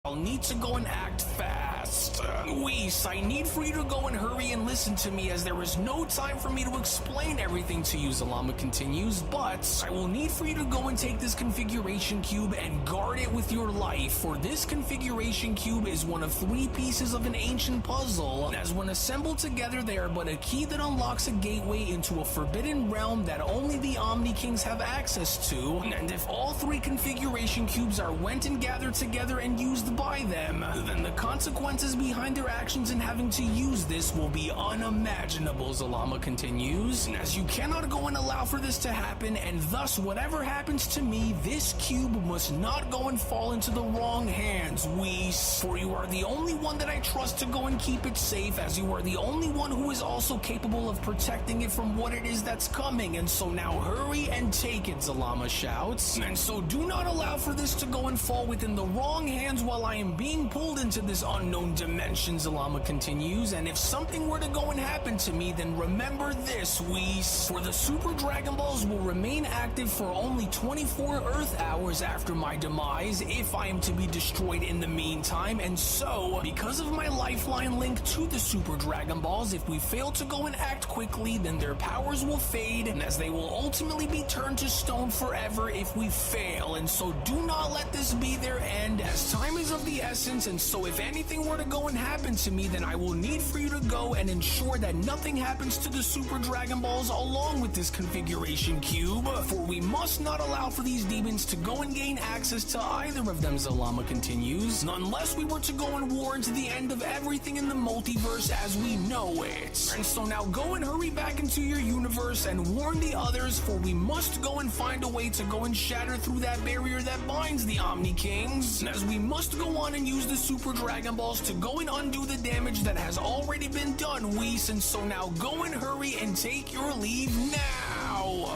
I'll need to go and act fast. Whis, I need for you to go and hurry and listen to me, as there is no time for me to explain everything to you, Zalama continues, but I will need for you to go and take this configuration cube and guard it with your life, for this configuration cube is one of 3 pieces of an ancient puzzle, and as when assembled together they are but a key that unlocks a gateway into a forbidden realm that only the Omni Kings have access to, and if all 3 configuration cubes are went and gathered together and used by them, then the consequences behind their actions in having to use this will be unimaginable, Zalama continues, and as you cannot go and allow for this to happen, and thus whatever happens to me, this cube must not go and fall into the wrong hands, Whis, for you are the only one that I trust to go and keep it safe, as you are the only one who is also capable of protecting it from what it is that's coming, and so now hurry and take it, Zalama shouts, and so do not allow for this to go and fall within the wrong hands while I am being pulled into this unknown dimension, Zalama continues, and if something were to go and happen to me, then remember this, Whis, for the Super Dragon Balls will remain active for only 24 Earth hours after my demise, if I am to be destroyed in the meantime, and so, because of my lifeline link to the Super Dragon Balls, if we fail to go and act quickly, then their powers will fade, and as they will ultimately be turned to stone forever if we fail, and so do not let this be their end, as time is of the essence, and so if anything were to go and happen to me, then I will need for you to go and ensure that nothing happens to the Super Dragon Balls along with this configuration cube, for we must not allow for these demons to go and gain access to either of them, Zalama continues, unless we were to go and war into the end of everything in the multiverse as we know it. And so now go and hurry back into your universe and warn the others, for we must go and find a way to go and shatter through that barrier that binds the Omni Kings, as we must go on and use the Super Dragon Balls to go and undo the damage that has already been done, Whis, and so now go and hurry and take your leave now.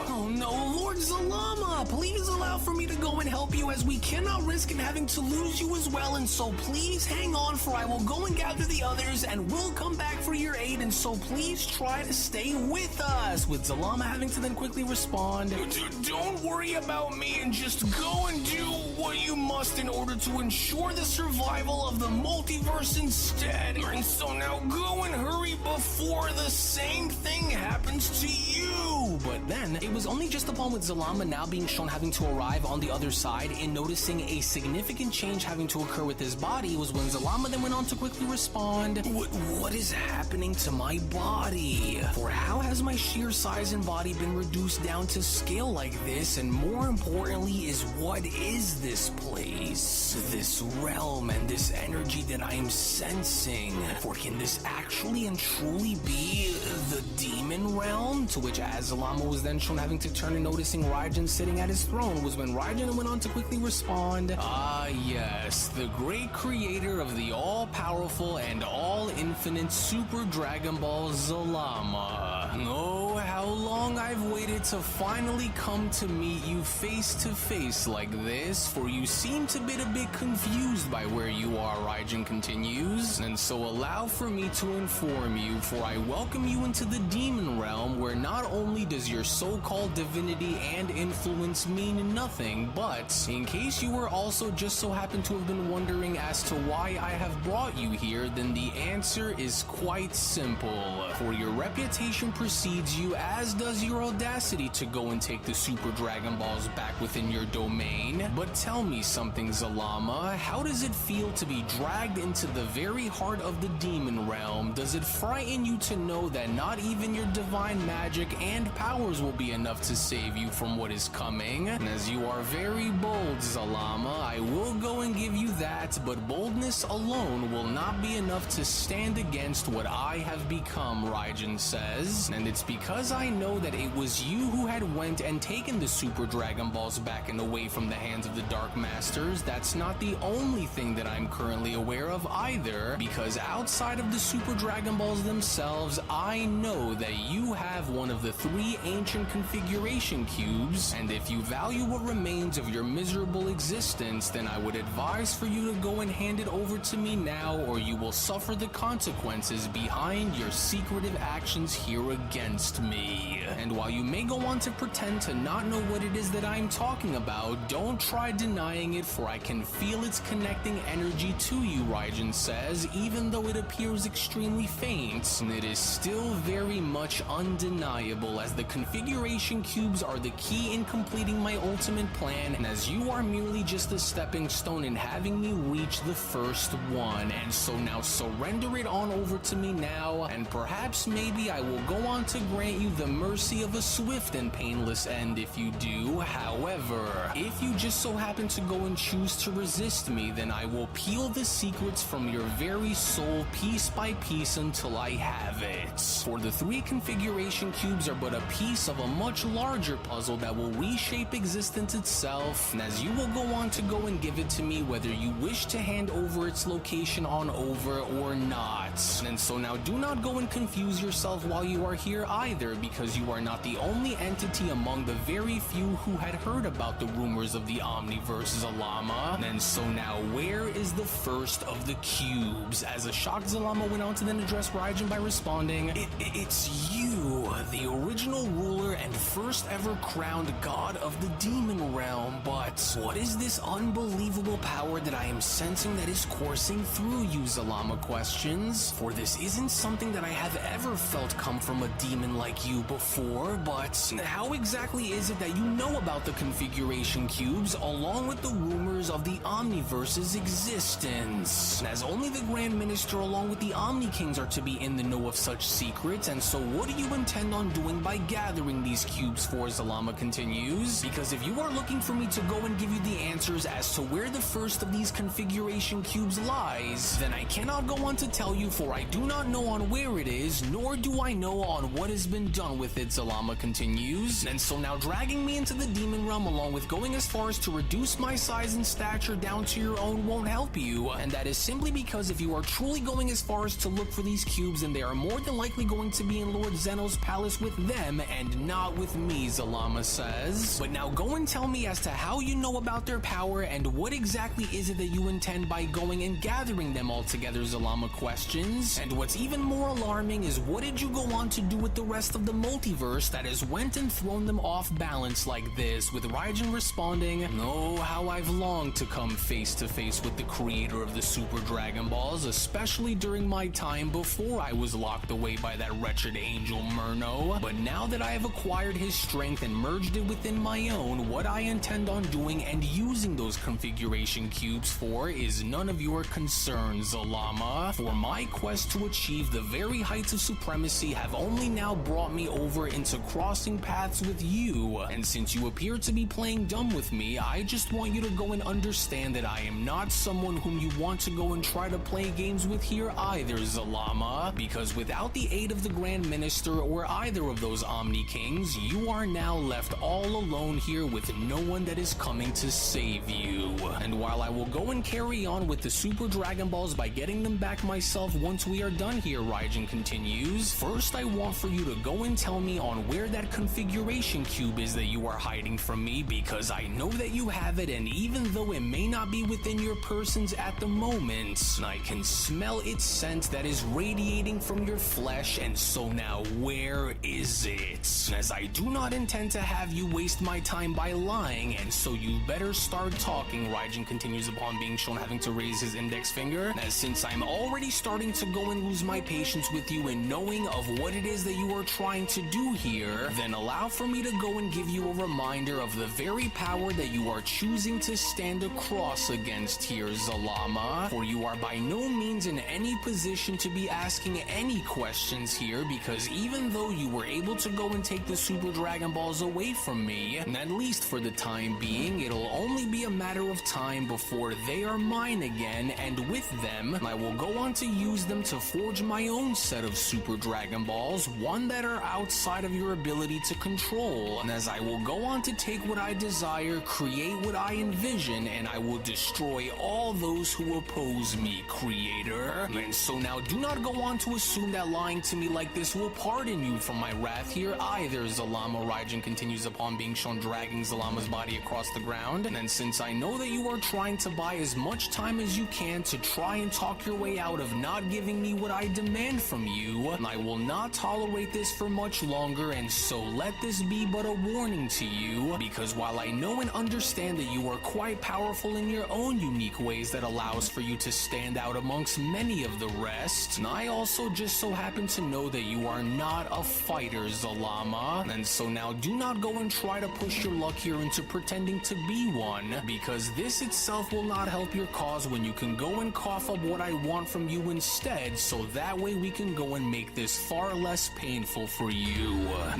Oh no, Lord Zalama, please allow for me to go and help you, as we cannot risk in having to lose you as well, and so please hang on, for I will go and gather the others and we'll come back for your aid, and so please try to stay with us, with Zalama having to then quickly respond, don't worry about me and just go and do what you must in order to ensure the survival of the multiverse instead, and so now go and hurry before the same thing happens to you. But then, it was only just upon with Zalama now being shown having to arrive on the other side and noticing a significant change having to occur with his body was when Zalama then went on to quickly respond, What is happening to my body? For how has my sheer size and body been reduced down to scale like this, and more importantly is what is this place, this realm, and this energy that I am sensing? For can this actually and truly be the demon realm? To which, as Zalama was then shown having to turn and noticing Raijin sitting at his throne, was when Raijin went on to quickly respond, Ah yes, the great creator of the all-powerful and all-infinite Super Dragon Ball Zalama. Oh, how long I've waited to finally come to meet you face to face like this, for you seem to be a bit confused by where you are, Raijin continues, and so allow for me to inform you, for I welcome you into the demon realm, where not only does your so-called divinity and influence mean nothing, but in case you were also just so happen to have been wondering as to why I have brought you here, then the answer is quite simple, for your reputation precedes you, as does your audacity to go and take the Super Dragon Balls back within your domain. But tell me something, Zalama, how does it feel to be dragged into the very heart of the demon realm? Does it frighten you to know that not even your divine magic and powers will be enough to save you from what is coming? And as you are very bold, Zalama, I will go and give you that, but boldness alone will not be enough to stand against what I have become, Raijin says, and it's because I know that it was you who had went and taken the Super Dragon Balls back and away from the hands of the Dark Masters. That's not the only thing that I'm currently aware of either, because outside of the Super Dragon Balls themselves, I know that you have one of the 3 ancient configuration cubes, and if you value what remains of your miserable existence, then I would advise for you to go and hand it over to me now, or you will suffer the consequences behind your secretive actions here against me. me. And while you may go on to pretend to not know what it is that I'm talking about, don't try denying it, for I can feel its connecting energy to you, Raijin says. Even though it appears extremely faint, it is still very much undeniable, as the configuration cubes are the key in completing my ultimate plan, and as you are merely just a stepping stone in having me reach the first one. And so now surrender it on over to me now, and perhaps maybe I will go on to grant you the mercy of a swift and painless end if you do. However, if you just so happen to go and choose to resist me, then I will peel the secrets from your very soul piece by piece until I have it. For the 3 configuration cubes are but a piece of a much larger puzzle that will reshape existence itself, and as you will go on to go and give it to me whether you wish to hand over its location on over or not. And so now do not go and confuse yourself while you are here either, because you are not the only entity among the very few who had heard about the rumors of the Omniverse, Zalama. And so now where is the first of the cubes? As a shocked Zalama went on to then address Raijin by responding, It's you, the original ruler and first ever crowned god of the demon realm. But what is this unbelievable power that I am sensing that is coursing through you, Zalama questions? For this isn't something that I have ever felt come from a demon like you before, but how exactly is it that you know about the configuration cubes along with the rumors of the Omniverse's existence? As only the Grand Minister along with the Omni Kings are to be in the know of such secrets, and so what do you intend on doing by gathering these cubes for, Zalama continues? Because if you are looking for me to go and give you the answers as to where the first of these configuration cubes lies, then I cannot go on to tell you, for I do not know on where it is, nor do I know on what has been done with it, Zalama continues. And so now dragging me into the demon realm along with going as far as to reduce my size and stature down to your own won't help you, and that is simply because if you are truly going as far as to look for these cubes, then they are more than likely going to be in Lord Zeno's palace with them and not with me, Zalama says. But now go and tell me as to how you know about their power and what exactly is it that you intend by going and gathering them all together, Zalama questions. And what's even more alarming is what did you go on to do with the rest of the multiverse that has went and thrown them off balance like this, with Raijin responding, "Oh, how I've longed to come face to face with the creator of the Super Dragon Balls, especially during my time before I was locked away by that wretched angel Murno. But now that I have acquired his strength and merged it within my own, what I intend on doing and using those configuration cubes for is none of your concern, Zalama. For my quest to achieve the very heights of supremacy have only now brought me over into crossing paths with you, and since you appear to be playing dumb with me, I just want you to go and understand that I am not someone whom you want to go and try to play games with here either, Zalama, because without the aid of the Grand Minister or either of those Omni Kings, you are now left all alone here with no one that is coming to save you. And while I will go and carry on with the Super Dragon Balls by getting them back myself once we are done here, Raijin continues, first I want for you to go and tell me on where that configuration cube is that you are hiding from me, because I know that you have it, and even though it may not be within your persons at the moment, I can smell its scent that is radiating from your flesh. And so now where is it? As I do not intend to have you waste my time by lying, and so you better start talking, Raijin continues upon being shown having to raise his index finger, as since I'm already starting to go and lose my patience with you and knowing of what it is that you are trying to do here, then allow for me to go and give you a reminder of the very power that you are choosing to stand across against here, Zalama, for you are by no means in any position to be asking any questions here, because even though you were able to go and take the Super Dragon Balls away from me, and at least for the time being, it'll only be a matter of time before they are mine again, and with them, I will go on to use them to forge my own set of Super Dragon Balls, one that are outside of your ability to control, and as I will go on to take what I desire, create what I envision, and I will destroy all those who oppose me, Creator. And so now do not go on to assume that lying to me like this will pardon you from my wrath here either, Zalama, Raijin continues upon being shown dragging Zalama's body across the ground. And since I know that you are trying to buy as much time as you can to try and talk your way out of not giving me what I demand from you, I will not tolerate this for much longer, and so let this be but a warning to you, because while I know and understand that you are quite powerful in your own unique ways that allows for you to stand out amongst many of the rest, I also just so happen to know that you are not a fighter, Zalama, and so now do not go and try to push your luck here into pretending to be one, because this itself will not help your cause when you can go and cough up what I want from you instead, so that way we can go and make this far less painful for you.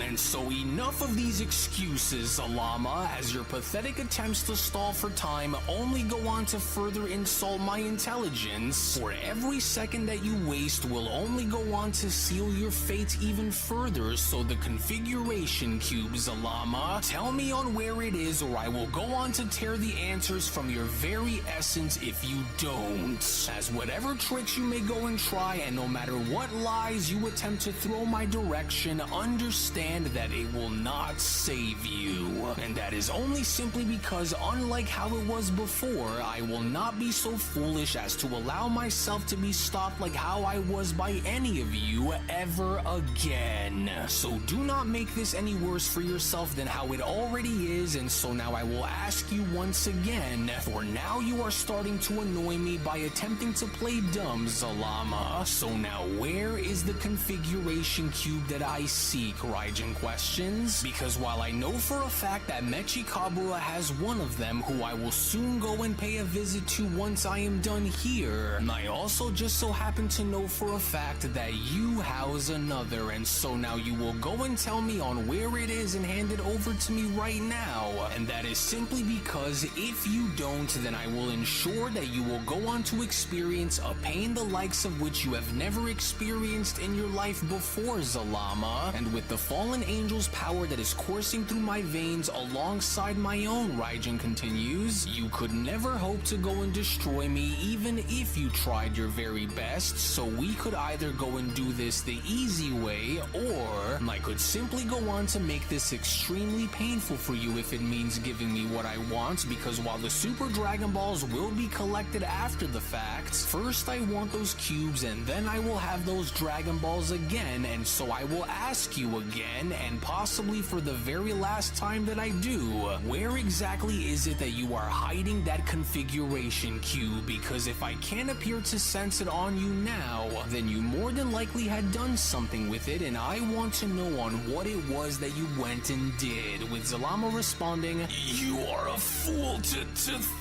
And so enough of these excuses, Zalama, as your pathetic attempts to stall for time only go on to further insult my intelligence. For every second that you waste will only go on to seal your fate even further, so the configuration cube, Zalama, tell me on where it is, or I will go on to tear the answers from your very essence if you don't. As whatever tricks you may go and try, and no matter what lies you attempt to throw my direction, understand that it will not save you. And that is only simply because, unlike how it was before, I will not be so foolish as to allow myself to be stopped like how I was by any of you ever again. So do not make this any worse for yourself than how it already is, and so now I will ask you once again, for now you are starting to annoy me by attempting to play dumb, Zalama. So now where is the configuration cube that I seek, Raijin questions? Because while I know for a fact that Mechi Kabura has one of them who I will soon go and pay a visit to once I am done here, I also just so happen to know for a fact that you house another, and so now you will go and tell me on where it is and hand it over to me right now. And that is simply because if you don't, then I will ensure that you will go on to experience a pain the likes of which you have never experienced in your life before, Zalama. And with the fallen angel's power that is coursing through my veins alongside my own, Raijin continues, you could never hope to go and destroy me even if you tried your very best, so we could either go and do this the easy way, or I could simply go on to make this extremely painful for you if it means giving me what I want, because while the Super Dragon Balls will be collected after the fact, first I want those cubes and then I will have those Dragon Balls again, and so I will ask you again, and possibly for the very last time that I do, where exactly is it that you are hiding that configuration cube? Because if I can't appear to sense it on you now, then you more than likely had done something with it, and I want to know on what it was that you went and did, with Zalama responding, "You are a fool to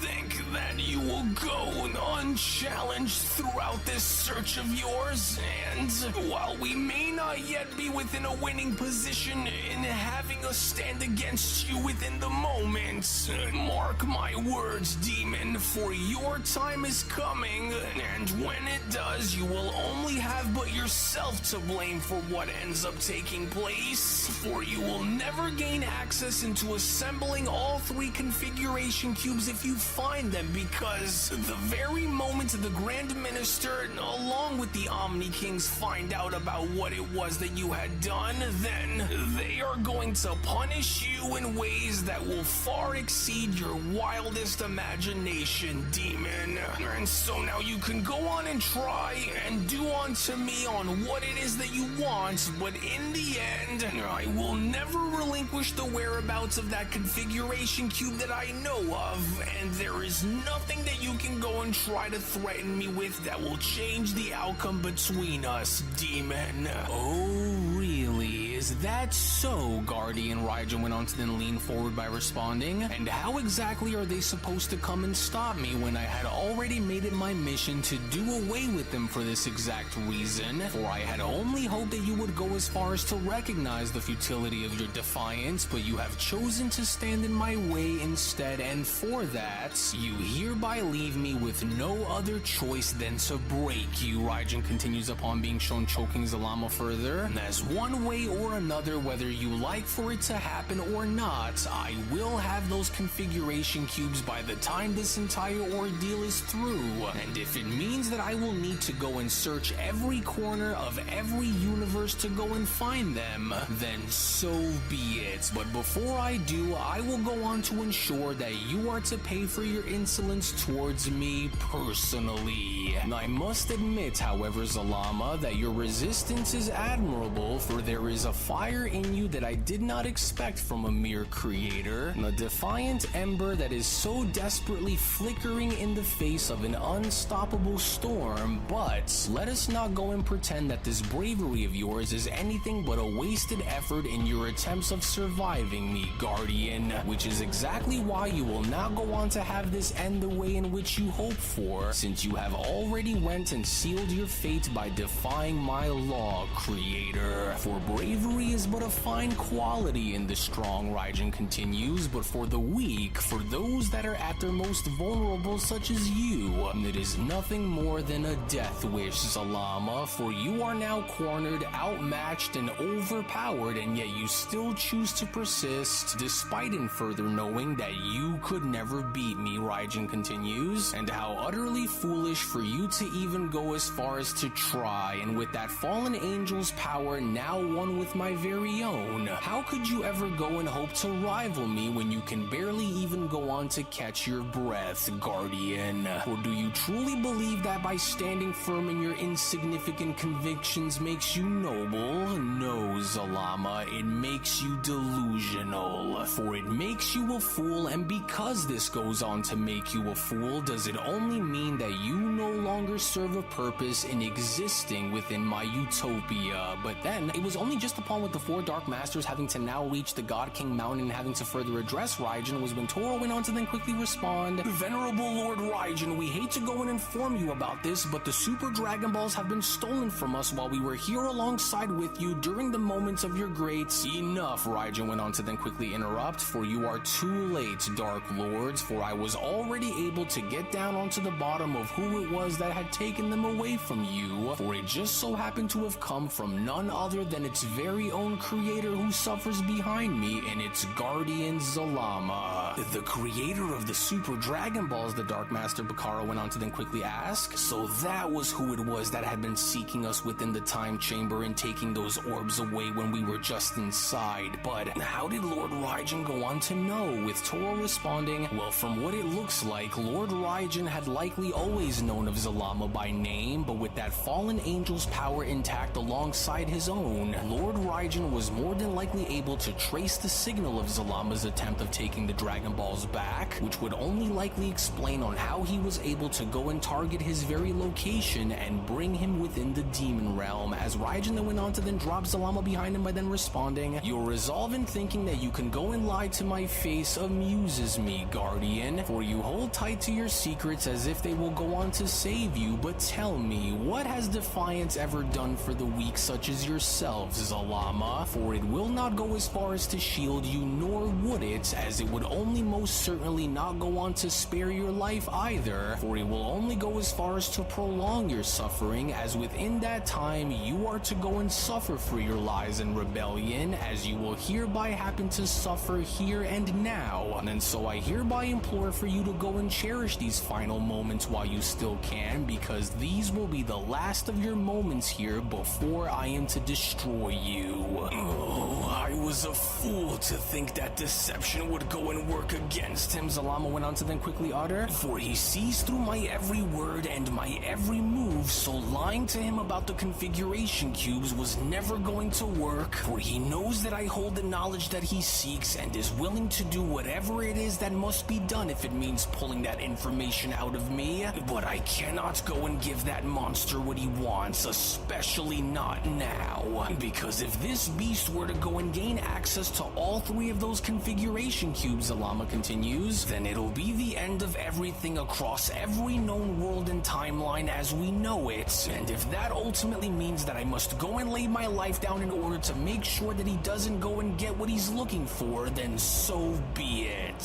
think that you will go unchallenged throughout this search of yours, and while we may not yet be within a winning position in having us stand against you within the moment, mark my words, demon, for your time is coming, and when it does, you will only have but yourself to blame for what ends up taking place, for you will never gain access into assembling all three configuration cubes if you find them, because the very moment the Grand Minister, along with the Omni Kings, find out about what it was that you had done, then they are going to punish you in ways that will far exceed your wildest imagination, demon. And so now you can go on and try and do unto me on what it is that you want, but in the end, I will never relinquish the whereabouts of that configuration cube that I know of, and there is nothing that you can go and try to threaten me with that will change the outcome between us, demon." "Oh, really? Is that so?" Guardian Raijin went on to then lean forward by responding. "And how exactly are they supposed to come and stop me when I had already made it my mission to do away with them for this exact reason? For I had only hoped that you would go as far as to recognize the futility of your defiance, but you have chosen to stand in my way instead, and for that, you hereby leave me with no other choice than to break you." Raijin continues upon being shown choking Zalama further. "As one way or another, whether you like for it to happen or not, I will have those configuration cubes by the time this entire ordeal is through, and if it means that I will need to go and search every corner of every universe to go and find them, then so be it. But before I do, I will go on to ensure that you are to pay for your insolence towards me personally. I must admit, however, Zalama, that your resistance is admirable, for there is a fire in you that I did not expect from a mere creator, a defiant ember that is so desperately flickering in the face of an unstoppable storm. But let us not go and pretend that this bravery of yours is anything but a wasted effort in your attempts of surviving me, Guardian, which is exactly why you will not go on to have this end the way in which you hope for, since you have already went and sealed your fate by defying my law, creator. For bravery is but a fine quality in the strong, Raijin continues, but for the weak, for those that are at their most vulnerable such as you, it is nothing more than a death wish, Zalama, for you are now cornered, outmatched, and overpowered, and yet you still choose to persist, despite in further knowing that you could never beat me, Raijin continues, and how utterly foolish for you to even go as far as to try, and with that fallen angel's power now one with my very own, how could you ever go and hope to rival me when you can barely even go on to catch your breath, Guardian? Or do you truly believe that by standing firm in your insignificant convictions makes you noble? No, Zalama, it makes you delusional, for it makes you a fool, and because this goes on to make you a fool, does it only mean that you no longer serve a purpose in existing within my utopia. But then, it was only just upon with the four Dark Masters having to now reach the God King Mountain and having to further address Raijin was when Toro went on to then quickly respond, Venerable Lord Raijin, we hate to go and inform you about this, but the Super Dragon Balls have been stolen from us while we were here alongside with you during the moments of your greats. Enough, Raijin went on to then quickly interrupt, for you are too late, Dark Lords, for I was already able to get down onto the bottom of who it was that had taken them away from you, for it just so happened to have come from none other than its very own creator who suffers behind me, and its guardian Zalama. The creator of the Super Dragon Balls, the Dark Master Bakara went on to then quickly ask, so that was who it was that had been seeking us within the time chamber and taking those orbs away when we were just inside. But how did Lord Raijin go on to know? With Toro responding, well, from what it looks like, Lord Raijin had likely always known of Zalama by name, but with that fallen angel's power intact alongside his own, Lord Raijin was more than likely able to trace the signal of Zalama's attempt of taking the Dragon Balls back, which would only likely explain on how he was able to go and target his very location and bring him within the demon realm, as Raijin then went on to then drop Zalama behind him by then responding, your resolve in thinking that you can go and lie to my face amuses me, Guardian, for you hold tight to your secrets as if they will go on to save you, but tell me, what has Defiance ever done for the weak such as yourself, Zalama? For it will not go as far as to shield you, nor would it, as it would only most certainly not go on to spare your life either, for it will only go as far as to prolong your suffering, as within that time you are to go and suffer for your lies and rebellion, as you will hereby happen to suffer here and now. And so I hereby implore for you to go and cherish these final moments while you still can, because these will be the last of your moments here before I am to destroy you. Oh, I was a fool to think that deception would go and work against him, Zalama went on to then quickly utter, for he sees through my every word and my every move, so lying to him about the configuration cubes was never going to work, for he knows that I hold the knowledge that he seeks and is willing to do whatever it is that must be done if it means pulling that information out of me. But I cannot go and give that monster what he wants, especially not now, because if this beast were to go and gain access to all three of those configuration cubes, Zalama continues, then it'll be the end of everything across every known world and timeline as we know it. And if that ultimately means that I must go and lay my life down in order to make sure that he doesn't go and get what he's looking for, then so be it.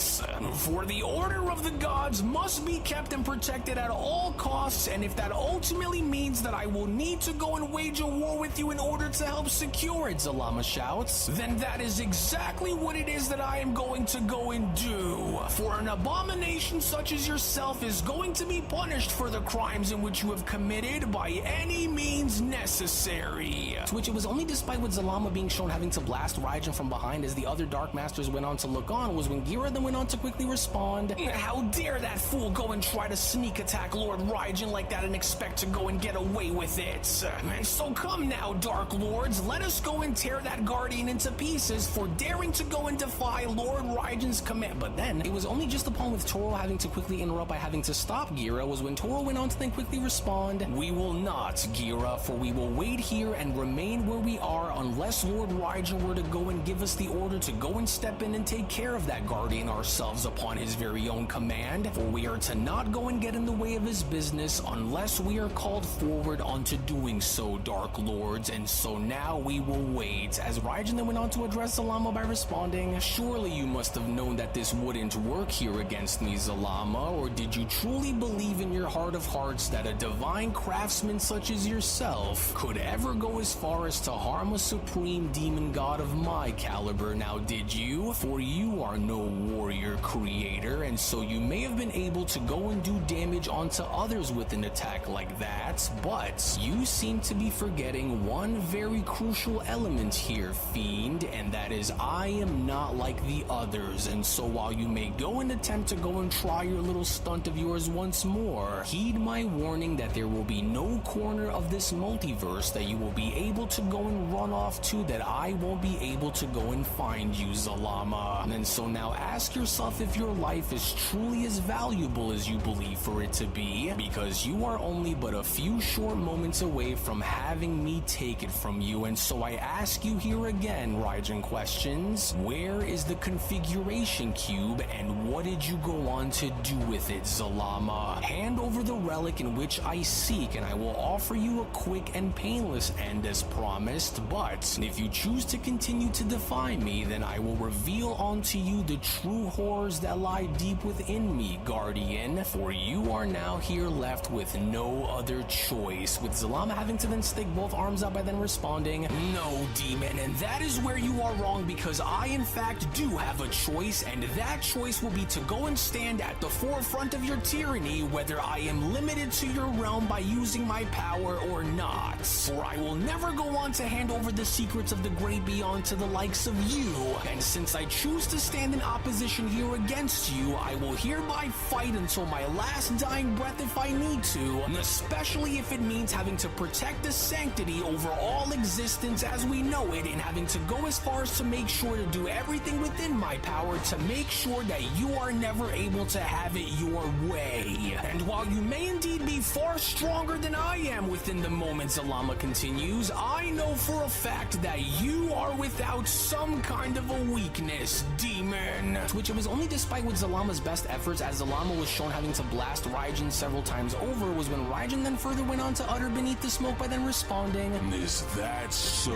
For the order of the gods must be kept and protected at all costs, and if that ultimately means that I will need to go and wage a war with you in order to help secure it, Zalama shouts, then that is exactly what it is that I am going to go and do. For an abomination such as yourself is going to be punished for the crimes in which you have committed by any means necessary. To which it was only despite with Zalama being shown having to blast Raijin from behind as the other Dark Masters went on to look on was when Gira then went on to quickly respond, how dare that fool go and try to sneak attack Lord Raijin like that and expect to go and get away with it. And so come now, Dark Lords, let us go and tear that Guardian into pieces for daring to go and defy Lord Raigen's command. But then, it was only just upon with Toro having to quickly interrupt by having to stop Gira was when Toro went on to then quickly respond, "We will not, Gira, for we will wait here and remain where we are unless Lord Raigen were to go and give us the order to go and step in and take care of that Guardian ourselves upon his very own command, for we are to not go and get in the way of his business unless we are called forward onto doing so, Dark Lords, and so now we will wait." As Raigen then went on to address Zalama by responding, "Surely you must have known that this wouldn't work here against me, Zalama, or did you truly believe in your heart of hearts that a divine craftsman such as yourself could ever go as far as to harm a supreme demon god of my caliber? Now did you? For you are no warrior creator, and so you may have been able to go and do damage onto others with an attack like that, but you seem to be forgetting one very crucial element here, Fiend, and that is I am not like the others, and so while you may go and attempt to go and try your little stunt of yours once more, heed my warning that there will be no corner of this multiverse that you will be able to go and run off to that I won't be able to go and find you, Zalama. And so now ask yourself if your life is truly as valuable as you believe for it to be, because you are only but a few short moments away from having me take it from you. And so I ask you here again, Raigen questions, where is the configuration cube and what did you go on to do with it, Zalama? Hand over the relic in which I seek and I will offer you a quick and painless end as promised, but if you choose to continue to defy me, then I will reveal unto you the true horrors that lie deep within me, Guardian, for you are now here left with no other choice. With Zalama having to then stick both arms out by then responding, "No, demon, and that is where you are wrong, because I in fact do have a choice, and that choice will be to go and stand at the forefront of your tyranny, whether I am limited to your realm by using my power or not. For I will never go on to hand over the secrets of the great beyond to the likes of you, and since I choose to stand in opposition here against you, I will hereby fight until my last dying breath if I need to, especially if it means having to protect the sanctity over all existence as we know it, and having to go as far as to make sure to do everything within my power to make sure that you are never able to have it your way. And while you may indeed be far stronger than I am within the moment," Zalama continues, "I know for a fact that you are without some kind of a weakness, demon." To which it was only despite with Zalama's best efforts, as Zalama was shown having to blast Raigen several times over, was when Raigen then further went on to utter beneath the smoke by then responding, "Is that so?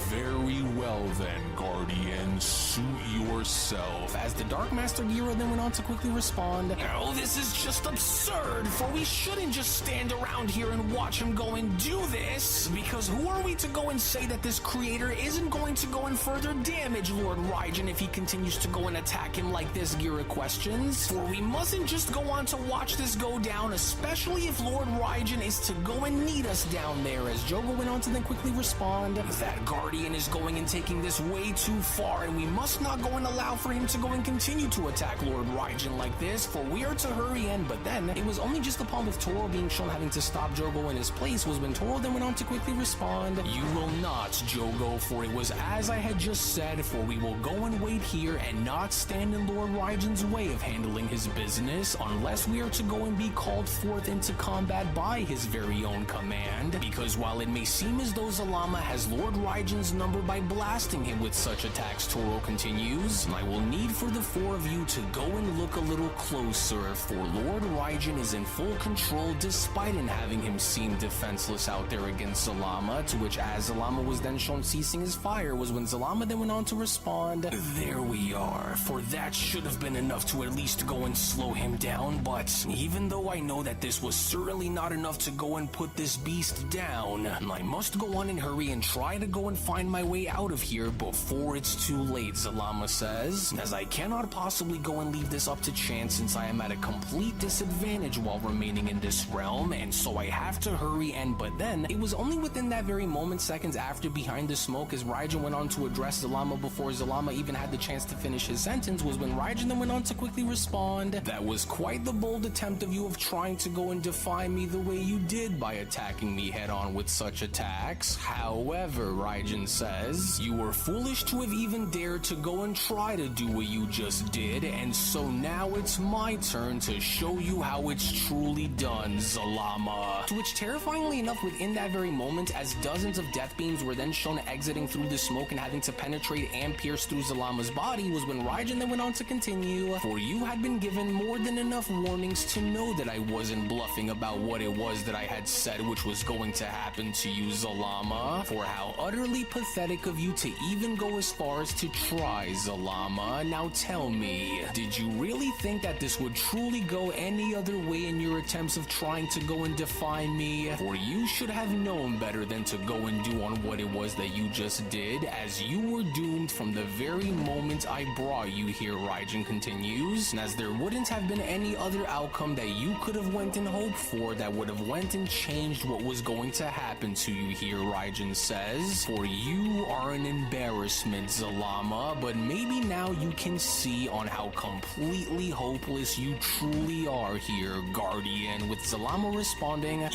Very well then, Guardian, suit yourself." As the Dark Master Gira then went on to quickly respond, "Oh, this is just absurd, for we shouldn't just stand around here and watch him go and do this, because who are we to go and say that this creator isn't going to go and further damage Lord Raigen if he continues to go and attack him like this?" Gira questions, "For we mustn't just go on to watch this go down, especially if Lord Raigen is to go and need us down there." As Jogo went on to then quickly respond, "That Guardian is going and taking this way too far, and we must not go and allow for him to go and continue to attack Lord Raigen like this, for we are to hurry in." But then, it was only just upon with Toro being shown having to stop Jogo in his place was when Toro then went on to quickly respond, "You will not, Jogo, for it was as I had just said, for we will go and wait here and not stand in Lord Raigen's way of handling his business unless we are to go and be called forth into combat by his very own command, because while it may seem as though Zalama has Lord Raigen's number by blasting him with such attacks," Toro continues, "I will need for the four of you to go and look a little closer, for Lord Raigen is in full control despite in having him seem defenseless out there against Zalama." To which, as Zalama was then shown ceasing his fire, was when Zalama then went on to respond, "There we are, for that should have been enough to at least go and slow him down, but even though I know that this was certainly not enough to go and put this beast down, I must go on and hurry and try to go and find my way out of here before it's too late," Zalama says, "as I cannot possibly go and leave this up to chance since I am at a complete disadvantage while remaining in this realm, and so I have to hurry." And but then, it was only within that very moment, seconds after behind the smoke, as Raigen went on to address Zalama before Zalama even had the chance to finish his sentence, was when Raigen then went on to quickly respond, "That was quite the bold attempt of you of trying to go and defy me the way you did by attacking me head on with such attacks. However, However, Raijin says, you were foolish to have even dared to go and try to do what you just did, and so now it's my turn to show you how it's truly done, Zalama. To which, terrifyingly enough, within that very moment, as dozens of death beams were then shown exiting through the smoke and having to penetrate and pierce through Zalama's body, was when Raijin then went on to continue, for you had been given more than enough warnings to know that I wasn't bluffing about what it was that I had said which was going to happen to you, Zalama. For how utterly pathetic of you to even go as far as to try, Zalama. Now tell me, did you really think that this would truly go any other way in your attempts of trying to go and defy me? For you should have known better than to go and do on what it was that you just did, as you were doomed from the very moment I brought you here, Raijin continues, and as there wouldn't have been any other outcome that you could have went and hoped for that would have went and changed what was going to happen to you here, Raijin says, for you are an embarrassment, Zalama, but maybe now you can see on how completely hopeless you truly are here, Guardian, with Zalama responding,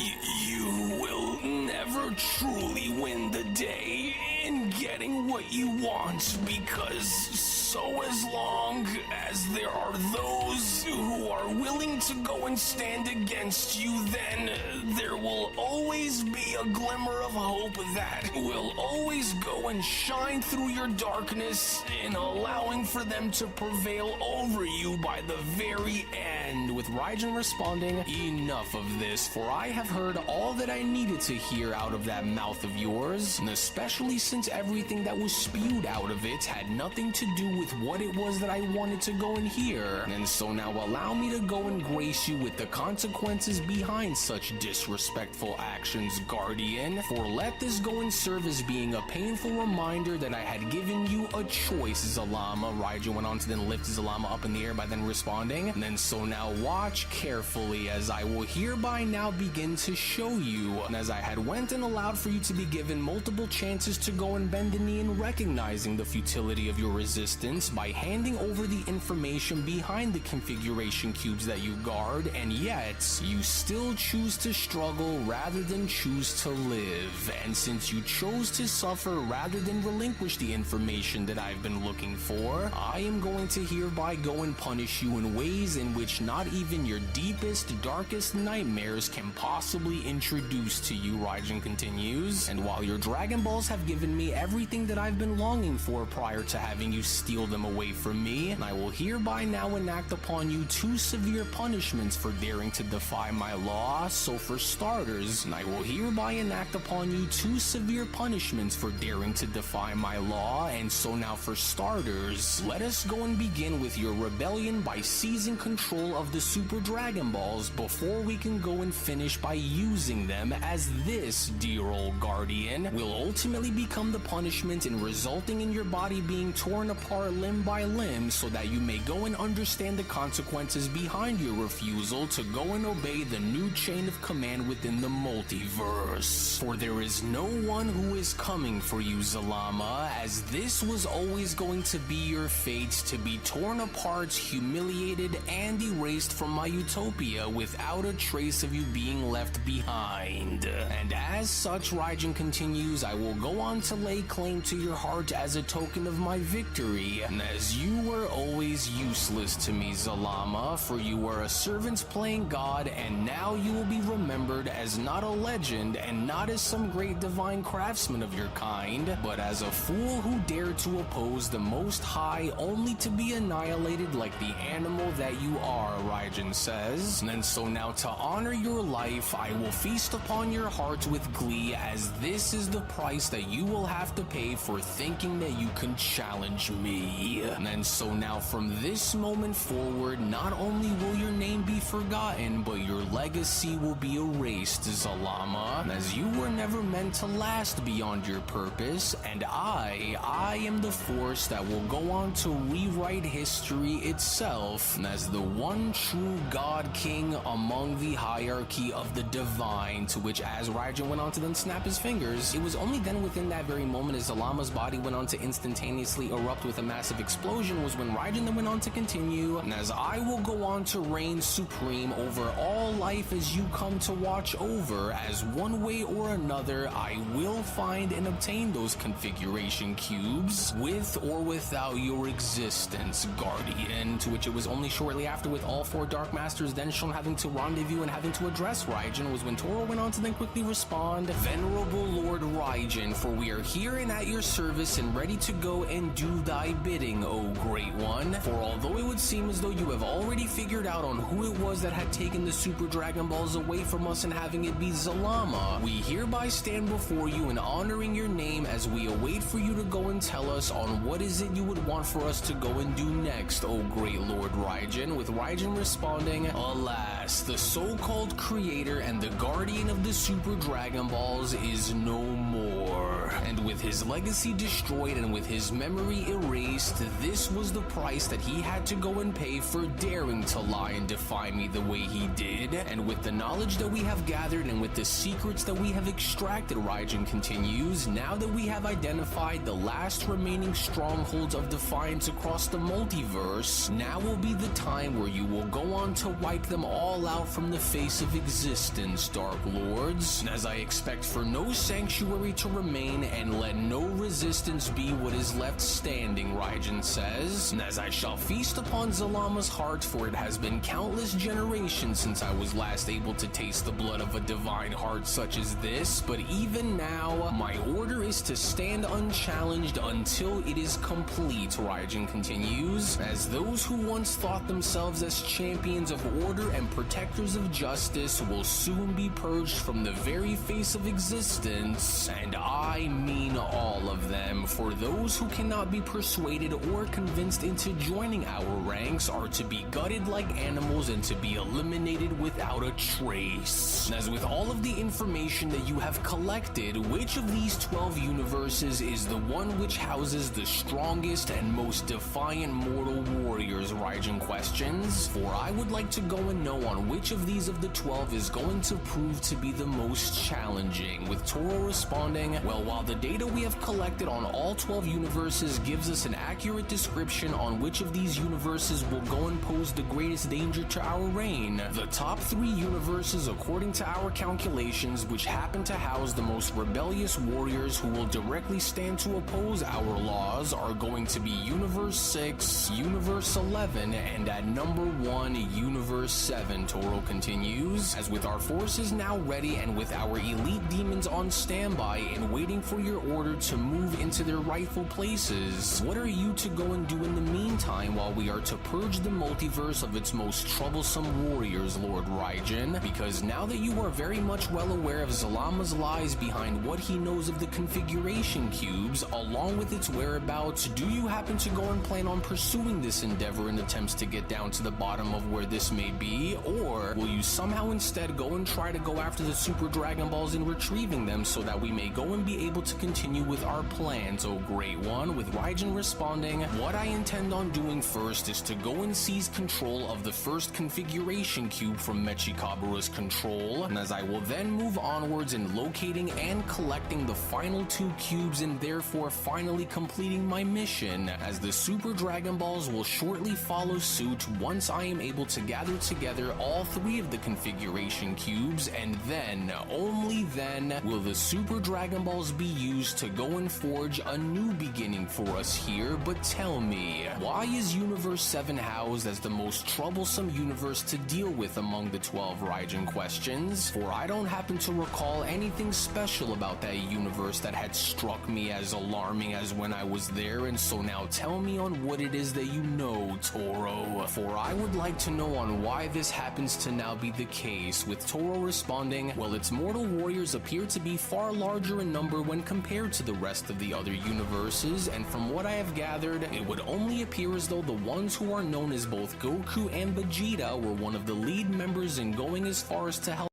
you will never truly win the day in getting what you want, because so as long as there are those who are willing to go and stand against you, then there will always be a glimmer of hope that will always go and shine through your darkness in allowing for them to prevail over you by the very end, with Raijin responding, enough of this, for I have heard all that I needed to hear out of that mouth of yours, and especially since everything that was spewed out of it had nothing to do with what it was that I wanted to go and hear. And so now allow me to go and grace you with the consequences behind such disrespectful actions, Guardian, for let this go and serve as being a painful reminder that I had given you a choice, Zalama. Raijin went on to then lift Zalama up in the air by then responding, and then so now watch carefully as I will hereby now begin to show you, and as I had went and allowed for you to be given multiple chances to go and bend the knee in recognizing the futility of your resistance by handing over the information behind the configuration cubes that you guard, and yet you still choose to struggle rather than choose to live. And since you chose to suffer rather than relinquish the information that I've been looking for, I am going to hereby go and punish you in ways in which not even your deepest, darkest nightmares can possibly introduce to you, Raijin continues. And while your Dragon Balls have given me everything that I've been longing for prior to having you steal them away from me, and I will hereby now enact upon you 2 severe punishments for daring to defy my law. So for starters, and I will hereby enact upon you 2 severe punishments for daring to defy my law, and so now for starters, let us go and begin with your rebellion by seizing control of the Super Dragon Balls before we can go and finish by using them, as this, dear old Guardian, will ultimately become the punishment in resulting in your body being torn apart limb by limb so that you may go and understand the consequences behind your refusal to go and obey the new chain of command within the multiverse. For there is no one who is coming for you, Zalama, as this was always going to be your fate, to be torn apart, humiliated, and erased from my utopia without a trace of you being left behind. And as such, Raijin continues, I will go on to lay claim to your heart as a token of my victory, and as you were always useless to me, Zalama, for you were a servant playing God, and now you will be remembered as not a legend and not as some great divine craftsman of your kind, but as a fool who dared to oppose the Most High only to be annihilated like the animal that you are, Raijin says. And so now to honor your life, I will feast upon your heart with glee, as this is the price that you will have to pay for thinking that you can challenge me. And so now from this moment forward, not only will your name be forgotten, but your legacy will be erased, Zalama, as you were never meant to last beyond your purpose, and I am the force that will go on to rewrite history itself as the one true God King among the hierarchy of the divine, to which as Raijin went on to then snap his fingers, it was only then within that very moment as Zalama's body went on to instantaneously erupt with a massive explosion was when Raijin then went on to continue, and as I will go on to reign supreme over all life as you come to watch over, as one way or another I will find and obtain those configuration cubes, with or without your existence, Guardian. To which it was only shortly after, with all 4 Dark Masters then shown having to rendezvous and having to address Raijin, was when Toro went on to then quickly respond, "Venerable Lord Raijin, for we are here and at your service and ready to go and do thy bidding, O Great One. For although it would seem as though you have already figured out on who it was that had taken the Super Dragon Balls away from us and having it be Zalama, we hereby stand before you in honoring your name as we await for you to go and tell us on what is it you would want for us to go and do next, O Great Lord Raijin," with Raijin responding, "Alas, the so-called creator and the guardian of the Super Dragon Balls is no more. And with his legacy destroyed and with his memory erased, this was the price that he had to go and pay for daring to lie and defy me the way he did. And with the knowledge that we have gathered and with the secrets that we have extracted," Raijin continues, "now that we have identified the last remaining strongholds of defiance across the multiverse, now will be the time where you will go on to wipe them all out from the face of existence, Dark Lords. As I expect for no sanctuary to remain and let no resistance be what is left standing," Raijin says, "as I shall feast upon Zalama's heart, for it has been countless generations since I was last able to taste the blood of a divine heart such as this, but even now, my order is to stand unchallenged until it is complete," Raijin continues, "as those who once thought themselves as champions of order and protectors of justice will soon be purged from the very face of existence, and I mean all of them, for those who cannot be persuaded or convinced into joining our ranks are to be gutted like animals and to be eliminated without a trace. As with all of the information that you have collected, which of these 12 universes is the one which houses the strongest and most defiant mortal warriors?" Raijin questions, "for I would like to go and know on which of these of the 12 is going to prove to be the most challenging," with Toro responding, "Well, while the data we have collected on all 12 universes gives us an accurate description on which of these universes will go and pose the greatest danger to our reign, the top 3 universes according to our calculations which happen to house the most rebellious warriors who will directly stand to oppose our laws are going to be Universe 6, Universe 11, and at number 1, Universe 7, Toro continues, "as with our forces now ready and with our elite demons on standby and waiting for your order to move into their rightful places, what are you to go and do in the meantime while we are to purge the multiverse of its most troublesome warriors, Lord Raijin? Because now that you are very much well aware of Zalama's lies behind what he knows of the configuration cubes, along with its whereabouts, do you happen to go and plan on pursuing this endeavor in attempts to get down to the bottom of where this may be, or will you somehow instead go and try to go after the Super Dragon Balls and retrieving them so that we may go and be able to continue with our plans, O Great One?" with Raijin responding, "What I intend on doing first is to go and seize control of the first configuration cube from Mechikabura's control, and as I will then move onwards in locating and collecting the final 2 cubes and therefore finally completing my mission, as the Super Dragon Balls will shortly follow suit once I am able to gather together all 3 of the configuration cubes, and then, only then, will the Super Dragon Balls be used to go and forge a new beginning for us here. But tell me, why is Universe 7 housed as the most troublesome universe to deal with among the 12, Raijin questions, for I don't happen to recall anything special about that universe that had struck me as alarming as when I was there, and so now tell me on what it is that you know, Toro, for I would like to know on why this happens to now be the case," with Toro responding, "Well, its mortal warriors appear to be far larger in number when compared to the rest of the other universes, and from what I have gathered, it would only appear as though the ones who are known as both Goku and Vegeta were one of the lead members in going as far as to help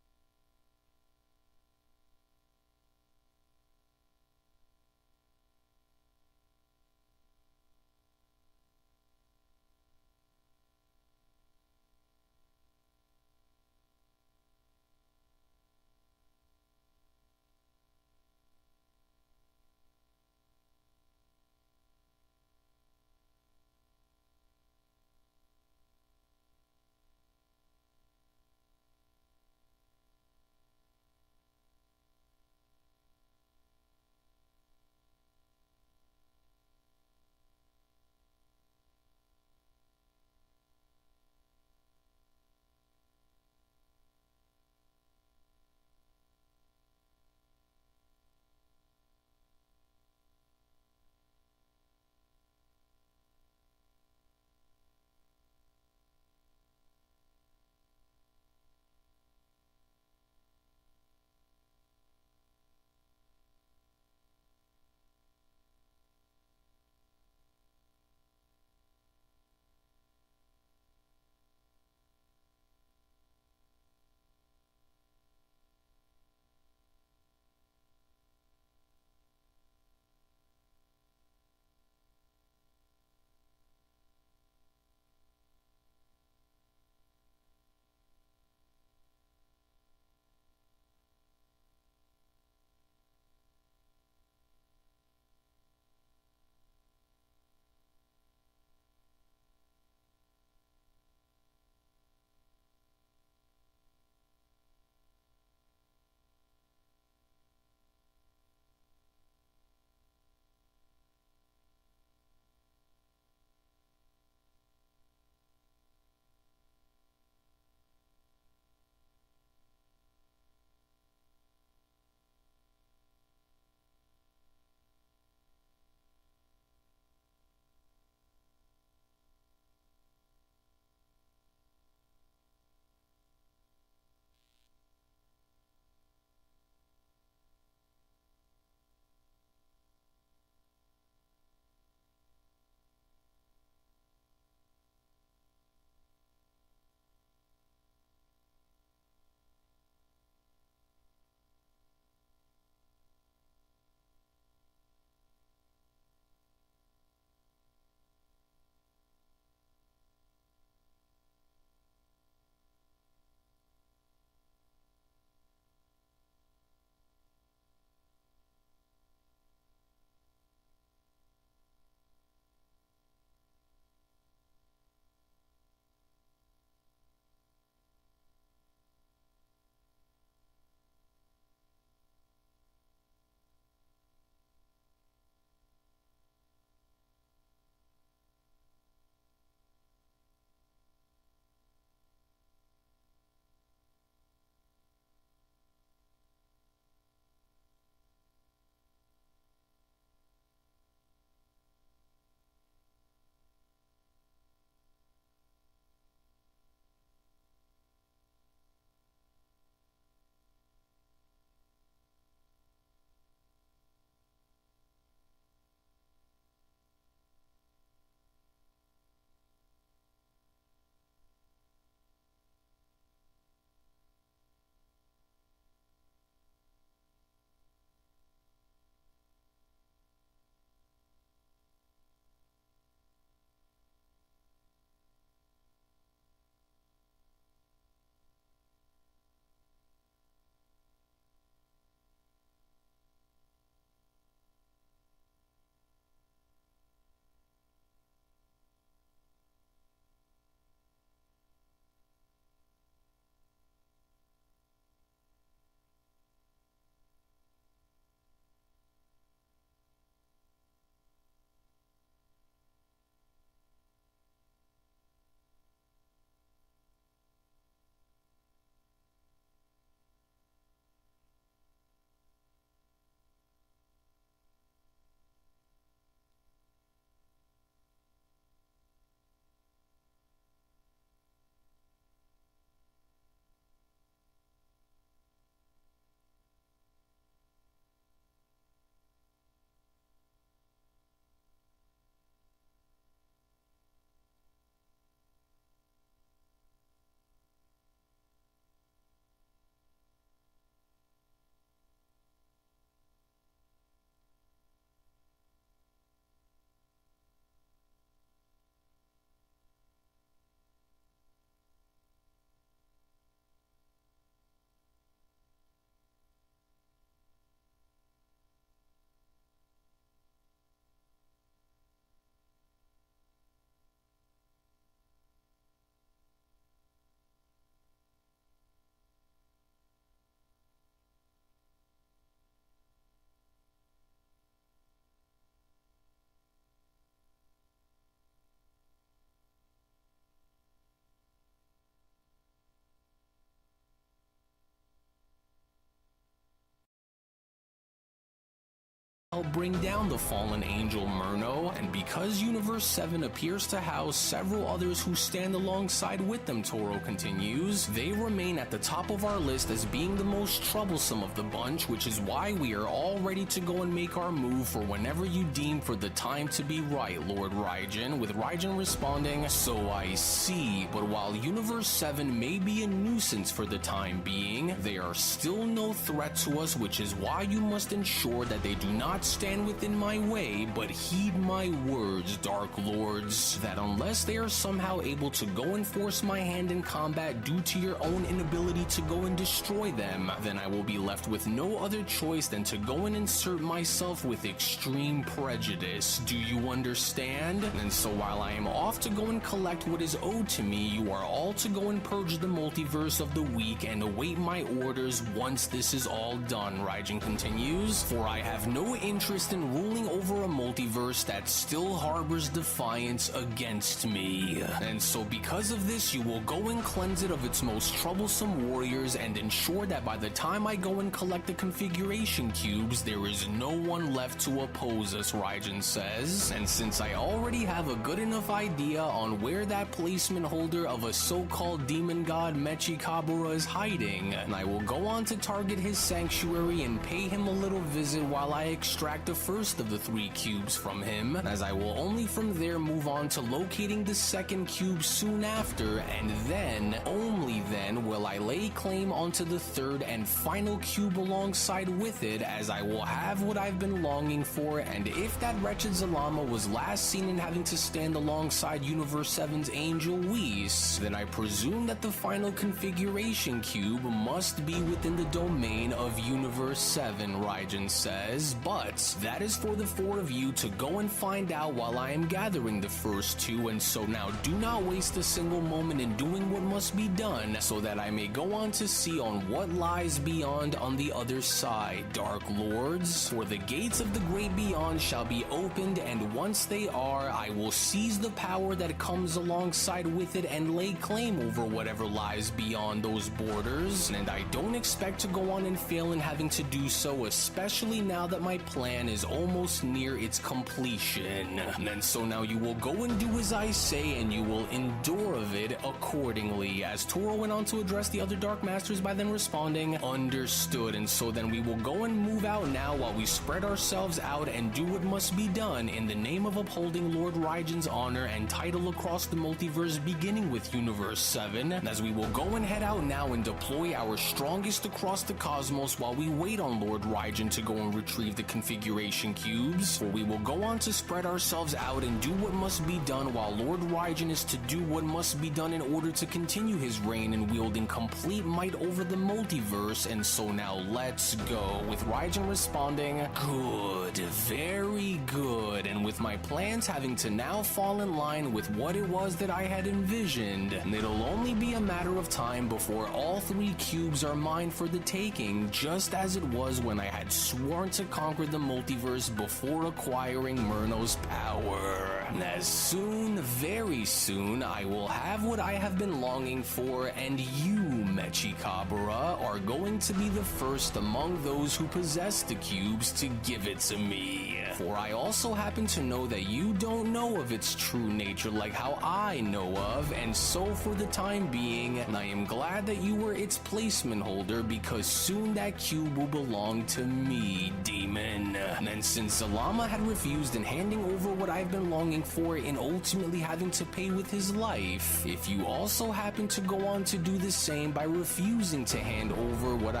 help bring down the fallen angel Myrno, and because Universe 7 appears to house several others who stand alongside with them, Toro continues, they remain at the top of our list as being the most troublesome of the bunch, which is why we are all ready to go and make our move for whenever you deem for the time to be right, Lord Raijin, with Raijin responding, "So I see, but while Universe 7 may be a nuisance for the time being, they are still no threat to us, which is why you must ensure that they do not stand within my way, but heed my words, Dark Lords, that unless they are somehow able to go and force my hand in combat due to your own inability to go and destroy them, then I will be left with no other choice than to go and insert myself with extreme prejudice. Do you understand? And so while I am off to go and collect what is owed to me, you are all to go and purge the multiverse of the weak and await my orders once this is all done," Raijin continues, "for I have no interest in ruling over a multiverse that still harbors defiance against me. And so because of this, you will go and cleanse it of its most troublesome warriors and ensure that by the time I go and collect the configuration cubes, there is no one left to oppose us," Raijin says. "And since I already have a good enough idea on where that placement holder of a so-called demon god Mechikabura is hiding, and I will go on to target his sanctuary and pay him a little visit while I extract the first of the 3 cubes from him, as I will only from there move on to locating the second cube soon after, and then, only then, will I lay claim onto the third and final cube alongside with it, as I will have what I've been longing for, and if that wretched Zalama was last seen in having to stand alongside Universe 7's Angel Whis, then I presume that the final configuration cube must be within the domain of Universe 7, Raijin says, but that is for the 4 of you to go and find out while I am gathering the first 2, and so now do not waste a single moment in doing what must be done, so that I may go on to see on what lies beyond on the other side, Dark Lords, for the gates of the great beyond shall be opened, and once they are, I will seize the power that comes alongside with it and lay claim over whatever lies beyond those borders, and I don't expect to go on and fail in having to do so, especially now that my plan is almost near its completion. And so now you will go and do as I say, and you will endure of it accordingly," as Toro went on to address the other Dark Masters by then responding, "Understood, and so then we will go and move out now while we spread ourselves out and do what must be done in the name of upholding Lord Raijin's honor and title across the multiverse, beginning with Universe 7, as we will go and head out now and deploy our strongest across the cosmos while we wait on Lord Raijin to go and retrieve the configuration cubes, for we will go on to spread ourselves out and do what must be done while Lord Raijin is to do what must be done in order to continue his reign and wielding complete might over the multiverse, and so now let's go," with Raijin responding, "Good, very good, and with my plans having to now fall in line with what it was that I had envisioned, it'll only be a matter of time before all 3 cubes are mine for the taking, just as it was when I had sworn to conquer the multiverse before acquiring Myrno's power. As soon, very soon, I will have what I have been longing for, and you, Mechikabura, are going to be the first among those who possess the cubes to give it to me. For I also happen to know that you don't know of its true nature like how I know of, and so for the time being, I am glad that you were its placement holder, because soon that cube will belong to me, demon." And since Zalama had refused in handing over what I've been longing for in ultimately having to pay with his life, if you also happen to go on to do the same by refusing to hand over what I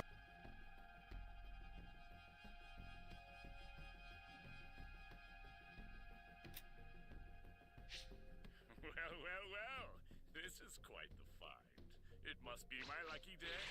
Well, this is quite the find. It must be my lucky day.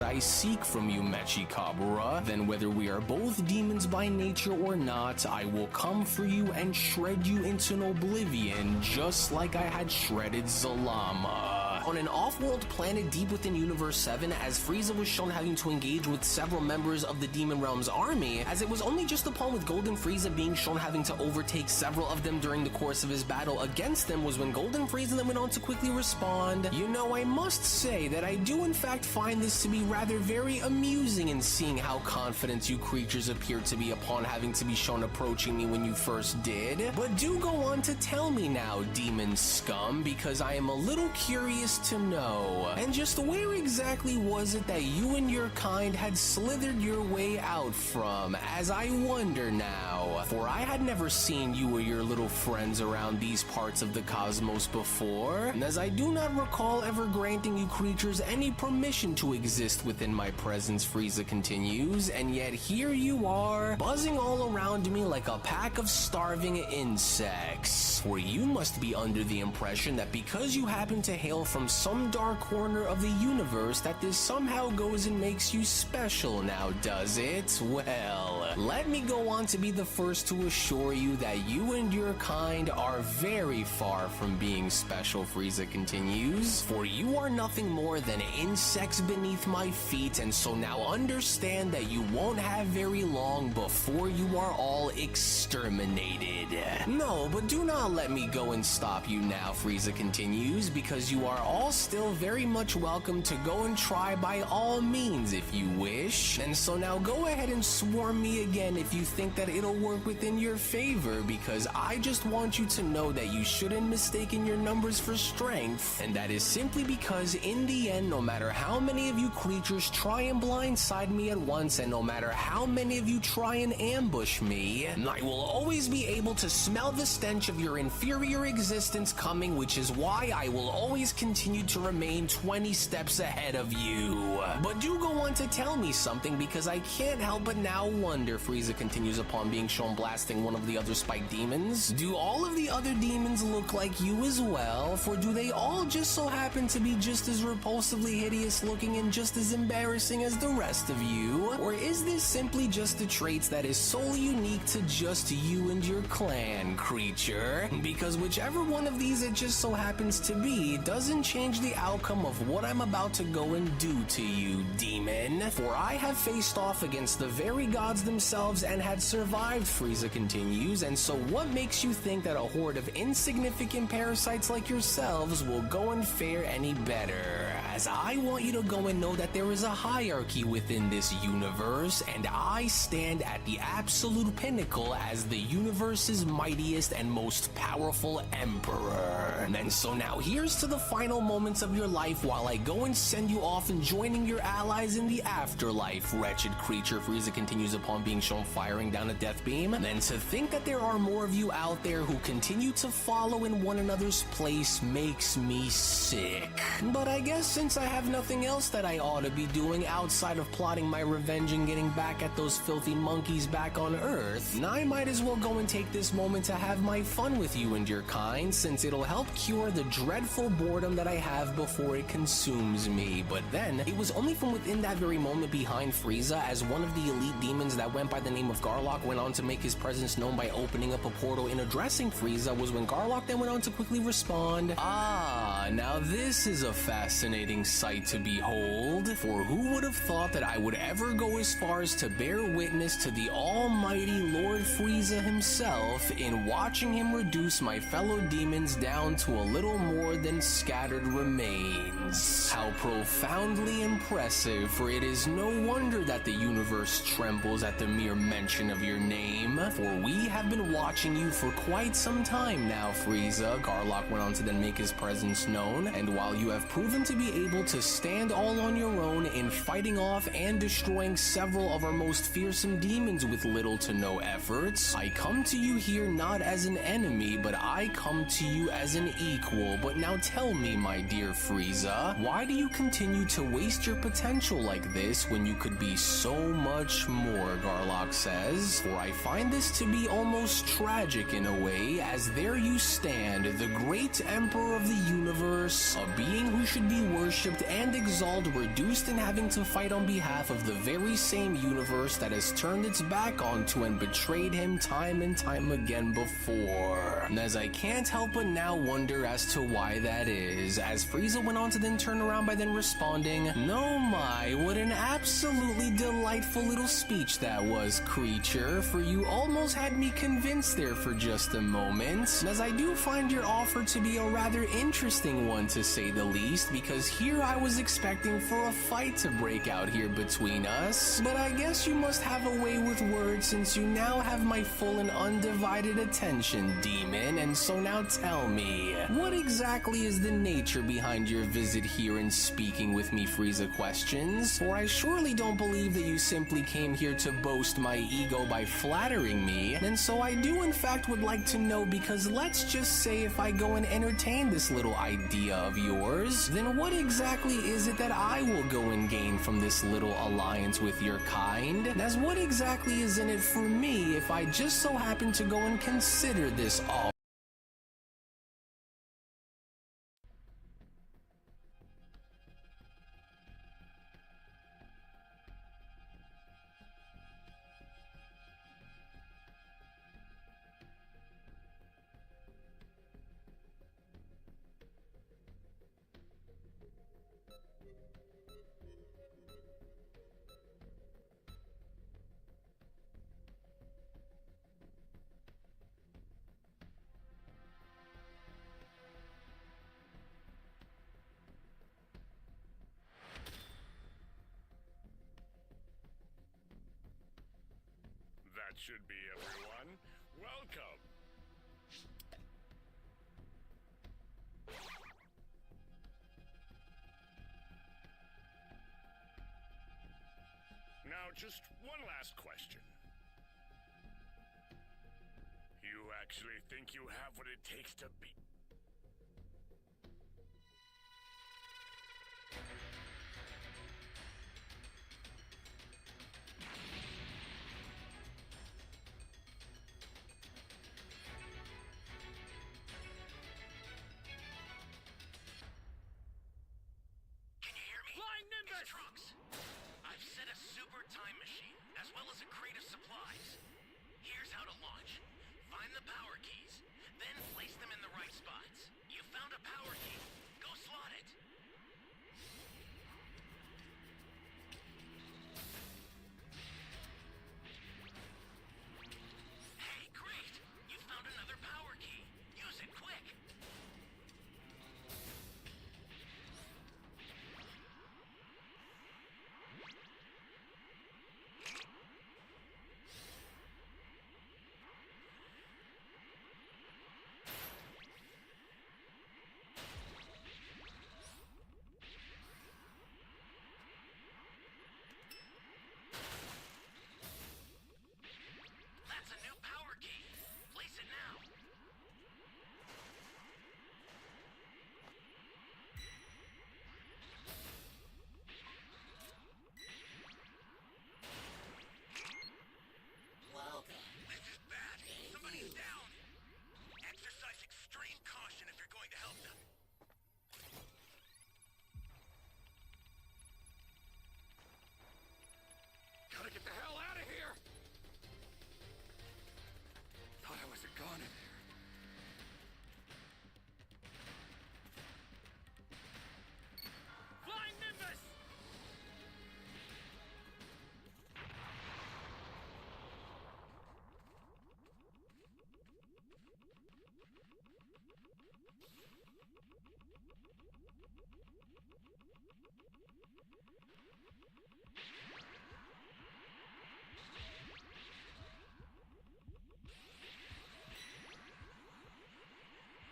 I seek from you, Mechikabura, then whether we are both demons by nature or not, I will come for you and shred you into oblivion, just like I had shredded Zalama. On an off-world planet deep within Universe 7, as Frieza was shown having to engage with several members of the Demon Realm's army, as it was only just upon with Golden Frieza being shown having to overtake several of them during the course of his battle against them was when Golden Frieza then went on to quickly respond, "You know, I must say that I do in fact find this to be rather very amusing in seeing how confident you creatures appeared to be upon having to be shown approaching me when you first did. But do go on to tell me now, demon scum, because I am a little curious to know. And just where exactly was it that you and your kind had slithered your way out from, as I wonder now? For I had never seen you or your little friends around these parts of the cosmos before, and as I do not recall ever granting you creatures any permission to exist within my presence," Frieza continues, "and yet here you are, buzzing all around me like a pack of starving insects. For you must be under the impression that because you happen to hail from some dark corner of the universe that this somehow goes and makes you special now, does it? Well, let me go on to be the first to assure you that you and your kind are very far from being special," Frieza continues, "for you are nothing more than insects beneath my feet, and so now understand that you won't have very long before you are all exterminated." "No, but do not let me go and stop you now," Frieza continues, "because you are all still very much welcome to go and try by all means if you wish. And so now go ahead and swarm me again if you think that it'll work within your favor, because I just want you to know that you shouldn't mistake your numbers for strength, and that is simply because in the end, no matter how many of you creatures try and blindside me at once, and no matter how many of you try and ambush me, I will always be able to smell the stench of your inferior existence coming, which is why I will always continue to remain 20 steps ahead of you. But do go on to tell me something, because I can't help but now wonder," Frieza continues upon being shown blasting one of the other spiked demons, "do all of the other demons look like you as well? For do they all just so happen to be just as repulsively hideous looking and just as embarrassing as the rest of you? Or is this simply just a trait that is solely unique to just you and your clan, creature? Because whichever one of these it just so happens to be doesn't change the outcome of what I'm about to go and do to you, demon. For I have faced off against the very gods themselves and had survived," Frieza continues, "and so what makes you think that a horde of insignificant parasites like yourselves will go and fare any better? As I want you to go and know that there is a hierarchy within this universe, and I stand at the absolute pinnacle as the universe's mightiest and most powerful emperor. And so now here's to the final moments of your life while I go and send you off and joining your allies in the afterlife, wretched creature," Frieza continues upon being shown firing down a death beam. "And to think that there are more of you out there who continue to follow in one another's place makes me sick. But I guess since I have nothing else that I ought to be doing outside of plotting my revenge and getting back at those filthy monkeys back on Earth, I might as well go and take this moment to have my fun with you and your kind, since it'll help cure the dreadful boredom that I have before it consumes me." But then, it was only from within that very moment behind Frieza, as one of the elite demons that went by the name of Garlock went on to make his presence known by opening up a portal and addressing Frieza, was when Garlock then went on to quickly respond, "Ah, now this is a fascinating sight to behold, for who would have thought that I would ever go as far as to bear witness to the almighty Lord Frieza himself in watching him reduce my fellow demons down to a little more than scattered remains. How profoundly impressive, for it is no wonder that the universe trembles at the mere mention of your name, for we have been watching you for quite some time now, Frieza," Garlock went on to then make his presence known, "and while you have proven to be able to stand all on your own in fighting off and destroying several of our most fearsome demons with little to no efforts, I come to you here not as an enemy, but I come to you as an equal. But now tell me, my dear Frieza, why do you continue to waste your potential like this when you could be so much more?" Garlock says, "For I find this to be almost tragic in a way, as there you stand, the great emperor of the universe, a being who should be worthy worshipped and exalted, reduced and having to fight on behalf of the very same universe that has turned its back onto and betrayed him time and time again before. And as I can't help but now wonder as to why that is, as Frieza went on to then turn around by then responding, "No my, what an absolutely delightful little speech that was, creature, for you almost had me convinced there for just a moment, as I do find your offer to be a rather interesting one to say the least, because here I was expecting for a fight to break out here between us, but I guess you must have a way with words since you now have my full and undivided attention, demon, and so now tell me, what exactly is the nature behind your visit here and speaking with me, Frieza questions? For I surely don't believe that you simply came here to boast my ego by flattering me, and so I do in fact would like to know, because let's just say if I go and entertain this little idea of yours, then what exactly is it that I will go and gain from this little alliance with your kind? As what exactly is in it for me if I just so happen to go and consider this all? That should be everyone. Welcome! Now, just one last question. You actually think you have what it takes to beat... Trunks, I've set a super time machine, as well as a crate of supplies. Here's how to launch. Find the power keys, then place them in the right spots. You found a power key. Go slot it. Hey, great! You found another power key. Use it quick. That's a new power key. Place it now. Welcome. This is bad. Somebody's down. Exercise extreme caution if you're going to help them. Gotta get the hell out of here! Thought I was a goner there. Flying Nimbus!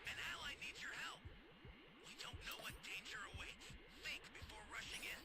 An ally needs your help. You don't know what danger awaits. Think before rushing in.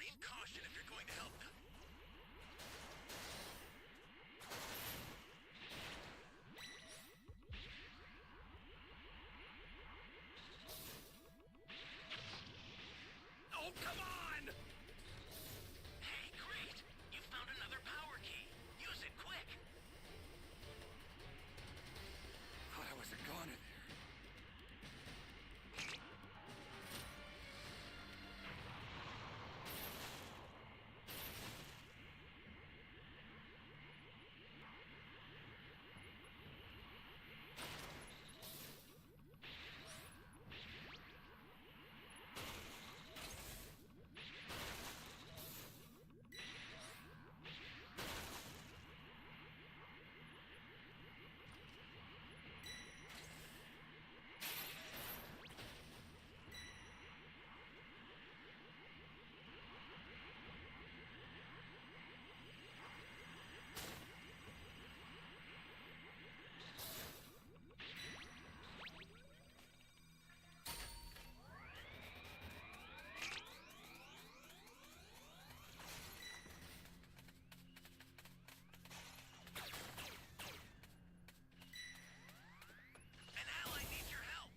extreme caution if you're going to help them. Oh, come on! Hey, great! You found another power key. Use it quick. Thought I was a goner there. An ally needs your help.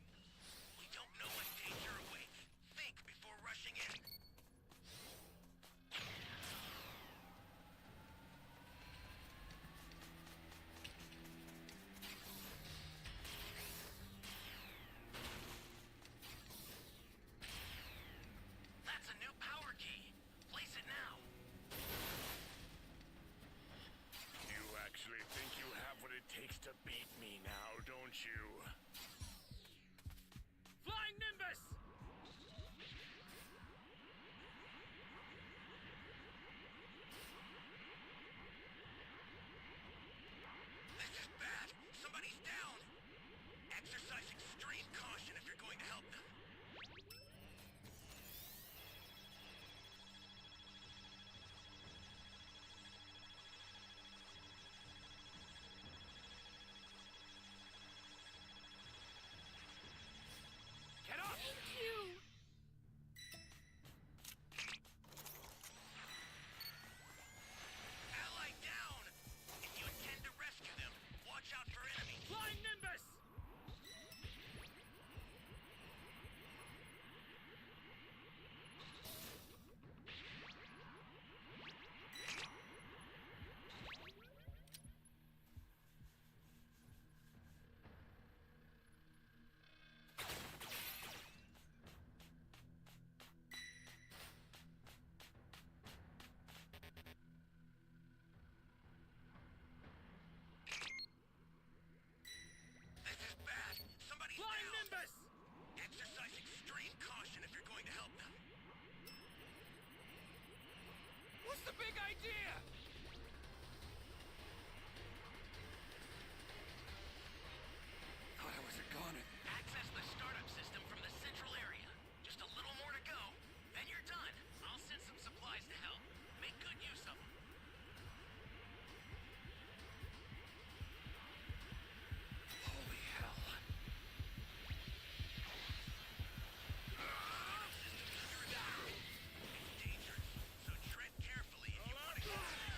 We don't know what danger awaits. Think before rushing in. That's a new power key. Place it now. You actually think you have what it takes to beat me now, don't you? Flying Nimbus! This is bad. Somebody's down. Exercise extreme caution if you're going to help them. Get up! Thank you! Ally down! If you intend to rescue them, watch out for enemies. Flying Nimbus! This is bad. Somebody's Flying down. Nimbus! Exercise extreme caution if you're going to help them. What's the big idea? Thought I was a goner. Access the startup system from the central area. Just a little more to go. Then you're done. I'll send some supplies to help. Make good use of them. Holy hell. System's under attack. It's dangerous, so tread carefully if you want to get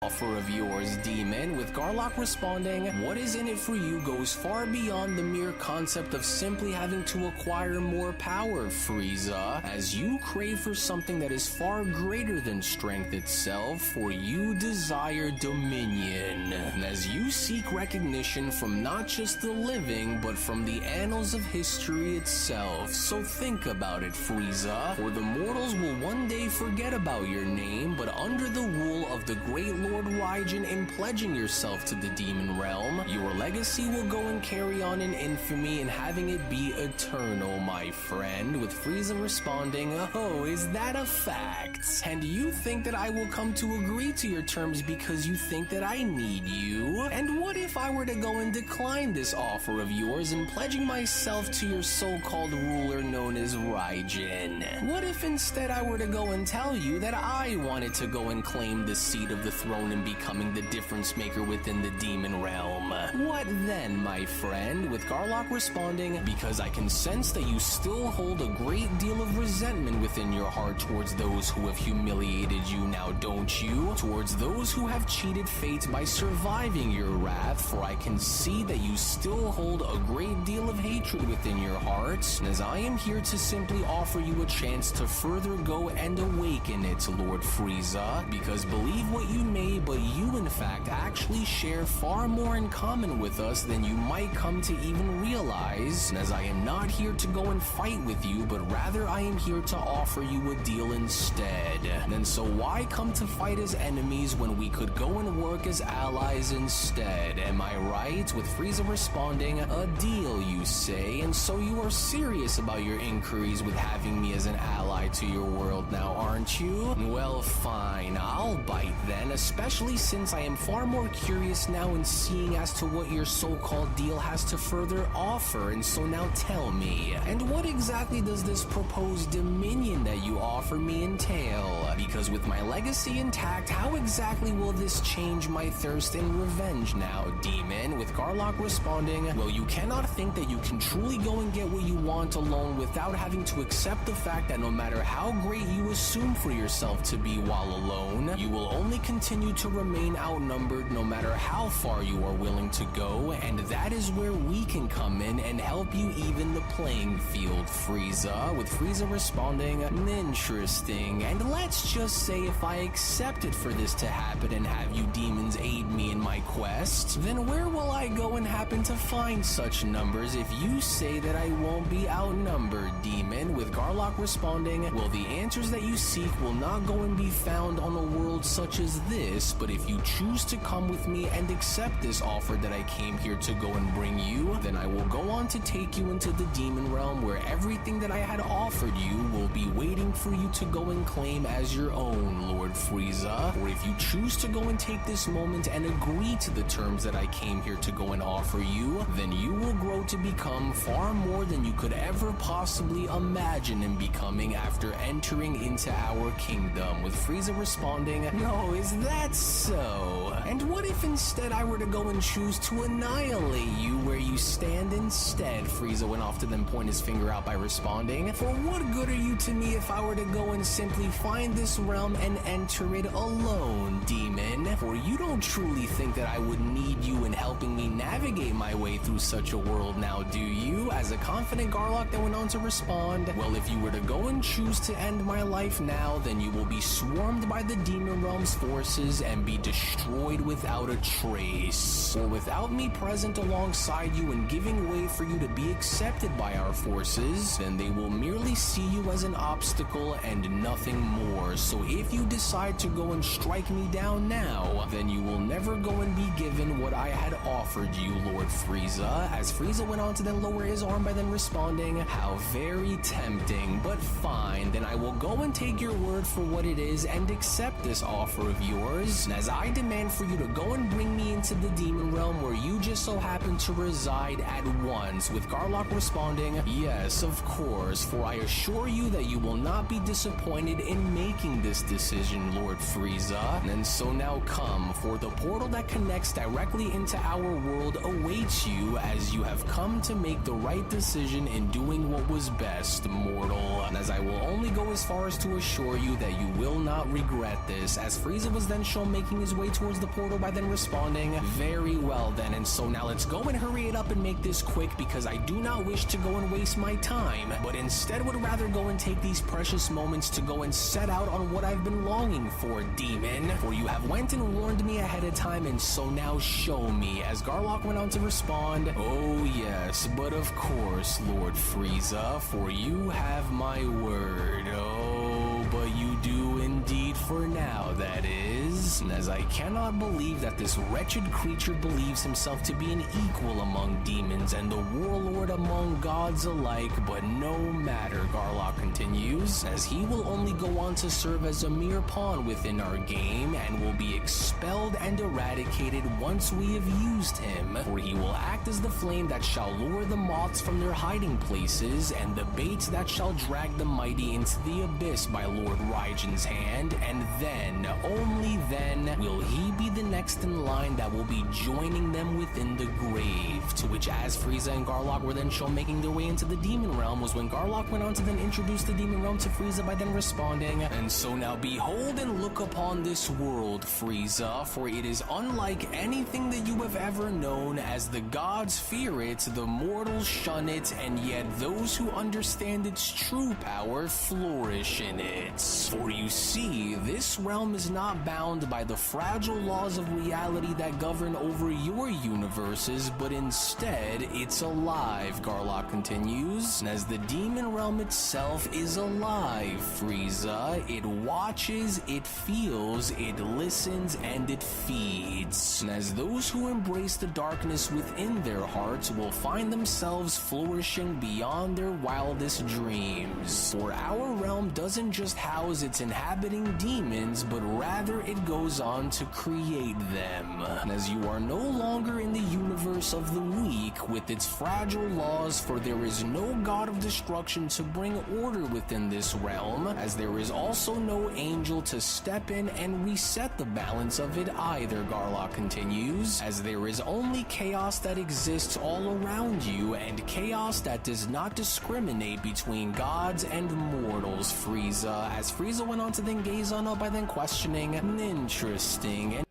Offer of yours, Demon, with Garlock responding, what is in it for you goes far beyond the mere concept of simply having to acquire more power, Frieza, as you crave for something that is far greater than strength itself, for you desire dominion, and as you seek recognition from not just the living, but from the annals of history itself. So think about it, Frieza, for the mortals will one day forget about your name, but under the rule of the great Lord Raijin in pledging yourself to the demon realm, your legacy will go and carry on in infamy and having it be eternal, my friend, with Frieza responding, oh, is that a fact? And you think that I will come to agree to your terms because you think that I need you? And what if I were to go and decline this offer of yours in pledging myself to your so-called ruler known as Raijin? What if instead I were to go and tell you that I wanted to go and claim the seat of the throne and becoming the difference maker within the demon realm? What then, my friend? With Garlock responding, because I can sense that you still hold a great deal of resentment within your heart towards those who have humiliated you now, don't you? Towards those who have cheated fate by surviving your wrath, for I can see that you still hold a great deal of hatred within your heart, and as I am here to simply offer you a chance to further go and awaken it, Lord Frieza, because believe what you may, but you in fact actually share far more in common with us than you might come to even realize, and as I am not here to go and fight with you, but rather I am here to offer you a deal instead. And so why come to fight as enemies when we could go and work as allies instead? Am I right? With Frieza responding, a deal you say, and so you are serious about your inquiries with having me as an ally to your world now, aren't you? Well, fine, I'll bite then, especially since I am far more curious now in seeing as to what your so-called deal has to further offer, and so now tell me, and what exactly does this proposed dominion that you offer me entail? Because with my legacy intact, how exactly will this change my thirst and revenge now, Demon? With Garlock responding, well, you cannot think that you can truly go and get what you want alone without having to accept the fact that no matter how great you assume for yourself to be while alone, you will only continue to remain outnumbered no matter how far you are willing to go, and that is where we can come in and help you even the playing field, Frieza. With Frieza responding, interesting, and let's just say if I accepted for this to happen and have you demons aid me in my quest, then where will I go and happen to find such numbers if you say that I won't be outnumbered, Demon? With Garlock responding, well, the answers that you seek will not go and be found on a world such as this, but if you choose to come with me and accept this offer that I came here to go and bring you, then I will go on to take you into the demon realm where everything that I had offered you will be waiting for you to go and claim as your own, Lord Frieza. Or if you choose to go and take this moment and agree to the terms that I came here to go and offer you, then you will grow to become far more than you could ever possibly imagine in becoming after entering into our kingdom. With Frieza responding, no, is that so? And what if instead I were to go and choose to annihilate you where you stand instead? Frieza went off to then point his finger out by responding, for what good are you to me if I were to go and simply find this realm and enter it alone, Demon? For you don't truly think that I would need you in helping me navigate my way through such a world now, do you? As a confident Garlock then went on to respond, well, if you were to go and choose to end my life now, then you will be swarmed by the demon realm's forces and be destroyed without a trace. For without me present alongside you and giving way for you to be accepted by our forces, then they will merely see you as an obstacle and nothing more. So if you decide to go and strike me down now, then you will never go and be given what I had offered you, Lord Frieza. As Frieza went on to then lower his arm by then responding, how very tempting, but fine, then I will go and take your word for what it is and accept this offer of yours, and as I demand for you to go and bring me into the demon realm where you just so happen to reside at once. With Garlock responding, yes, of course, for I assure you that you will not be disappointed in making this decision, Lord Frieza. And so now come, for the portal that connects directly into our world awaits you, as you have come to make the right decision in doing what was best, mortal. And as I will only go as far as to assure you that you will not regret this, as Frieza was then shown making his way towards the portal by then responding, "Very well then, and so now let's go and hurry it up and make this quick because I do not wish to go and waste my time, but instead would rather go and take these precious moments to go and set out on what I've been longing for, demon. For you have went and warned me ahead of time, and so now show me," as Garlock went on to respond, "Oh yes, but of course, Lord Frieza, for you have my word. Oh, but you do indeed for now, that is." As I cannot believe that this wretched creature believes himself to be an equal among demons and the warlord among gods alike, but no matter, Garlock continues, as he will only go on to serve as a mere pawn within our game and will be expelled and eradicated once we have used him, for he will act as the flame that shall lure the moths from their hiding places and the bait that shall drag the mighty into the abyss by Lord Raigen's hand, and then, only then, will he be the next in line that will be joining them within the grave. To which, as Frieza and Garlock were then shown making their way into the demon realm, was when Garlock went on to then introduce the demon realm to Frieza by then responding, "And so now behold and look upon this world, Frieza, for it is unlike anything that you have ever known, as the gods fear it, the mortals shun it, and yet those who understand its true power flourish in it. For you see, this realm is not bound by the fragile laws of reality that govern over your universes, but instead, it's alive," Garlock continues, "as the demon realm itself is alive, Frieza. It watches, it feels, it listens, and it feeds. As those who embrace the darkness within their hearts will find themselves flourishing beyond their wildest dreams. For our realm doesn't just house its inhabiting demons, but rather it goes on to create them. As you are no longer in the universe of the weak with its fragile laws, for there is no god of destruction to bring order within this realm, as there is also no angel to step in and reset the balance of it either," Garlock continues, "as there is only chaos that exists all around you, and chaos that does not discriminate between gods and mortals, Frieza," as Frieza went on to then gaze on up by then questioning, "Interesting."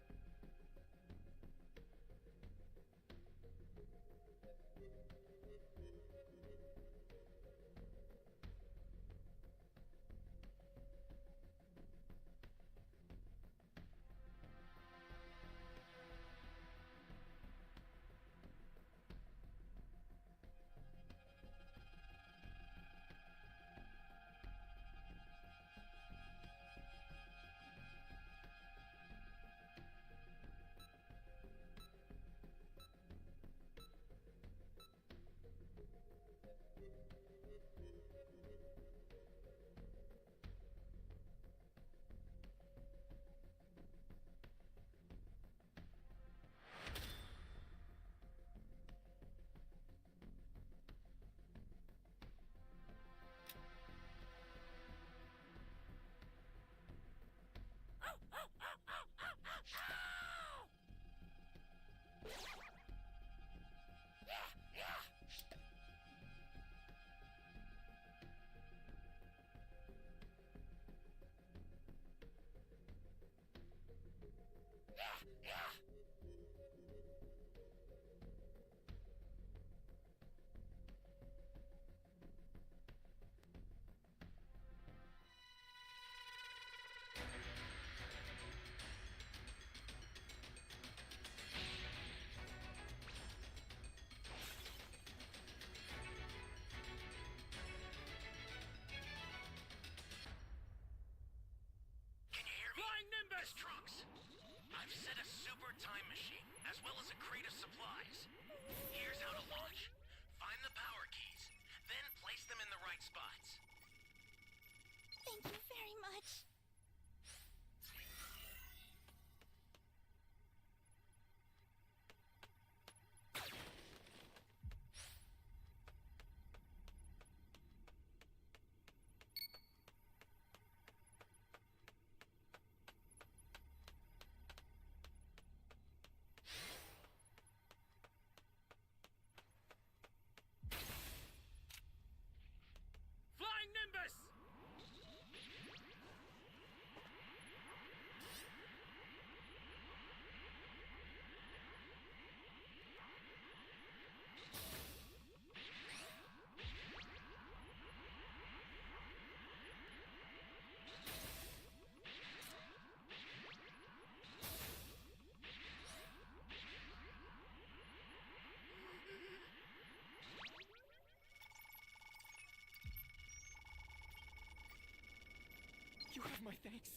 Have my thanks.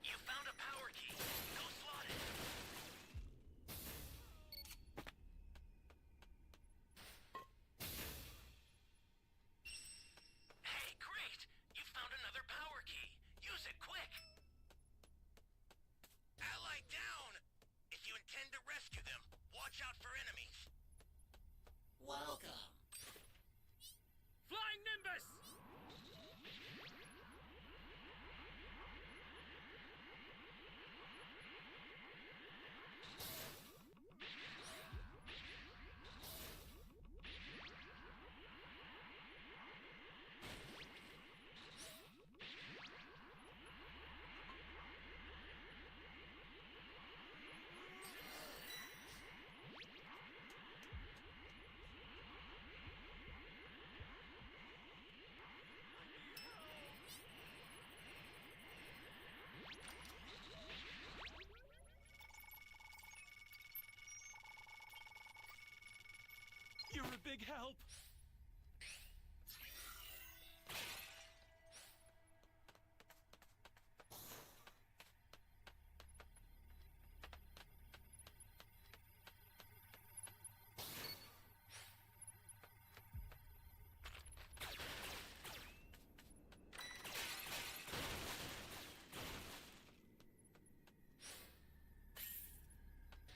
You found a power key. Go slot it. Hey, great! You found another power key. Use it quick. Ally down! If you intend to rescue them, watch out for enemies. Welcome. Flying Nimbus! You're a big help.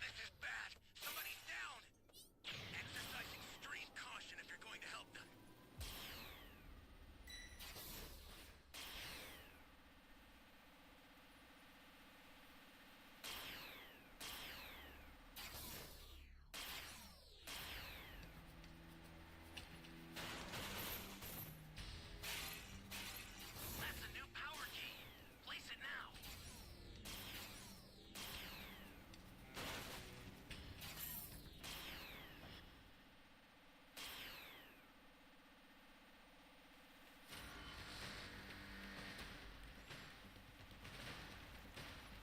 This is bad. Somebody's down. Exercise extreme caution if you're going to help them. That's a new power key. Place it now.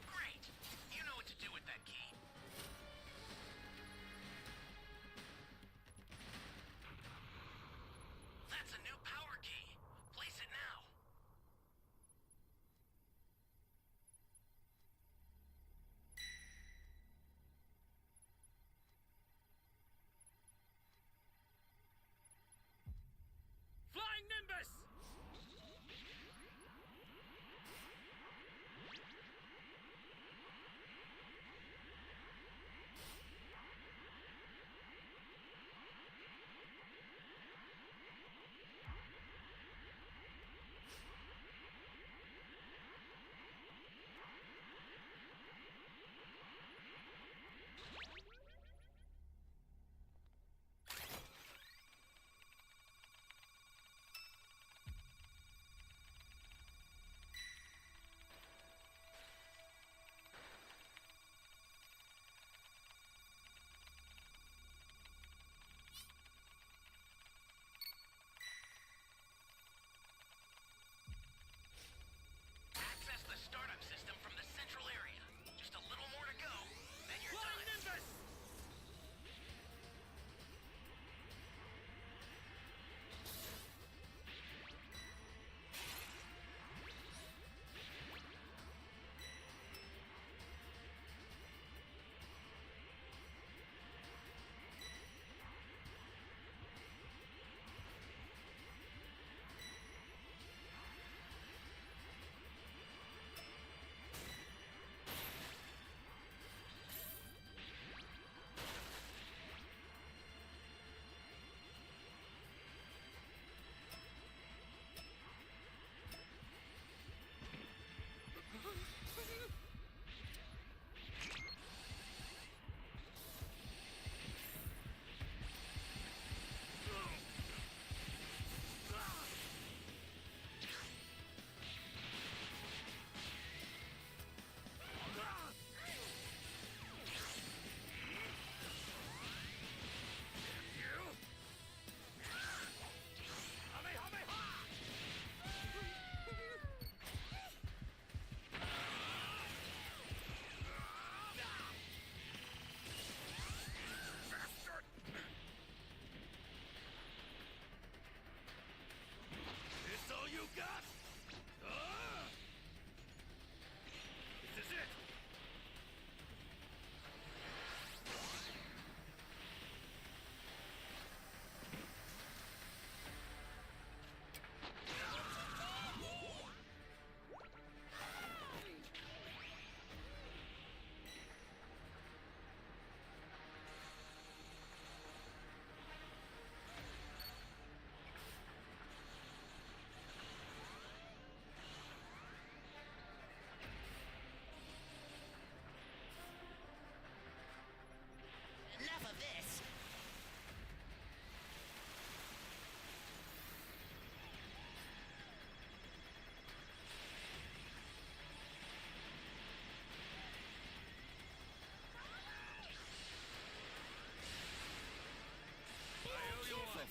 Great! You know what to do with that key. That's a new power key. Place it now. Flying Nimbus!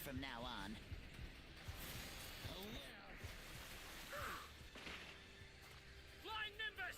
from now on. Flying Nimbus!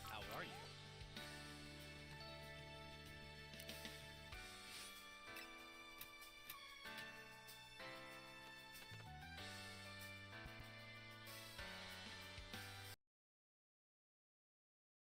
How are you?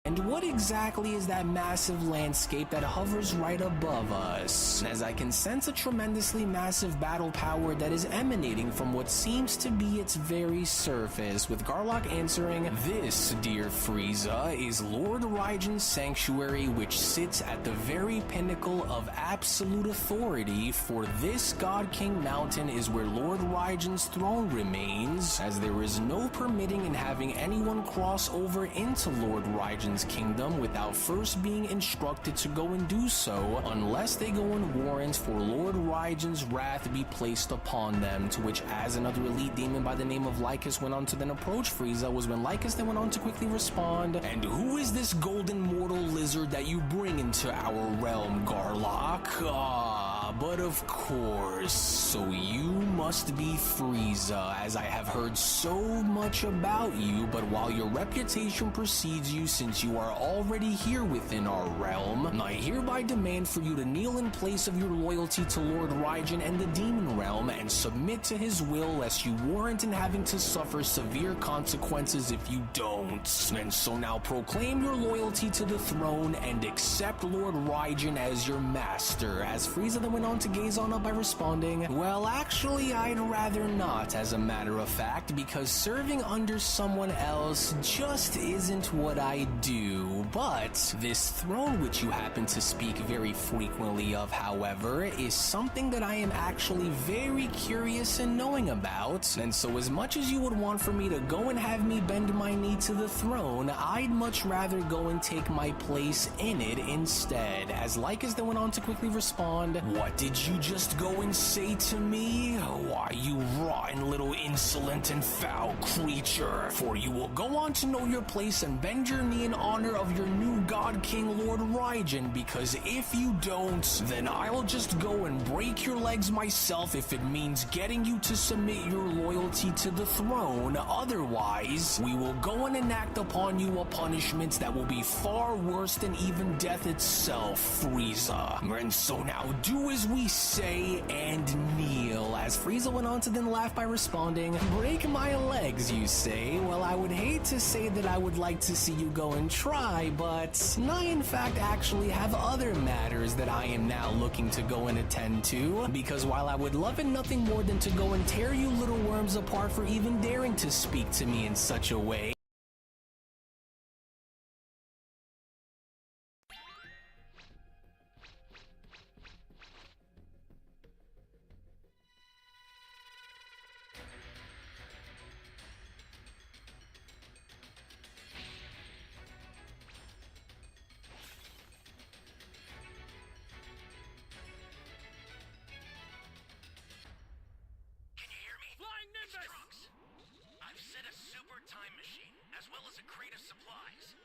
And what exactly is that massive landscape that hovers right above us? As I can sense a tremendously massive battle power that is emanating from what seems to be its very surface, with Garlock answering, "This, dear Frieza, is Lord Raigen's sanctuary, which sits at the very pinnacle of absolute authority, for this God King Mountain is where Lord Raigen's throne remains, as there is no permitting in having anyone cross over into Lord Raigen's kingdom without first being instructed to go and do so, unless they go and warrant for Lord Raigen's wrath be placed upon them." To which, as another elite demon by the name of Lycus went on to then approach Frieza, was when Lycus then went on to quickly respond, "And who is this golden mortal lizard that you bring into our realm, Garlock? But of course, so you must be Frieza, as I have heard so much about you, but while your reputation precedes you, since you are already here within our realm, I hereby demand for you to kneel in place of your loyalty to Lord Raigen and the Demon Realm, and submit to his will, lest you warrant in having to suffer severe consequences if you don't. And so now proclaim your loyalty to the throne, and accept Lord Raigen as your master." As Frieza then went on to gaze on up by responding, "Well, actually, I'd rather not, as a matter of fact, because serving under someone else just isn't what I do. But this throne which you happen to speak very frequently of, however, is something that I am actually very curious in knowing about, and so as much as you would want for me to go and have me bend my knee to the throne, I'd much rather go and take my place in it instead." As Lycus then went on to quickly respond, "What did you just go and say to me? Why, you rotten little insolent and foul creature, for you will go on to know your place and bend your knee in honor of your new God King Lord Raigen, because if you don't, then I'll just go and break your legs myself if it means getting you to submit your loyalty to the throne. Otherwise, we will go and enact upon you a punishment that will be far worse than even death itself, Frieza. And so now do as we say and kneel." As Frieza went on to then laugh by responding, "Break my legs, you say? Well, I would hate to say that I would like to see you go and try, but I in fact actually have other matters that I am now looking to go and attend to, because while I would love it nothing more than to go and tear you little worms apart for even daring to speak to me in such a way, as well as a crate of supplies.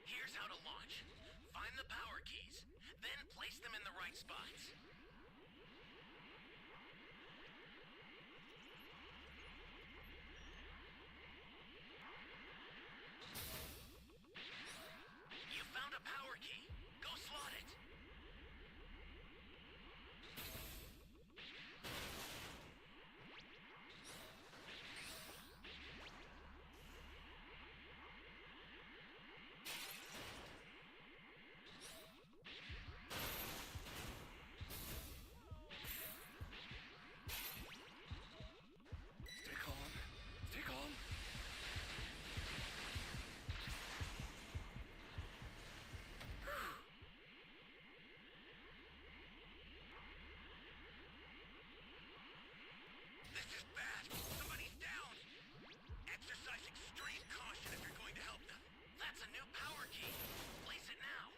Here's how to launch. Find the power keys, then place them in the right spots. You found a power key. Go slot it. Stay calm. Stay calm. This is bad. Somebody's down. Exercise extreme caution if you're going to help them. That's a new power key. Place it now.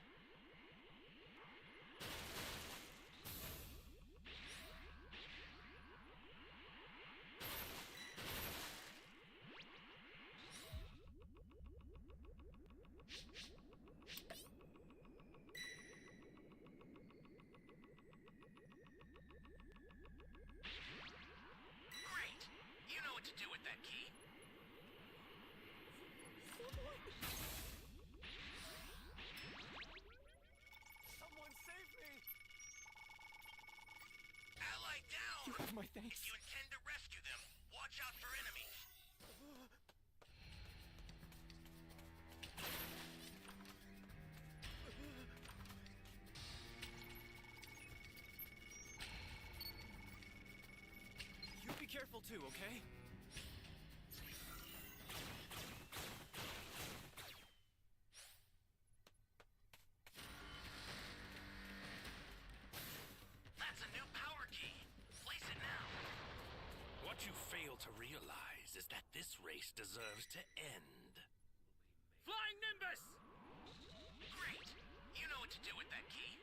Great. You know what to do with that key. Someone save me! Ally down! You have my thanks. If you intend to rescue them, watch out for enemies. You be careful too, okay? That's a new power key. Place it now. What you fail to realize is that this race deserves to end. Flying Nimbus! Great. You know what to do with that key.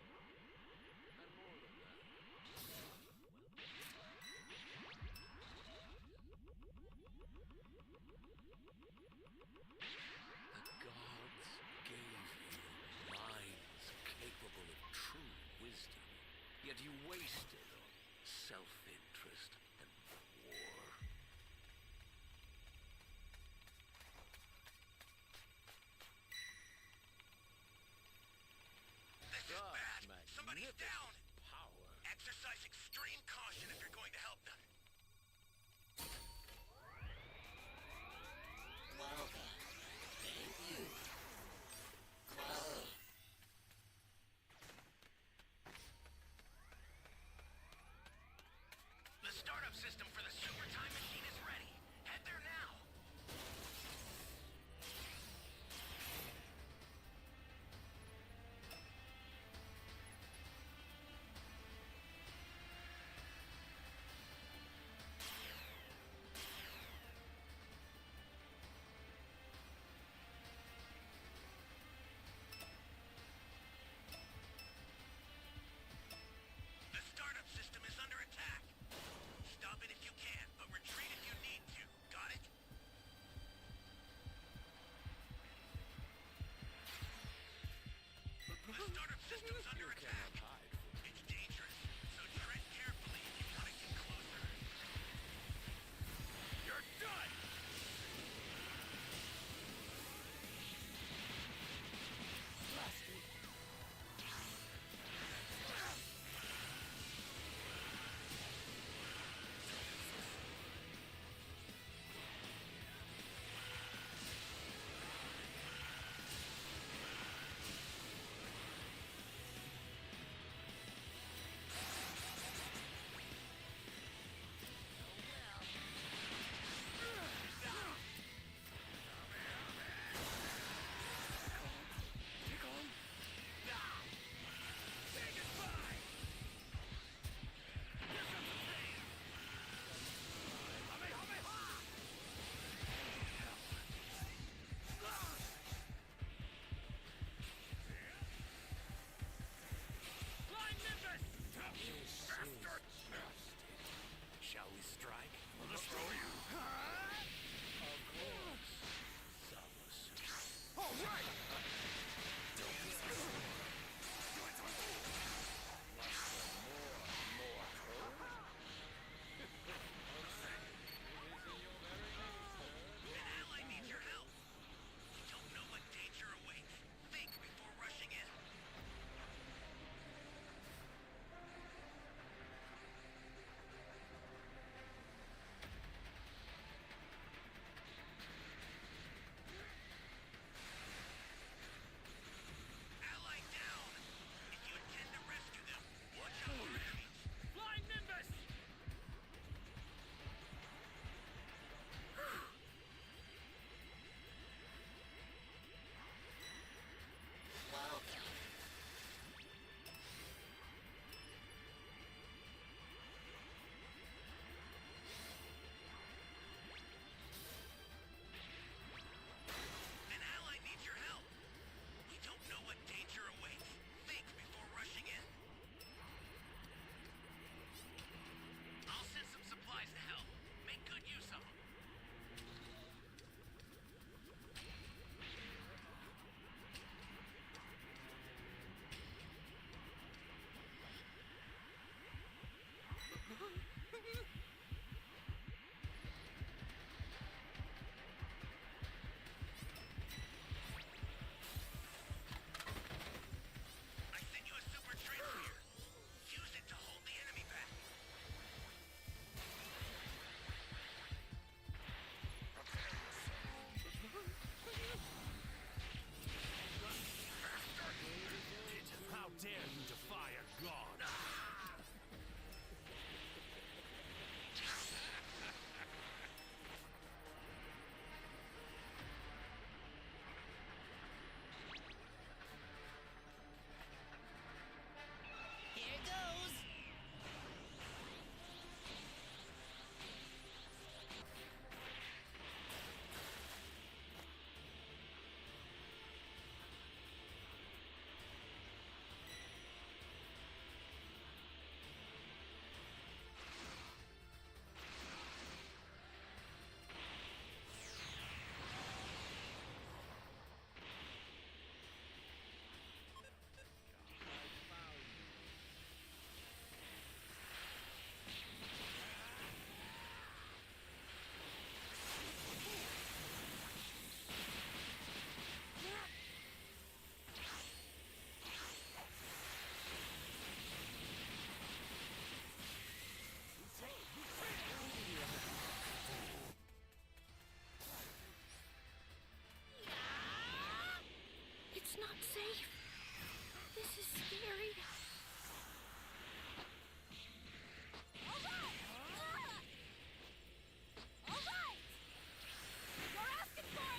The gods gave you minds capable of true wisdom, yet you wasted on self-interest and war. This is bad. Somebody's down. Power. Exercise extreme caution if you're going to help them. The startup system for the super time machine is ready. Head there now. It's not safe. This is scary. All right! You're asking for it!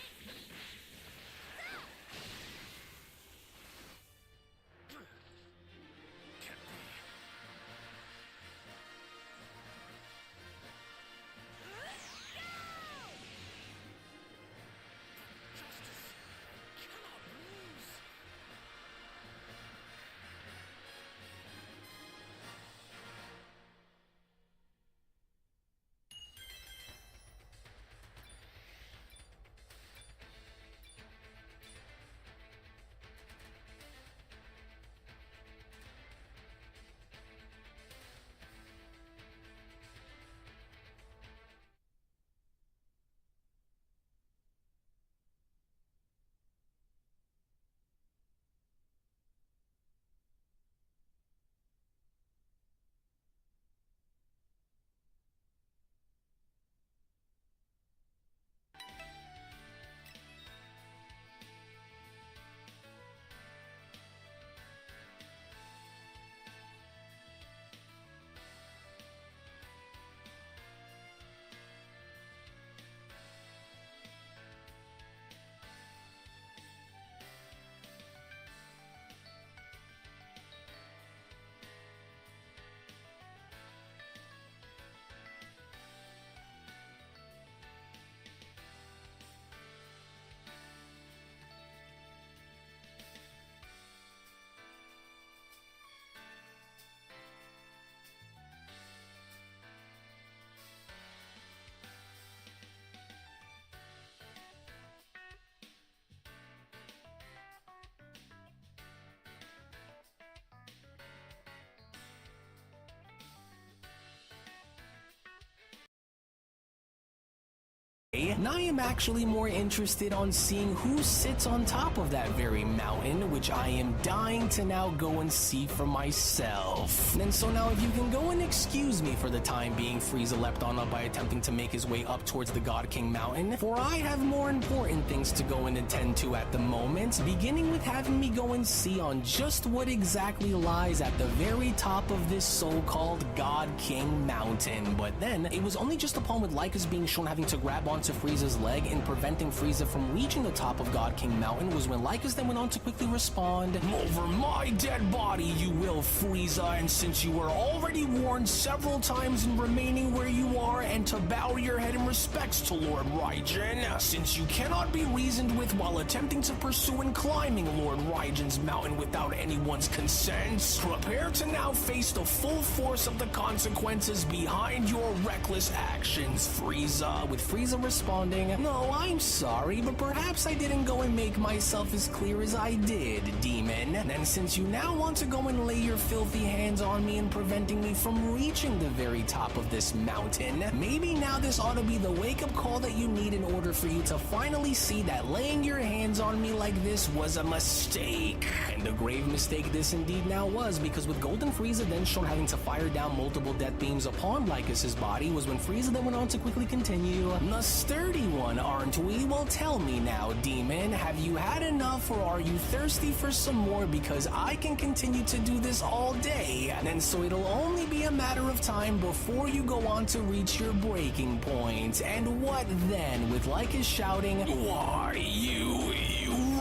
And I am actually more interested on seeing who sits on top of that very mountain, which I am dying to now go and see for myself. And so now if you can go and excuse me for the time being, Frieza leapt on up by attempting to make his way up towards the God King Mountain, for I have more important things to go and attend to at the moment, beginning with having me go and see on just what exactly lies at the very top of this so-called God King Mountain. But then, it was only just upon with Lycus being shown having to grab onto Frieza's leg and preventing Frieza from reaching the top of God King Mountain was when Lycus then went on to quickly respond, "Over my dead body you will, Frieza, and since you were already warned several times in remaining where you are and to bow your head in respects to Lord Raijin, since you cannot be reasoned with while attempting to pursue and climbing Lord Raijin's mountain without anyone's consent, prepare to now face the full force of the consequences behind your reckless actions, Frieza," with Frieza responding, "No, I'm sorry, but perhaps I didn't go and make myself as clear as I did, Demon. And since you now want to go and lay your filthy hands on me and preventing me from reaching the very top of this mountain, maybe now this ought to be the wake-up call that you need in order for you to finally see that laying your hands on me like this was a mistake." And a grave mistake this indeed now was, because with Golden Frieza then shown having to fire down multiple death beams upon Lycus's body was when Frieza then went on to quickly continue, "The sturdy one, aren't we? Well, tell me now, Demon, have you had enough or are you thirsty for some more? Because I can continue to do this all day, and so it'll only be a matter of time before you go on to reach your breaking point." And what then? With Lycus shouting, "Why, you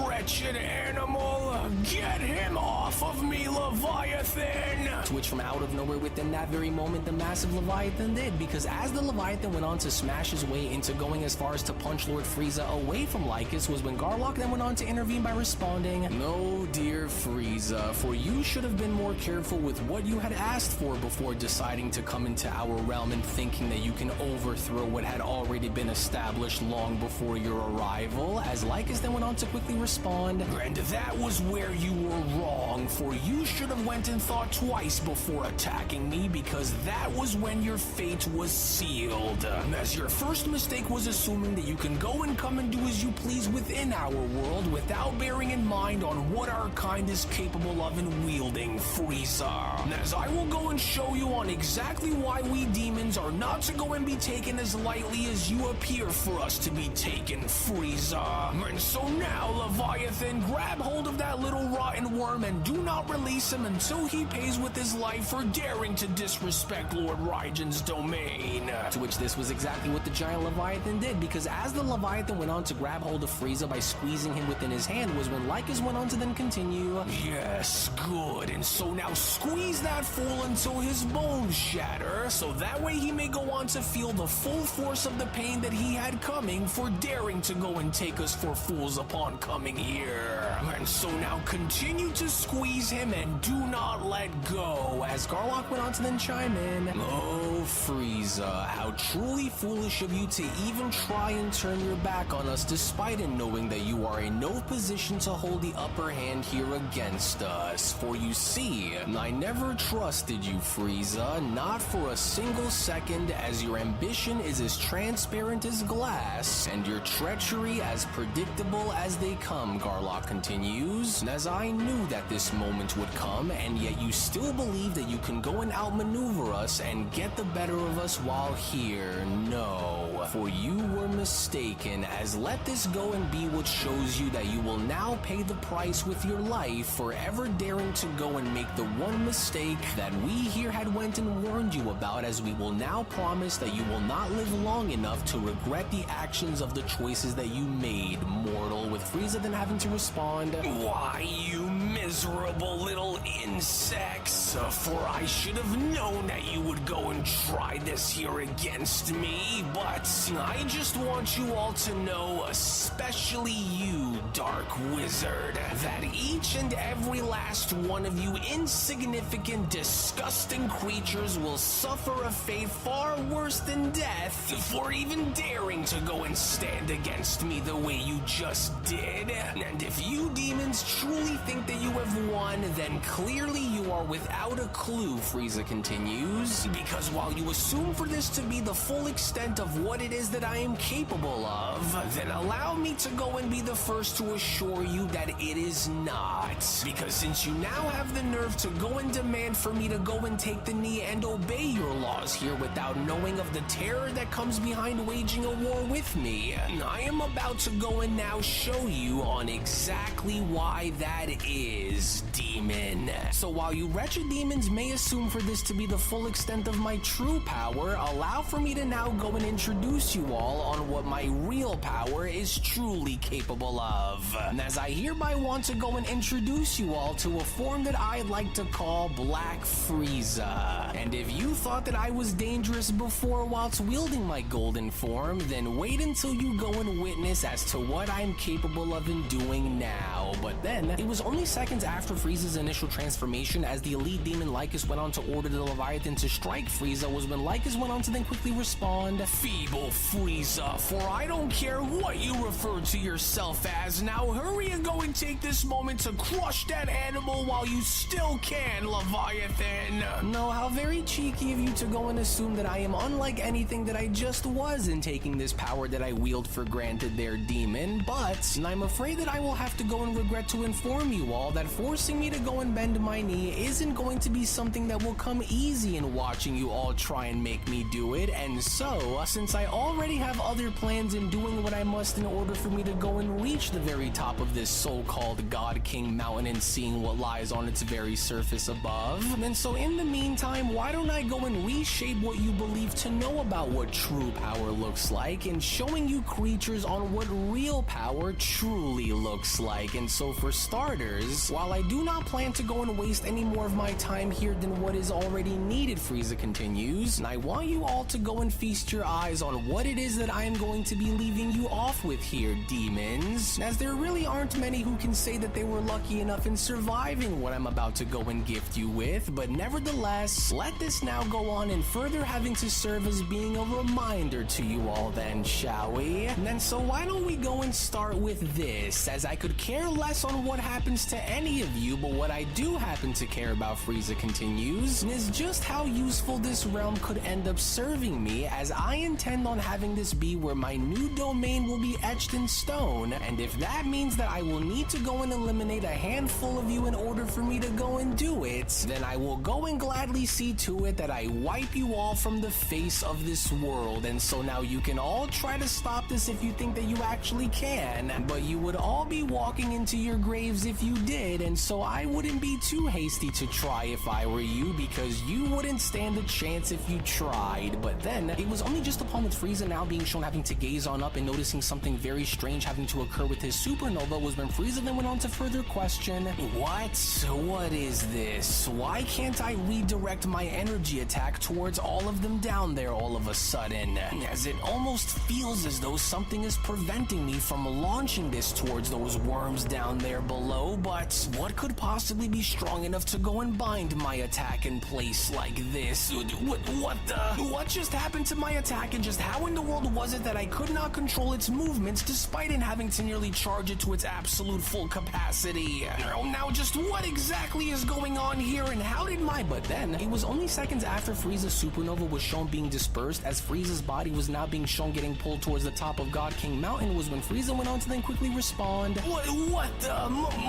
wretched animal, get him off of me, Leviathan!" To which from out of nowhere within that very moment, the massive Leviathan did, because as the Leviathan went on to smash his way into going as far as to punch Lord Frieza away from Lycus was when Garlock then went on to intervene by responding, "No, dear Frieza, for you should have been more careful with what you had asked for before deciding to come into our realm and thinking that you can overthrow what had already been established long before your arrival," as Lycus then went on to quickly respond, "And that was where you were wrong, for you should have went and thought twice before attacking me, because that was when your fate was sealed, as your first mistake was assuming that you can go and come and do as you please within our world without bearing in mind on what our kind is capable of in wielding Frieza. As I will go and show you on exactly why we demons are not to go and be taken as lightly as you appear for us to be taken, Frieza. And so now, Leviathan, grab hold of that little rotten worm and do not release him until he pays with his life for daring to disrespect Lord Raiden's domain. To which this was exactly what the giant Leviathan did, because as the Leviathan went on to grab hold of Frieza by squeezing him within his hand was when Lycus went on to then continue. Yes, good. And so now squeeze that fool until his bones shatter, so that way he may go on to feel the full force of the pain that he had coming for daring to go and take us for fools upon coming here. And so now continue to squeeze him and do not let go, as Garlock went on to then chime in. Oh, Frieza, how truly foolish of you to even try and turn your back on us despite in knowing that you are in no position to hold the upper hand here against us. For you see, I never trusted you, Frieza, not for a single second, as your ambition is as transparent as glass, and your treachery as predictable as they come, Garlock continues. As I knew that this moment would come, and yet you still believe that you can go and outmaneuver us and get the better of us while here. No, for you were mistaken, as let this go and be what shows you that you will now pay the price with your life for ever daring to go and make the one mistake that we here had went and warned you about, as we will now promise that you will not live long enough to regret the actions of the choices that you made, mortal, with Frieza then having to respond, why, you miserable little insects, for I should have known that you would go and try this here against me, but I just want you all to know, especially you, Dark Wizard, that each and every last one of you insignificant, disgusting creatures will suffer a fate far worse than death for even daring to go and stand against me the way you just did. And if you demons truly think that you have won, then clearly you are without a clue, Frieza continues, because while you assume for this to be the full extent of what it is that I am capable of, then allow me to go and be the first to assure you that it is not. Because since you now have the nerve to go and demand for me to go and take the knee and obey your laws here without knowing of the terror that comes behind waging a war with me, I am about to go and now show you on exactly why that is, demon. So while you wretched demons may assume for this to be the full extent of my true power, allow for me to now go and introduce you all on what my real power is truly capable of. And as I hereby want to go and introduce you all to a form that I'd like to call Black Frieza. And if you thought that I was dangerous before whilst wielding my golden form, then wait until you go and witness as to what I'm capable of in doing now. But then, it was only seconds after Frieza's initial transformation, as the elite demon Lycus went on to order the Leviathan to strike Frieza, was when Lycus went on to then quickly respond, feeble Frieza, for I don't care what you refer to yourself as, now hurry and go and take this moment to crush that animal while you still can, Leviathan. No, how very cheeky of you to go and assume that I am unlike anything that I just was in taking this power that I wield for granted there, demon, but I'm afraid that I will have to go and regret to inform you all that forcing me to go and bend my knee isn't going to be something that will come easy in watching you all try and make me do it, and so, since I already have other plans in doing what I must in order for me to go and reach the very top of this so-called God King mountain and seeing what lies on its very surface above, and so in the meantime, why don't I go and reshape what you believe to know about what true power looks like, and showing you creatures on what real power truly looks like. And so for starters, while I do not plan to go and waste any more of my time here than what is already needed, Frieza continues, and I want you all to go and feast your eyes on what it is that I am going to be leaving you off with here here, demons, as there really aren't many who can say that they were lucky enough in surviving what I'm about to go and gift you with, but nevertheless, let this now go on and further having to serve as being a reminder to you all then, shall we? And then so why don't we go and start with this, as I could care less on what happens to any of you, but what I do happen to care about, Frieza continues, is just how useful this realm could end up serving me, as I intend on having this be where my new domain will be etched in stone, and if that means that I will need to go and eliminate a handful of you in order for me to go and do it, then I will go and gladly see to it that I wipe you all from the face of this world. And so now you can all try to stop this if you think that you actually can, but you would all be walking into your graves if you did, and so I wouldn't be too hasty to try if I were you, because you wouldn't stand a chance if you tried. But then, it was only just upon with Frieza now being shown having to gaze on up and noticing something very strange having to occur with his supernova was when Frieza then went on to further question, What is this? Why can't I redirect my energy attack towards all of them down there all of a sudden? As it almost feels as though something is preventing me from launching this towards those worms down there below, but what could possibly be strong enough to go and bind my attack in place like this? What just happened to my attack, and just how in the world was it that I could not control its movements despite it having to nearly charge it to its absolute full capacity? Oh, now just what exactly is going on here, and how did my... But then, it was only seconds after Frieza's supernova was shown being dispersed, as Frieza's body was now being shown getting pulled towards the top of God King Mountain, was when Frieza went on to then quickly respond,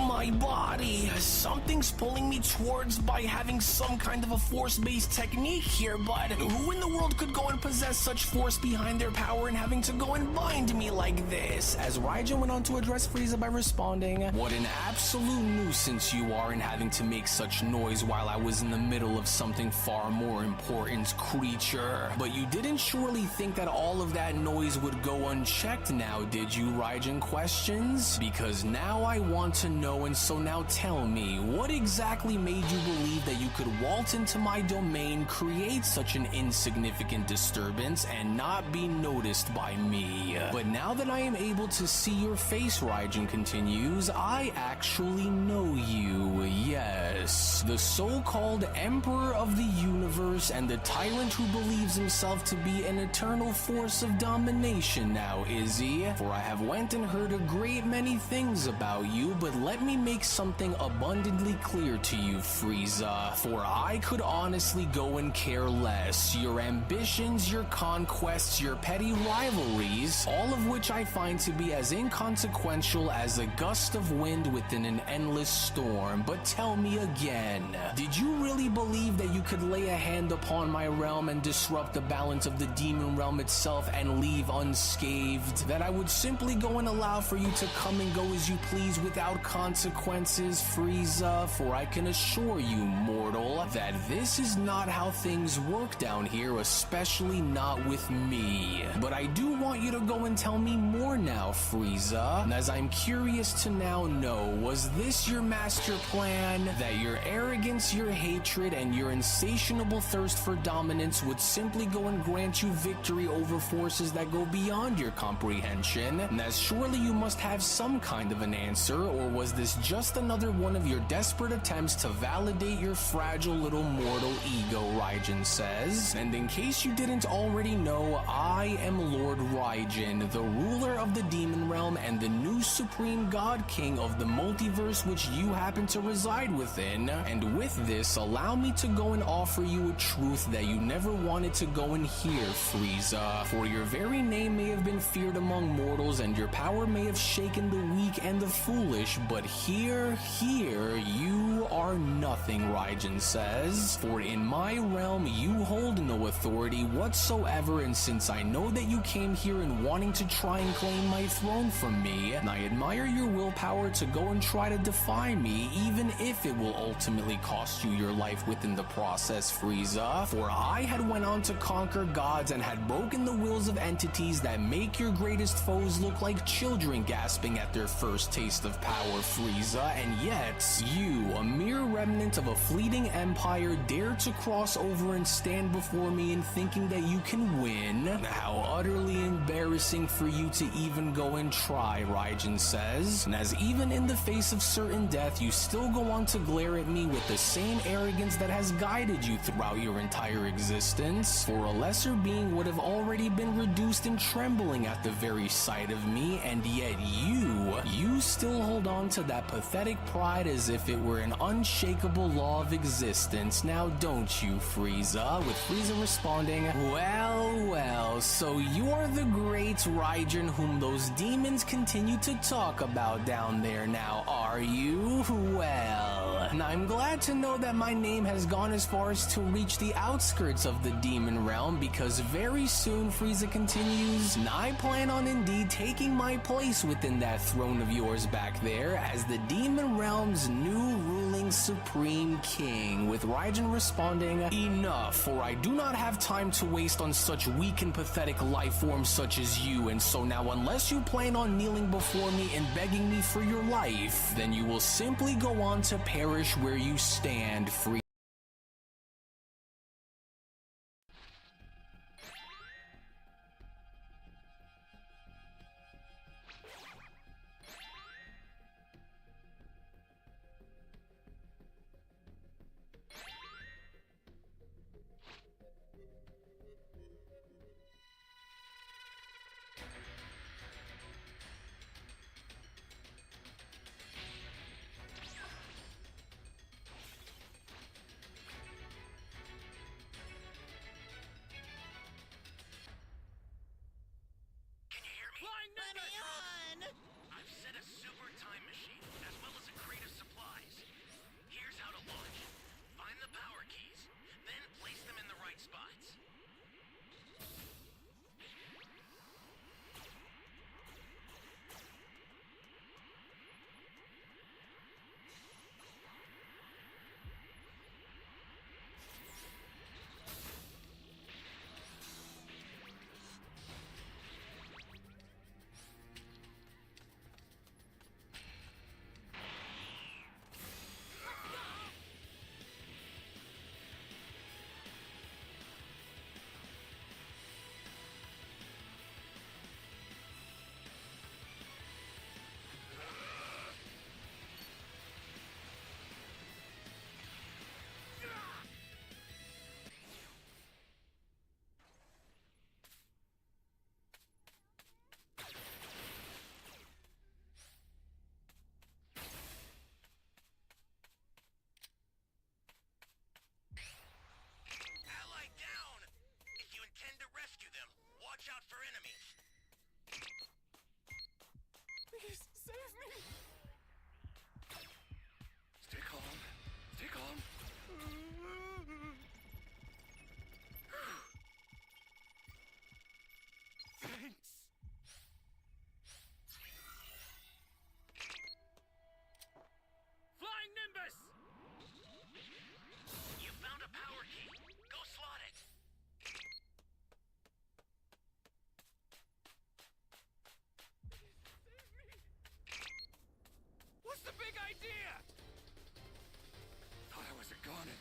my body? Something's pulling me towards by having some kind of a force-based technique here, but who in the world could go and possess such force behind their power and having to go and bind me like this? As Raijin went on to address Frieza by responding, what an absolute nuisance you are in having to make such noise while I was in the middle of something far more important, creature. But you didn't surely think that all of that noise would go unchecked now, did you, Raijin questions? Because now I want to know, and so now tell me, what exactly made you believe that you could waltz into my domain, create such an insignificant disturbance, and not be noticed by me? But now that I am able to see your face, Raijin continues, I actually know you, yes. The so-called Emperor of the Universe and the tyrant who believes himself to be an eternal force of domination now, is he? For I have went and heard a great many things about you, but let me make something abundantly clear to you, Frieza, for I could honestly go and care less. Your ambitions, your conquests, your petty rivalries, all of which I find to be as inconsequential as a gust of wind within an endless storm. But tell me again, did you really believe that you could lay a hand upon my realm and disrupt the balance of the demon realm itself and leave unscathed? That I would simply go and allow for you to come and go as you please without consequences, Frieza? For I can assure you, mortal, that this is not how things work down here, especially not with me. But I do want you to go and tell me more now, Frieza, as I'm curious to now know, was this your master plan? That your arrogance, your hatred, and your insatiable thirst for dominance would simply go and grant you victory over forces that go beyond your comprehension? And as surely you must have some kind of an answer, or was this just another one of your desperate attempts to validate your fragile little mortal ego, Raijin says. And in case you didn't already know, I am Lord Raijin, the ruler of the demon realm and the new supreme god king of the multiverse which you happen to reside within. And with this, allow me to go and offer you a truth that you never wanted to go and hear, Frieza. For your very name may have been feared among mortals, and your power may have shaken the weak and the foolish, but here, you are nothing, Raijin says. For in my realm, you hold no authority whatsoever, and since I know that you came here in wanting to try and claim my throne from me, and I admire your willpower to go and try to defy me, even if it will ultimately cost you your life within the process, Frieza. For I had went on to conquer gods and had broken the wills of entities that make your greatest foes look like children gasping at their first taste of power, Frieza, and yet, you, a mere remnant of a fleeting empire, dare to cross over and stand before me in thinking that you can win? How utterly embarrassing for you to even go and try, Raijin says. And as even in the face of certain death, you still go on to glare at me with the same arrogance that has guided you throughout your entire existence. For a lesser being would have already been reduced and trembling at the very sight of me, and yet you still hold on to that pathetic pride as if it were an unshakable law of existence. Now don't you, Frieza? With Frieza responding, well, so you're the great Raijin whom those demons continue to talk about down there now, are you? Well, and I'm glad to know that my name has gone as far as to reach the outskirts of the demon realm, because very soon, Frieza continues, I plan on indeed taking my place within that throne of yours back there as the demon realm's new ruling supreme king, with Raijin responding, enough, for I do not have time to waste on such weak and pathetic life forms such as you, and so now unless you plan on kneeling before me and begging me for your life, then you will simply go on to perish where you stand, free. I've set a super time machine, as well as a crate of supplies. Here's how to launch. Find the power keys, then place them in the right spots. Watch out for enemies. Please, save me! Stay calm. Stay calm. Thanks. Flying Nimbus! You found a power key. Go slot it. What's the big idea? Thought I was a goner there.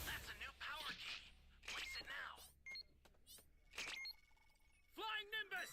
That's a new power key. Place it now. Flying Nimbus!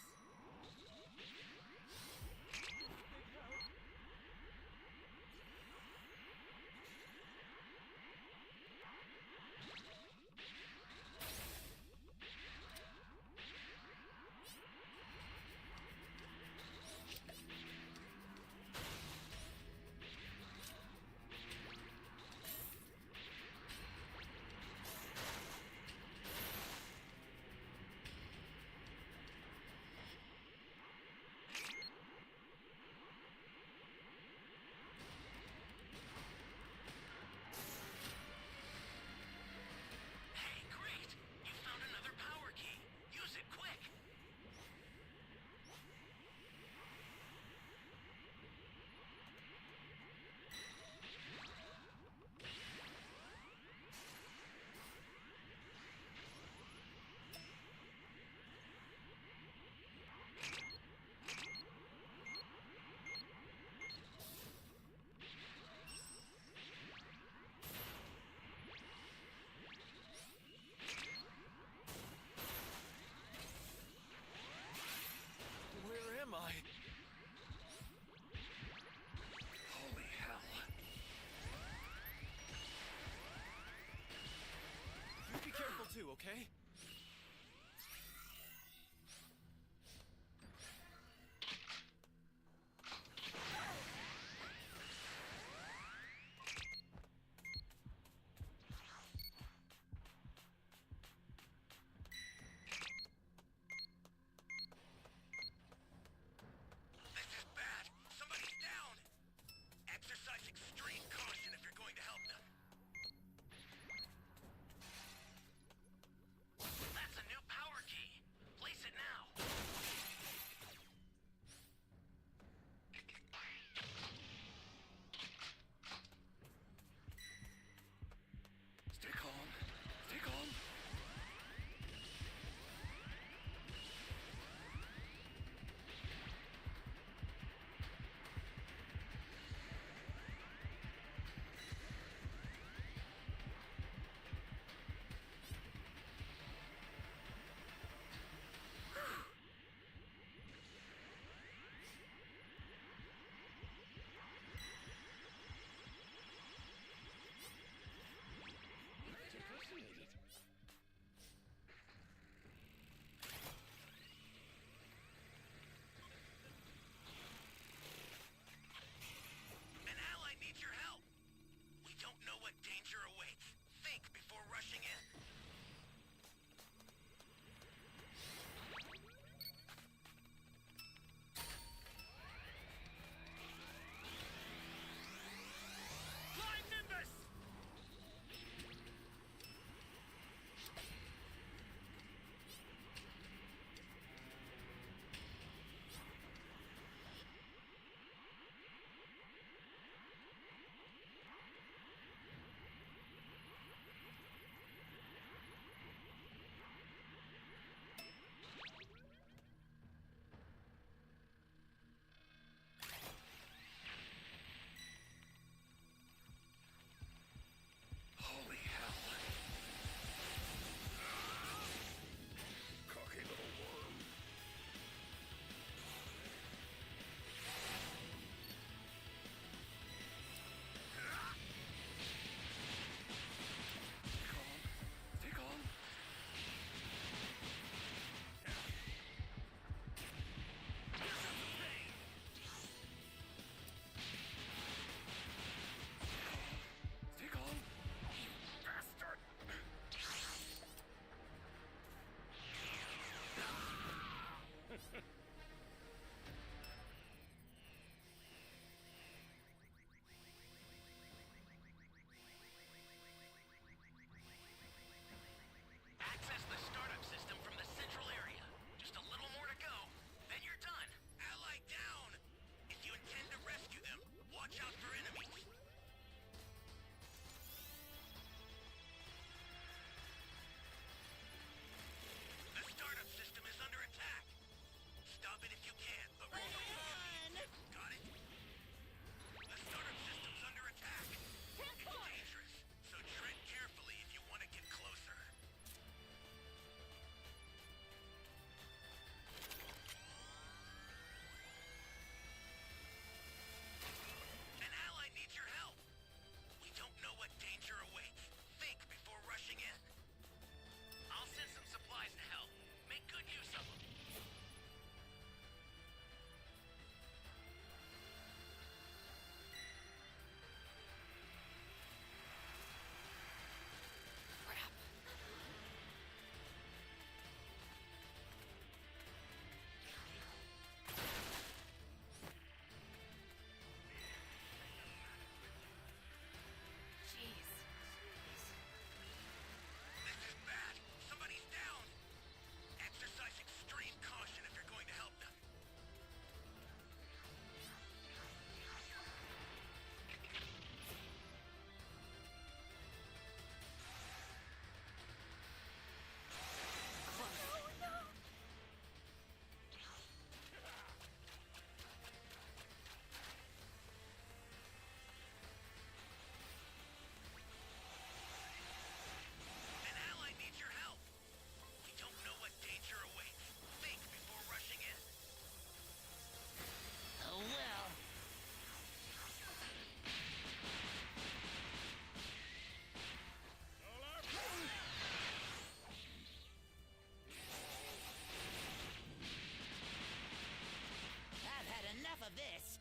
of this.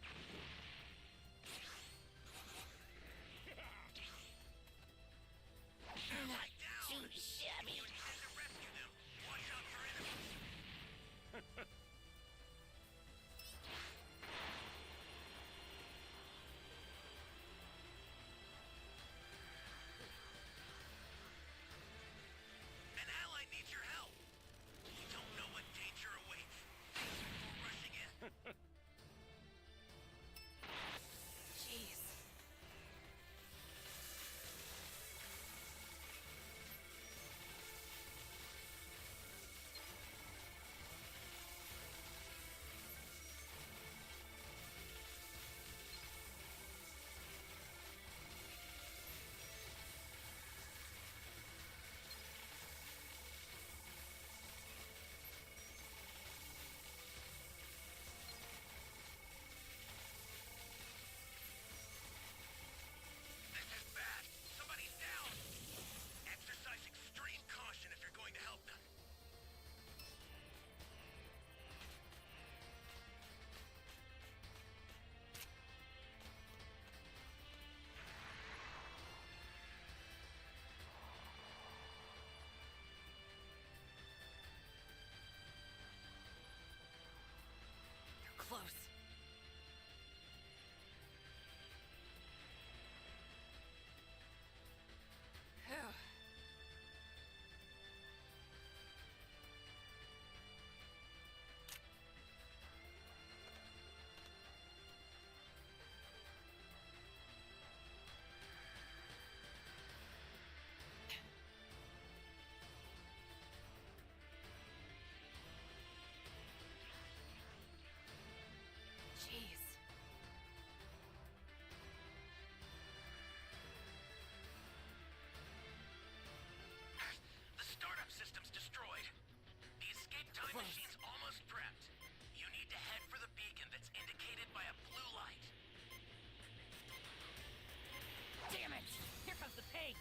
Right down! Shit, you intend to rescue them. Watch out for enemies. An ally needs your help. You don't know what danger awaits. Thank you for rushing in. Jeez. This is bad. Somebody's down. Exercise extreme caution if you're going to help them. They're close. Phew. Jeez. The startup system's destroyed. The escape time Close. machine's almost prepped. You need to head for the beacon that's indicated by a blue light. Damn it! Here comes the pain!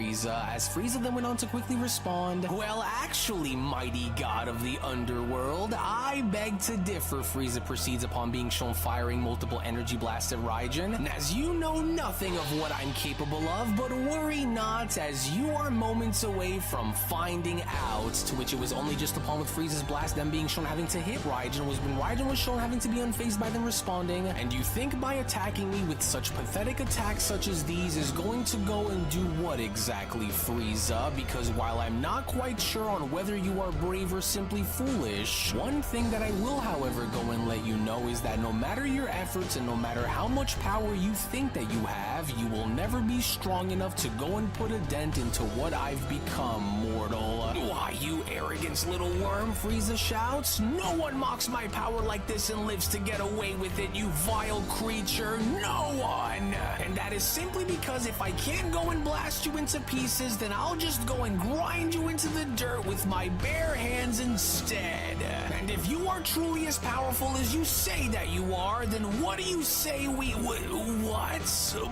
Frieza, as Frieza then went on to quickly respond, "Well, actually, mighty god of the underworld, I beg to differ." Frieza proceeds upon being shown firing multiple energy blasts at Raijin. "And as you know nothing of what I'm capable of, but worry not, as you are moments away from finding out." To which it was only just upon with Frieza's blast then being shown having to hit Raijin was when Raijin was shown having to be unfazed by them responding, "And you think by attacking me with such pathetic attacks such as these is going to go and do what exactly, Frieza? Because while I'm not quite sure on whether you are brave or simply foolish, one thing that I will, however, go and let you know is that no matter your efforts and no matter how much power you think that you have, you will never be strong enough to go and put a dent into what I've become, mortal." "Why, you arrogance little worm," Frieza shouts, "no one mocks my power like this and lives to get away with it, you vile creature, no one! And that is simply because if I can't go and blast you into pieces, then I'll just go and grind you into the dirt with my bare hands instead. And if you are truly as powerful as you say that you are, then what do you say what?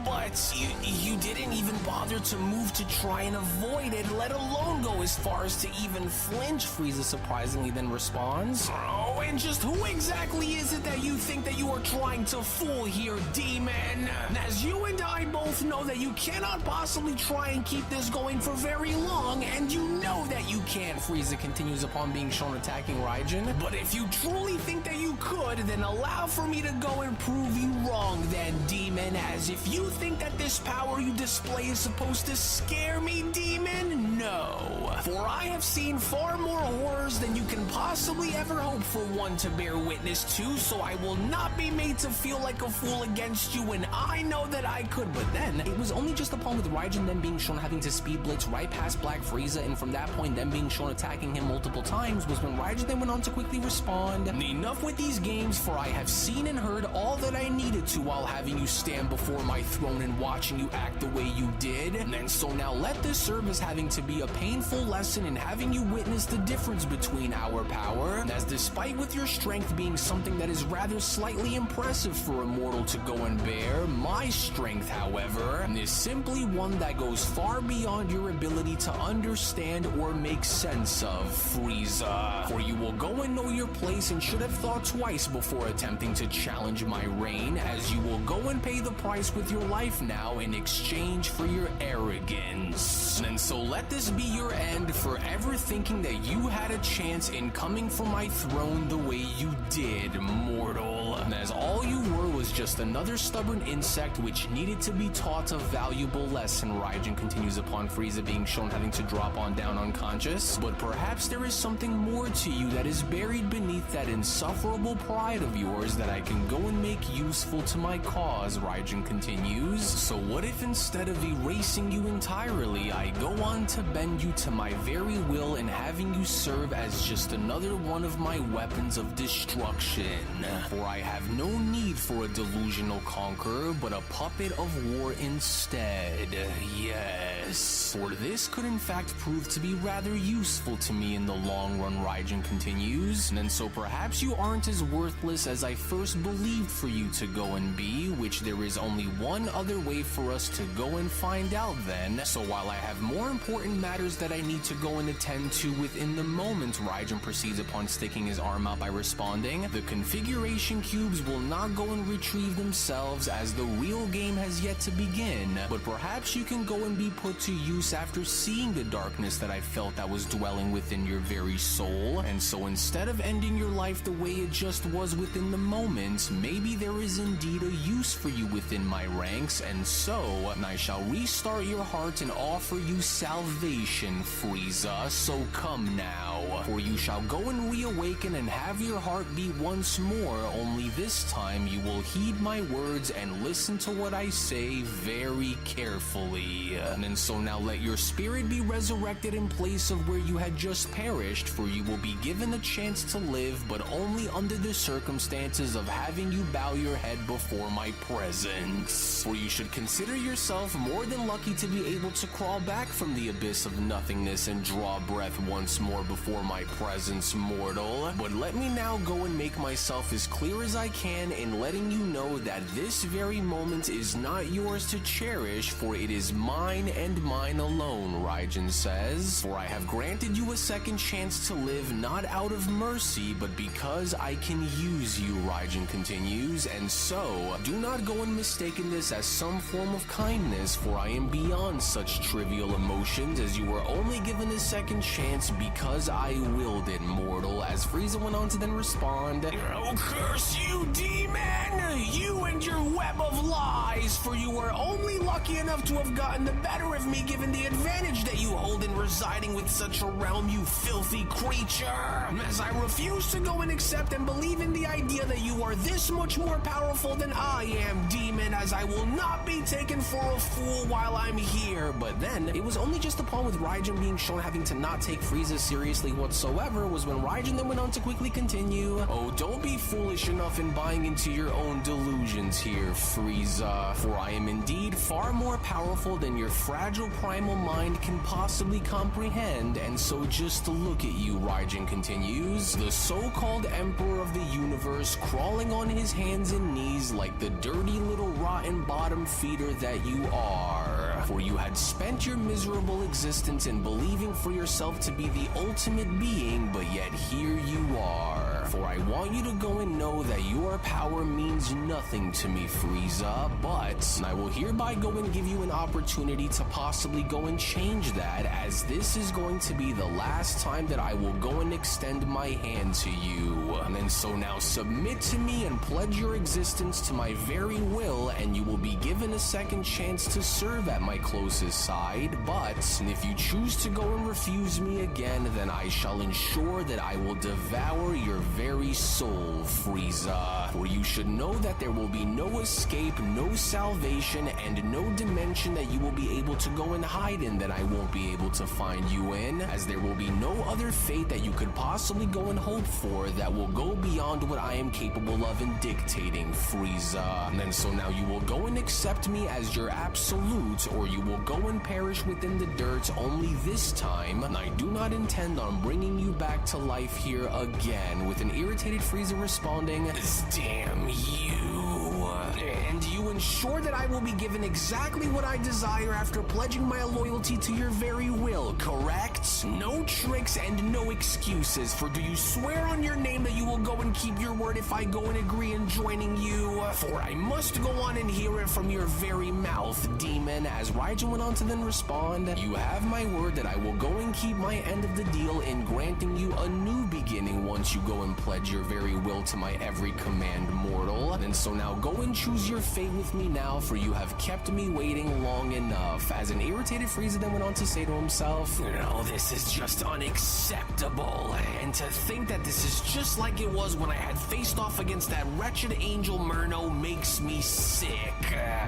But you didn't even bother to move to try and avoid it, let alone go as far as to even flinch," Frieza surprisingly then responds. "Oh, and just who exactly is it that you think that you are trying to fool here, demon? As you and I both know that you cannot possibly try and keep this going for very long, and you know that you can't," Frieza continues upon being shown attacking Raijin. "But if you truly think that you could, then allow for me to go and prove you wrong then, demon, as if you think that this power you display is supposed to scare me, demon, no. For I have seen far more horrors than you can possibly ever hope for one to bear witness to, so I will not be made to feel like a fool against you, and I know that I could." But then, it was only just upon with Raijin then being shown having to speed blitz right past Black Frieza, and from that point then being shown attacking him multiple times, was when Raijin then went on to quickly respond, "Enough with these games, for I have seen and heard all that I needed to while having you stand before my throne and watching you act the way you did. And so now let this serve as having to be a painful lesson in having you witness the difference between our power, as despite with your strength being something that is rather slightly impressive for a mortal to go and bear, my strength, however, is simply one that goes far beyond your ability to understand or make sense of, Frieza. For you will go and know your place and should have thought twice before attempting to challenge my reign, as you will go and pay the price with your life now in exchange for your arrogance. And so let this be your end for ever thinking that you had a chance in coming for my throne the way you did, mortal. And as all you were was just another stubborn insect which needed to be taught a valuable lesson," Raijin continues upon Frieza being shown having to drop on down unconscious. "But perhaps there is something more to you that is buried beneath that insufferable pride of yours that I can go and make useful to my cause," Raijin continues. "So what if instead of erasing you entirely, I go on to bend you to my very will and having you serve as just another one of my weapons of destruction? For I have no need for a delusional conqueror, but a puppet of war instead. Yes, for this could in fact prove to be rather useful to me in the long run," Raijin continues. "And so perhaps you aren't as worthless as I first believed for you to go and be, which there is only one other way for us to go and find out then. So while I have more important matters that I need to go and attend to within the moment," Raijin proceeds upon sticking his arm out by responding, "the configuration cubes will not go and retrieve themselves, as the real game has yet to begin. But perhaps you can go and be put to use after seeing the darkness that I felt that was dwelling within your very soul. And so instead of ending your life the way it just was within the moment, maybe there is indeed a use for you within my ranks, and so I shall restart your heart and offer you salvation, Frieza. So come now, for you shall go and reawaken and have your heart beat once more, only this time you will heed my words and listen to what I say very carefully. And so now let your spirit be resurrected in place of where you had just perished, for you will be given a chance to live, but only under the circumstances of having you bow your head before my presence. For you should consider yourself more than lucky to be able to crawl back from the abyss of nothingness and draw breath once more before my presence, mortal. But let me now go and make myself as clear as I can in letting you know that this very moment is not yours to cherish, for it is mine and mine alone, Raijin says. For I have granted you a second chance to live, not out of mercy, but because I can use you, Raijin continues, and so, do not go and mistaken this as some form of kindness, for I am beyond such trivial emotions, as you were only given a second chance because I willed it, mortal, as Frieza went on to then respond, "Oh, curse you, demon! You and your web of lies, for you were only lucky enough to have gotten the better of me given the advantage that you hold in residing with such a realm, you filthy creature! As I refuse to go and accept and believe in the idea that you are this much more powerful than I am, demon, as I will not be taken for a fool while I'm here." But then, it was only just upon with Raijin being shown having to not take Frieza seriously whatsoever was when Raijin then went on to quickly continue, "Oh, don't be foolish enough in buying into your own delusions here, Frieza, for I am indeed far more powerful than your fragile primal mind can possibly comprehend, and so just look at you," Raijin continues, "the so-called emperor of the universe, crawling on his hands and knees like the dirty little rotten bottom feeder that you are. For you had spent your miserable existence in believing for yourself to be the ultimate being, but yet here you are. For I want you to go and know that your power means nothing to me, Frieza, but I will hereby go and give you an opportunity to possibly go and change that, as this is going to be the last time that I will go and extend my hand to you. And so now submit to me and pledge your existence to my very will, and you will be given a second chance to serve at my closest side, but if you choose to go and refuse me again, then I shall ensure that I will devour your very soul, Frieza. For you should know that there will be no escape, no salvation, and no dimension that you will be able to go and hide in that I won't be able to find you in, as there will be no other fate that you could possibly go and hope for that will go beyond what I am capable of in dictating, Frieza. And so now you will go and accept me as your absolute, or you will go and perish within the dirt, only this time, I do not intend on bringing you back to life here again," with an irritated Frieza responding, "Damn you. And you ensure that I will be given exactly what I desire after pledging my loyalty to your very will, correct? No tricks and no excuses, for do you swear on your name that you will go and keep your word if I go and agree in joining you? For I must go on and hear it from your very mouth, demon," as Raijin went on to then respond, "You have my word that I will go and keep my end of the deal in granting you a new beginning once you go and pledge your very will to my every command, mortal. And so now go and choose your fate with me now, for you have kept me waiting long enough," as an irritated Frieza then went on to say to himself, "No, this is just unacceptable, and to think that this is just like it was when I had faced off against that wretched Angel Murno makes me sick.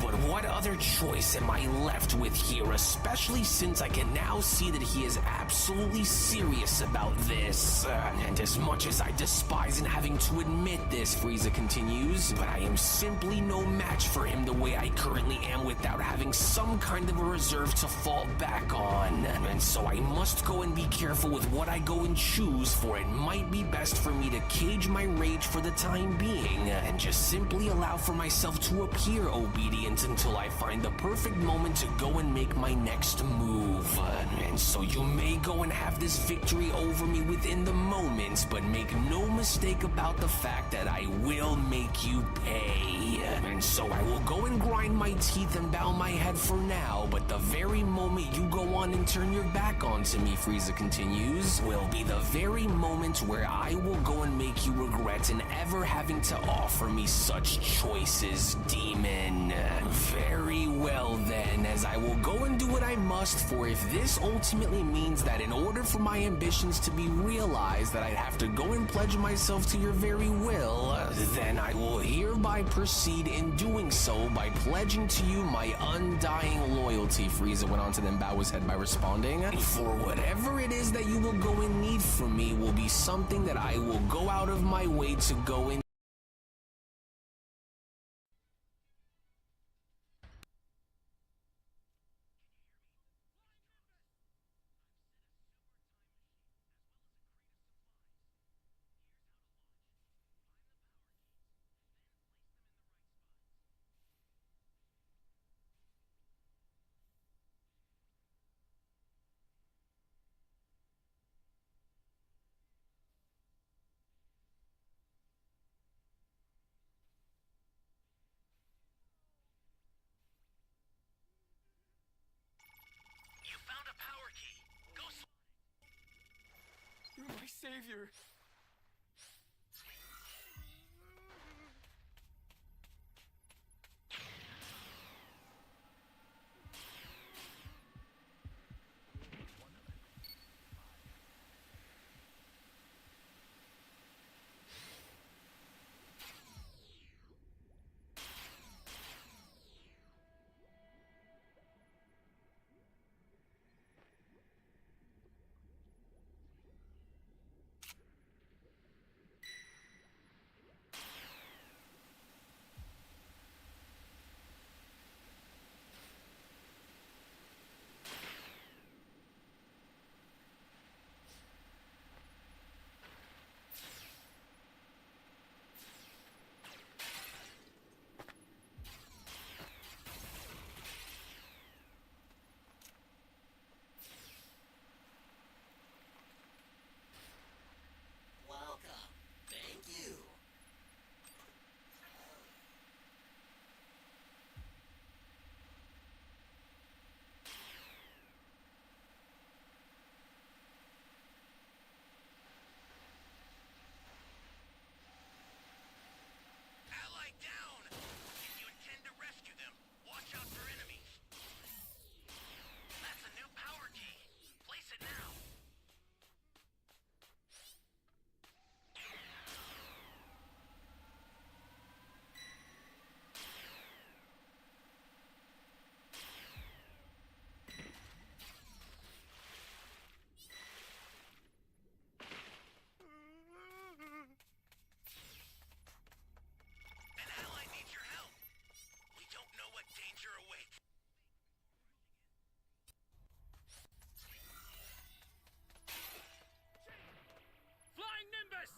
But what other choice am I left with here, especially since I can now see that he is absolutely serious about this. And as much as I despise in having to admit this," Frieza continues, "but I am simply no match for him the way I currently am without having some kind of a reserve to fall back on. And so I must go and be careful with what I go and choose, for it might be best for me to cage my rage for the time being, and just simply allow for myself to appear obedient until I find the perfect moment to go and make my next move. And so you may go and have this victory over me within the moment, but make no mistake about the fact that I will make you pay. And so I will go and grind my teeth and bow my head for now, but the very moment you go on and turn your back onto me," Frieza continues, "will be the very moment where I will go and make you regret in ever having to offer me such choices, demon. Very well then, as I will go and do what I must, for if this ultimately means that in order for my ambitions to be realized that I'd have to go and pledge myself to your very will, then I will hereby proceed in doing so by pledging to you my undying loyalty," Frieza went on to then bow his head by responding, "For whatever it is that you will go and need from me will be something that I will go out of my way to go and power key. Go You're my savior. Welcome. Thank you. Ally down! If you intend to rescue them, watch out for enemies. That's a new power key. Place it now. An ally needs your help. We don't know what danger awaits. Flying Nimbus!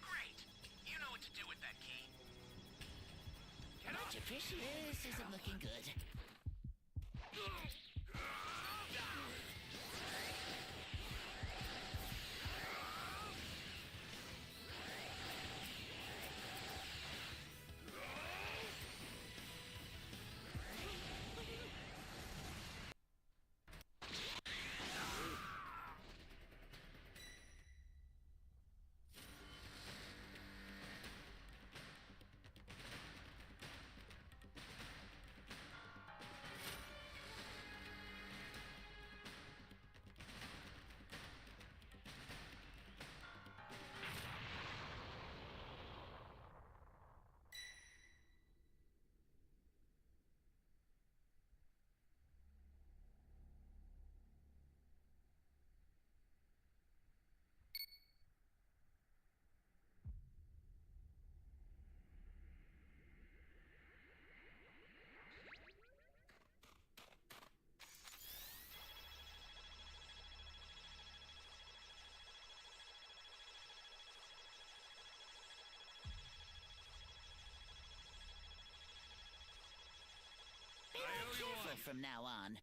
Great! You know what to do with that key. Much appreciated. This isn't looking good. Be more careful from now on.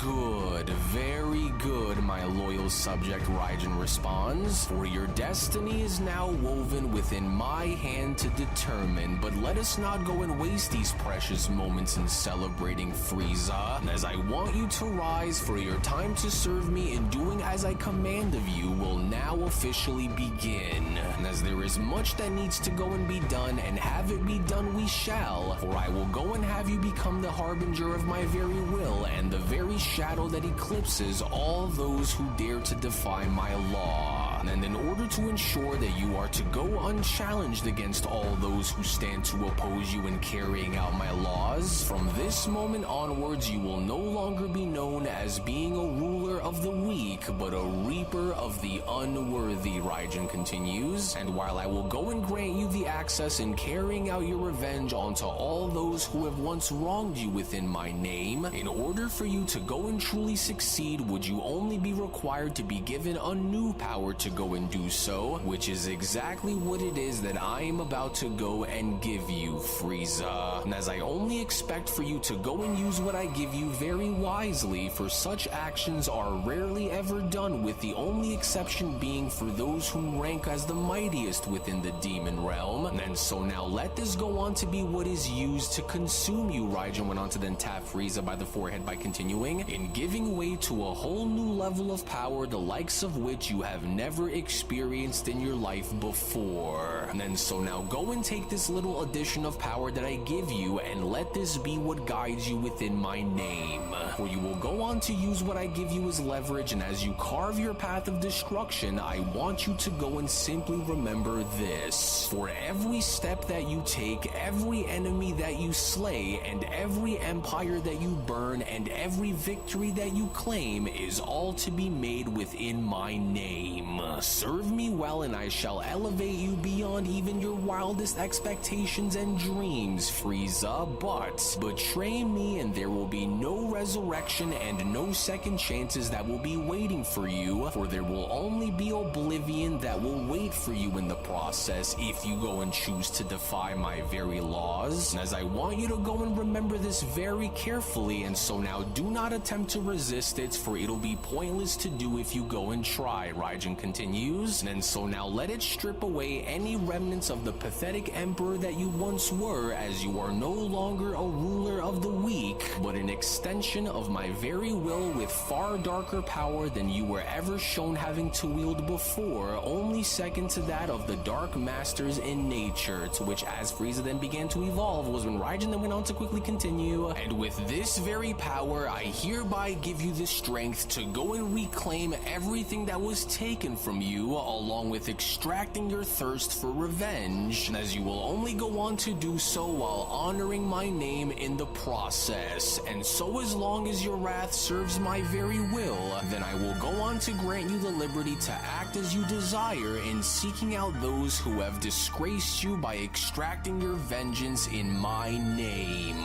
good, very good, my loyal subject, Raijin responds. For your destiny is now woven within my hand to determine, but let us not go and waste these precious moments in celebrating Frieza, as I want you to rise, for your time to serve me in doing as I command of you will now officially begin. And as there is much that needs to go and be done, and have it be done we shall, for I will go and have you become the harbinger of my very will, and the very shadow that eclipses all those who dare to defy my law. And in order to ensure that you are to go unchallenged against all those who stand to oppose you in carrying out my laws, from this moment onwards you will no longer be known as being a ruler of the weak, but a reaper of the unworthy, Raijin continues. And while I will go and grant you the access in carrying out your revenge onto all those who have once wronged you within my name, in order for you to go and truly succeed, would you only be required to be given a new power to go and do so, which is exactly what it is that I am about to go and give you, Frieza. And as I only expect for you to go and use what I give you very wisely, for such actions are rarely ever done, with the only exception being for those who rank as the mightiest within the demon realm. And so now let this go on to be what is used to consume you, Raijin went on to then tap Frieza by the forehead by continuing, in giving way to a whole new level of power, the likes of which you have never experienced in your life before. And then so now go and take this little addition of power that I give you, and let this be what guides you within my name. For you will go on to use what I give you as leverage, and as you carve your path of destruction, I want you to go and simply remember this. For every step that you take, every enemy that you slay, and every empire that you burn, and every victory that you claim is all to be made within my name. Serve me well, and I shall elevate you beyond even your wildest expectations and dreams, Frieza. But betray me, and there will be no resurrection and no second chances that will be waiting for you, for there will only be oblivion that will wait for you in the process if you go and choose to defy my very laws. And as I want you to go and remember this very carefully, and so now do not attempt to resist it, for it'll be pointless to do if you go and try, Raijin continues. And so now let it strip away any remnants of the pathetic emperor that you once were, as you are no longer a ruler of the weak, but an extension of my very will with far darker power than you were ever shown having to wield before, only second to that of the Dark Masters in nature, to which as Frieza then began to evolve was when Raijin then went on to quickly continue. And with this very power, I hereby give you the strength to go and reclaim everything that was taken from you, along with extracting your thirst for revenge, as you will only go on to do so while honoring my name in the process. And so as long as your wrath serves my very will, then I will go on to grant you the liberty to act as you desire in seeking out those who have disgraced you by extracting your vengeance in my name.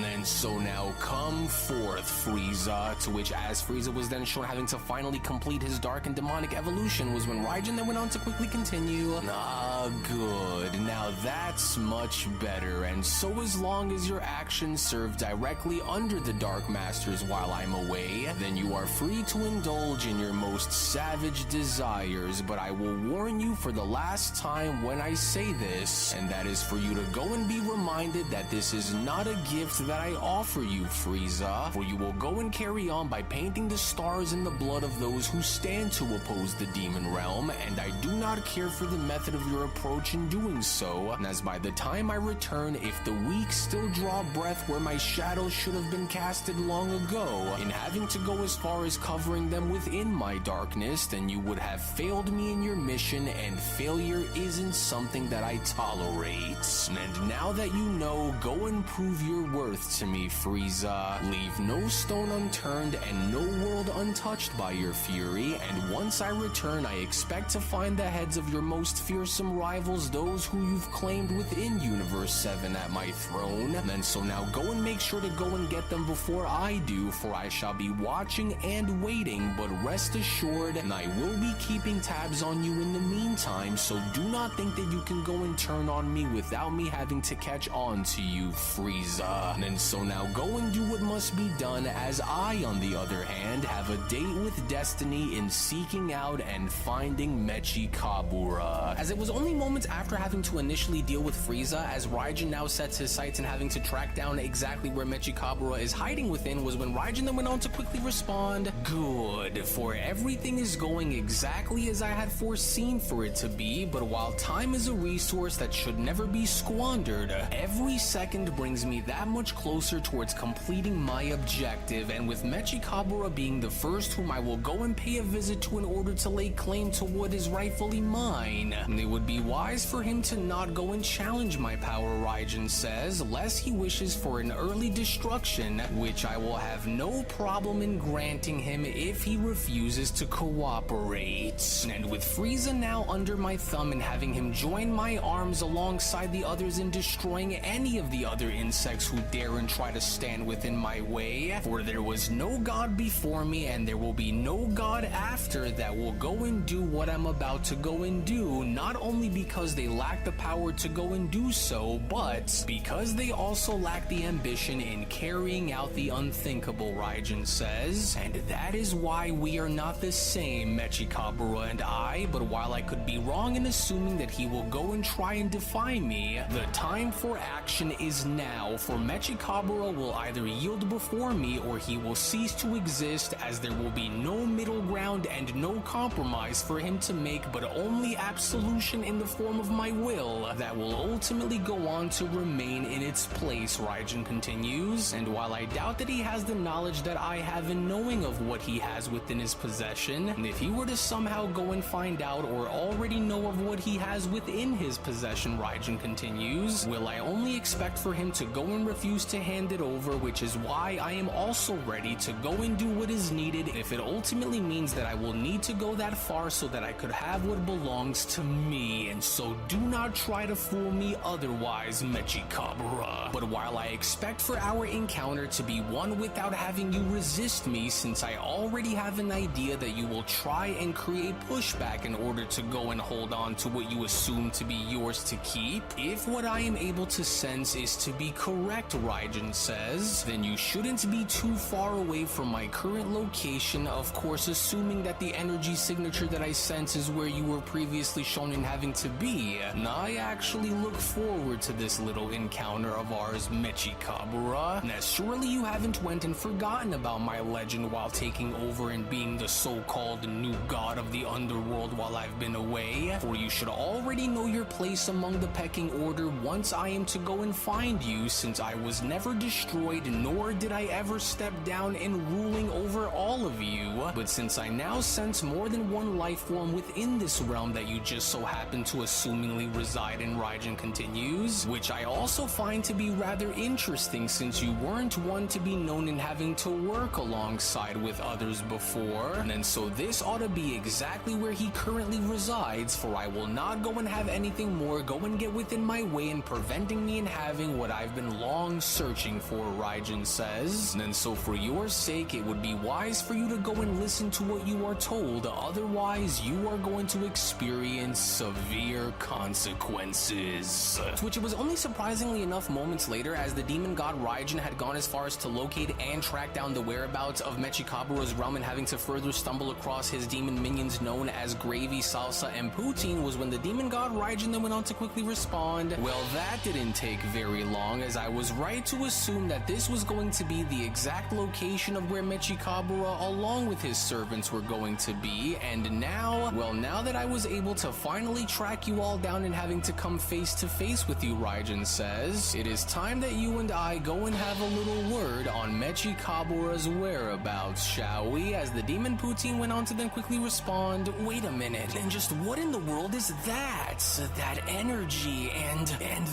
And so now come forth, Frieza, to which as Frieza was then shown having to finally complete his dark and demonic evolution was when Raijin then went on to quickly continue. Ah, good. Now that's much better. And so as long as your actions serve directly under the Dark Masters while I'm away, then you are free to indulge in your most savage desires. But I will warn you for the last time when I say this, and that is for you to go and be reminded that this is not a gift that I offer you, Frieza, for you will go and carry on by painting the stars in the blood of those who stand to oppose the demon realm, and I do not care for the method of your approach in doing so, and as by the time I return, if the weak still draw breath where my shadows should have been casted long ago, in having to go as far as covering them within my darkness, then you would have failed me in your mission, and failure isn't something that I tolerate. And now that you know, go and prove your worth to me, Frieza. Leave no stone unturned and no world untouched by your fury, and once I return, I expect to find the heads of your most fearsome rivals, those who you've claimed within Universe 7 at my throne. And so now go and make sure to go and get them before I do, for I shall be watching and and waiting, but rest assured, I will be keeping tabs on you in the meantime, so do not think that you can go and turn on me without me having to catch on to you, Frieza. And so now go and do what must be done, as I, on the other hand, have a date with destiny in seeking out and finding Mechikabura. As it was only moments after having to initially deal with Frieza, as Raijin now sets his sights and having to track down exactly where Mechikabura is hiding within, was when Raijin then went on to quickly respond, "Good, for everything is going exactly as I had foreseen for it to be, but while time is a resource that should never be squandered, every second brings me that much closer towards completing my objective, and with Mechikabura being the first whom I will go and pay a visit to in order to lay claim to what is rightfully mine, it would be wise for him to not go and challenge my power," Raijin says, lest he wishes for an early destruction, which I will have no problem in granting him if he refuses to cooperate. And with Frieza now under my thumb and having him join my arms alongside the others in destroying any of the other insects who dare and try to stand within my way, for there was no god before me and there will be no god after that will go and do what I'm about to go and do, not only because they lack the power to go and do so, but because they also lack the ambition in carrying out the unthinkable, Raijin says, and that is why we are not the same, Mechikabura and I, but while I could be wrong in assuming that he will go and try and defy me, the time for action is now, for Mechikabura will either yield before me or he will cease to exist, as there will be no middle ground and no compromise for him to make, but only absolution in the form of my will that will ultimately go on to remain in its place, Raijin continues, and while I doubt that he has the knowledge that I have in knowing of what he has within his possession, and if he were to somehow go and find out or already know of what he has within his possession, Raijin continues, will I only expect for him to go and refuse to hand it over, which is why I am also ready to go and do what is needed if it ultimately means that I will need to go that far so that I could have what belongs to me, and so do not try to fool me otherwise, Mechikabura. But while I expect for our encounter to be one without having you resist me, since I already have an idea that you will try and create pushback in order to go and hold on to what you assume to be yours to keep, if what I am able to sense is to be correct, Raijin says, then you shouldn't be too far away from my current location, of course assuming that the energy signature that I sense is where you were previously shown in having to be. And I actually look forward to this little encounter of ours, Mechikabura. Now surely you haven't went and forgotten about my legend while taking over and being the so-called new god of the underworld while I've been away, for you should already know your place among the pecking order once I am to go and find you, since I was never destroyed, nor did I ever step down in ruling over all of you, but since I now sense more than one life form within this realm that you just so happen to assumingly reside in, Raijin continues, which I also find to be rather interesting since you weren't one to be known in having to work alongside with others before, and so this ought to be exactly where he currently resides, for I will not go and have anything more go and get within my way and preventing me in having what I've been long searching for, Raijin says, and so for your sake it would be wise for you to go and listen to what you are told, otherwise you are going to experience severe consequences. To which it was only surprisingly enough moments later, as the demon god Raijin had gone as far as to locate and track down the whereabouts of Mechikabura's realm and having to further stumble across his demon minions known as Gravy, Salsa, and Poutine, was when the demon god Raijin then went on to quickly respond, well, that didn't take very long, as I was right to assume that this was going to be the exact location of where Mechikabura along with his servants were going to be, and now, well, now that I was able to finally track you all down and having to come face to face with you, Raijin says, it is time that you and I go and have a little word on Mechikabura's whereabouts, shall we? As the demon Poutine went on to then quickly respond, wait a minute, and just what in the world is that? That energy and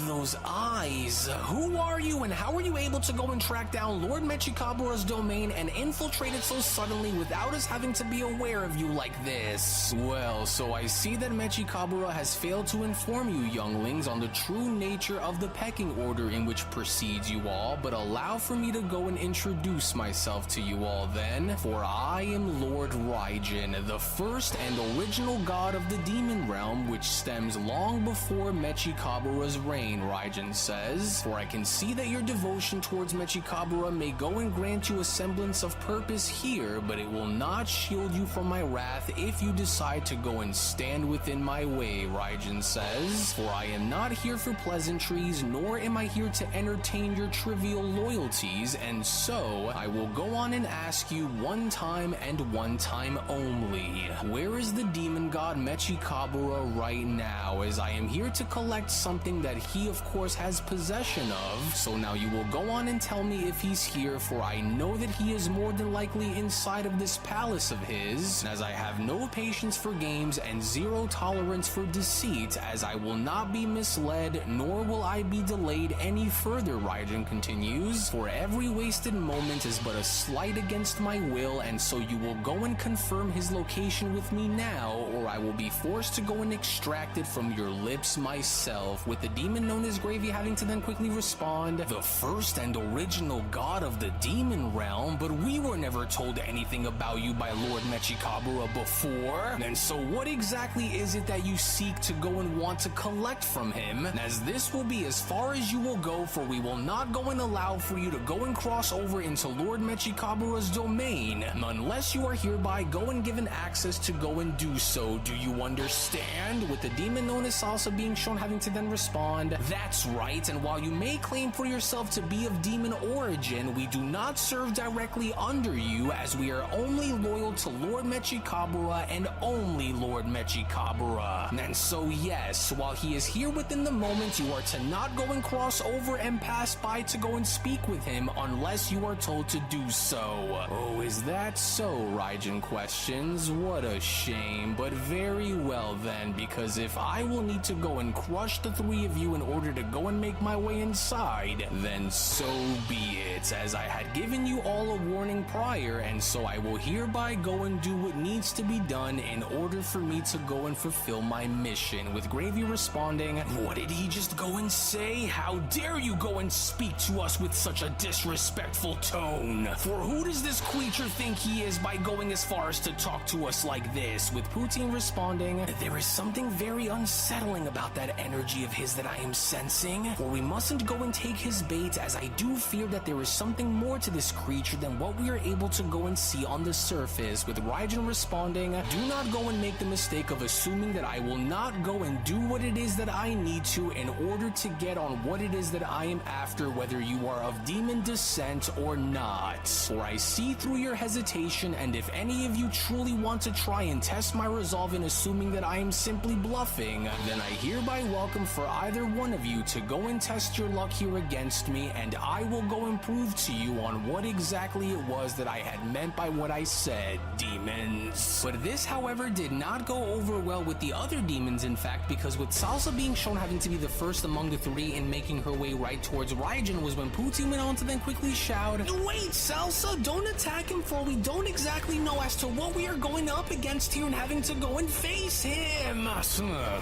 those eyes. Who are you and how are you able to go and track down Lord Mechikabura's domain and infiltrate it so suddenly without How does having to be aware of you like this? Well, so I see that Mechikabura has failed to inform you younglings on the true nature of the pecking order in which precedes you all, but allow for me to go and introduce myself to you all then, for I am Lord Raijin, the first and original god of the demon realm, which stems long before Mechikabura's reign, Raijin says. For I can see that your devotion towards Mechikabura may go and grant you a semblance of purpose here, but it will not shield you from my wrath if you decide to go and stand within my way, Raijin says. For I am not here for pleasantries, nor am I here to entertain your trivial loyalties, and so I will go on and ask you one time and one time only. Where is the demon god Mechikabura right now, as I am here to collect something that he of course has possession of? So now you will go on and tell me if he's here, for I know that he is more than likely inside of this palace of his, as I have no patience for games and zero tolerance for deceit, as I will not be misled, nor will I be delayed any further, Raijin continues. For every wasted moment is but a slight against my will, and so you will go and confirm his location with me now, or I will be forced to go and extract it from your lips myself, with the demon known as Gravy having to then quickly respond, the first and original god of the demon realm, but we were never told anything about you by Lord Mechikabura before. And so what exactly is it that you seek to go and want to collect from him? As this will be as far as you will go, for we will not go and allow for you to go and cross over into Lord Mechikabura's domain, unless you are hereby go and given access to go and do so. Do you understand? With the demon known as Salsa being shown having to then respond, that's right, and while you may claim for yourself to be of demon origin, we do not serve directly under you, as we are only loyal to Lord Mechikabura and only Lord Mechikabura. And so yes, while he is here within the moment, you are to not go and cross over and pass by to go and speak with him unless you are told to do so. Oh, is that so? Raijin questions. What a shame, but very well then, because if I will need to go and crush the three of you in order to go and make my way inside, then so be it, as I had given you all a warning prior, and so I will hereby go and do what needs to be done in order for me to go and fulfill my mission, with Gravy responding, what did he just go and say? How dare you go and speak to us with such a disrespectful tone? For who does this creature think he is by going as far as to talk to us like this? With Poutine responding, there is something very unsettling about that energy of his that I am sensing, for we mustn't go and take his bait, as I do fear that there is something more to this creature than what we are able to go and see on the surface. With Raijin responding, do not go and make the mistake of assuming that I will not go and do what it is that I need to in order to get on what it is that I am after, whether you are of demon descent or not. For I see through your hesitation, and if any of you truly want to try and test my resolve in assuming that I am simply bluffing, then I hereby welcome for either one of you to go and test your luck here against me, and I will go and prove to you on what exactly it was that I had meant by what I said, demons. But this, however, did not go over well with the other demons, in fact, because with Salsa being shown having to be the first among the three in making her way right towards Raijin was when Poutine went on to then quickly shout, wait, Salsa, don't attack him, for we don't exactly know as to what we are going up against here and having to go and face him.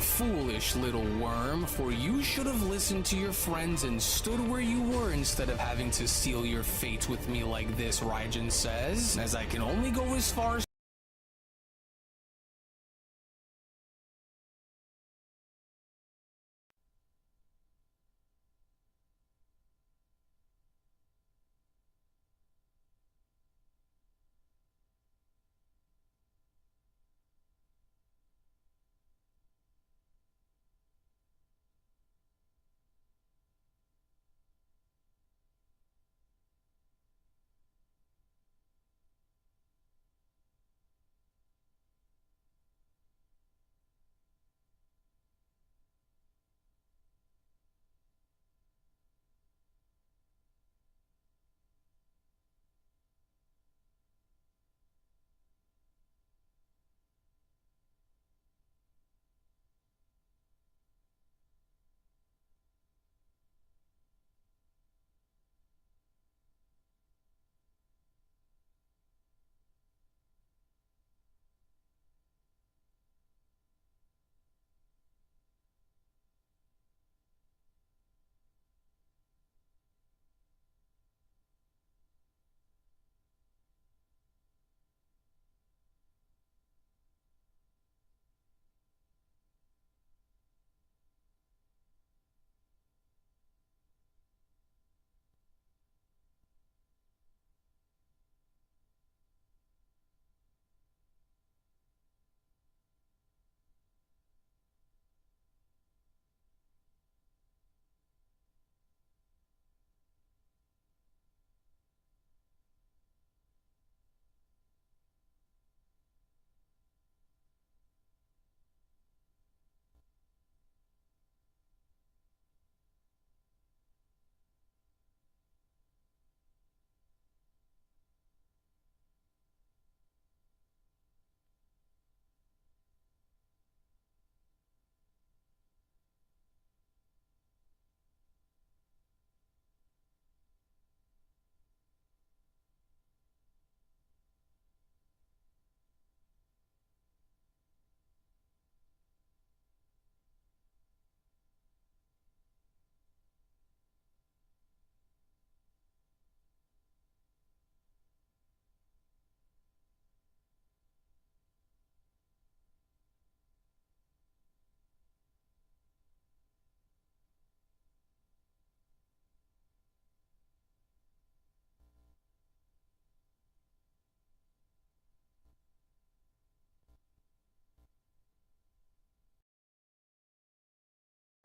Foolish little worm, for you should have listened to your friends and stood where you were instead of having to seal your fate with me like this, Raijin says, as I can only go as far as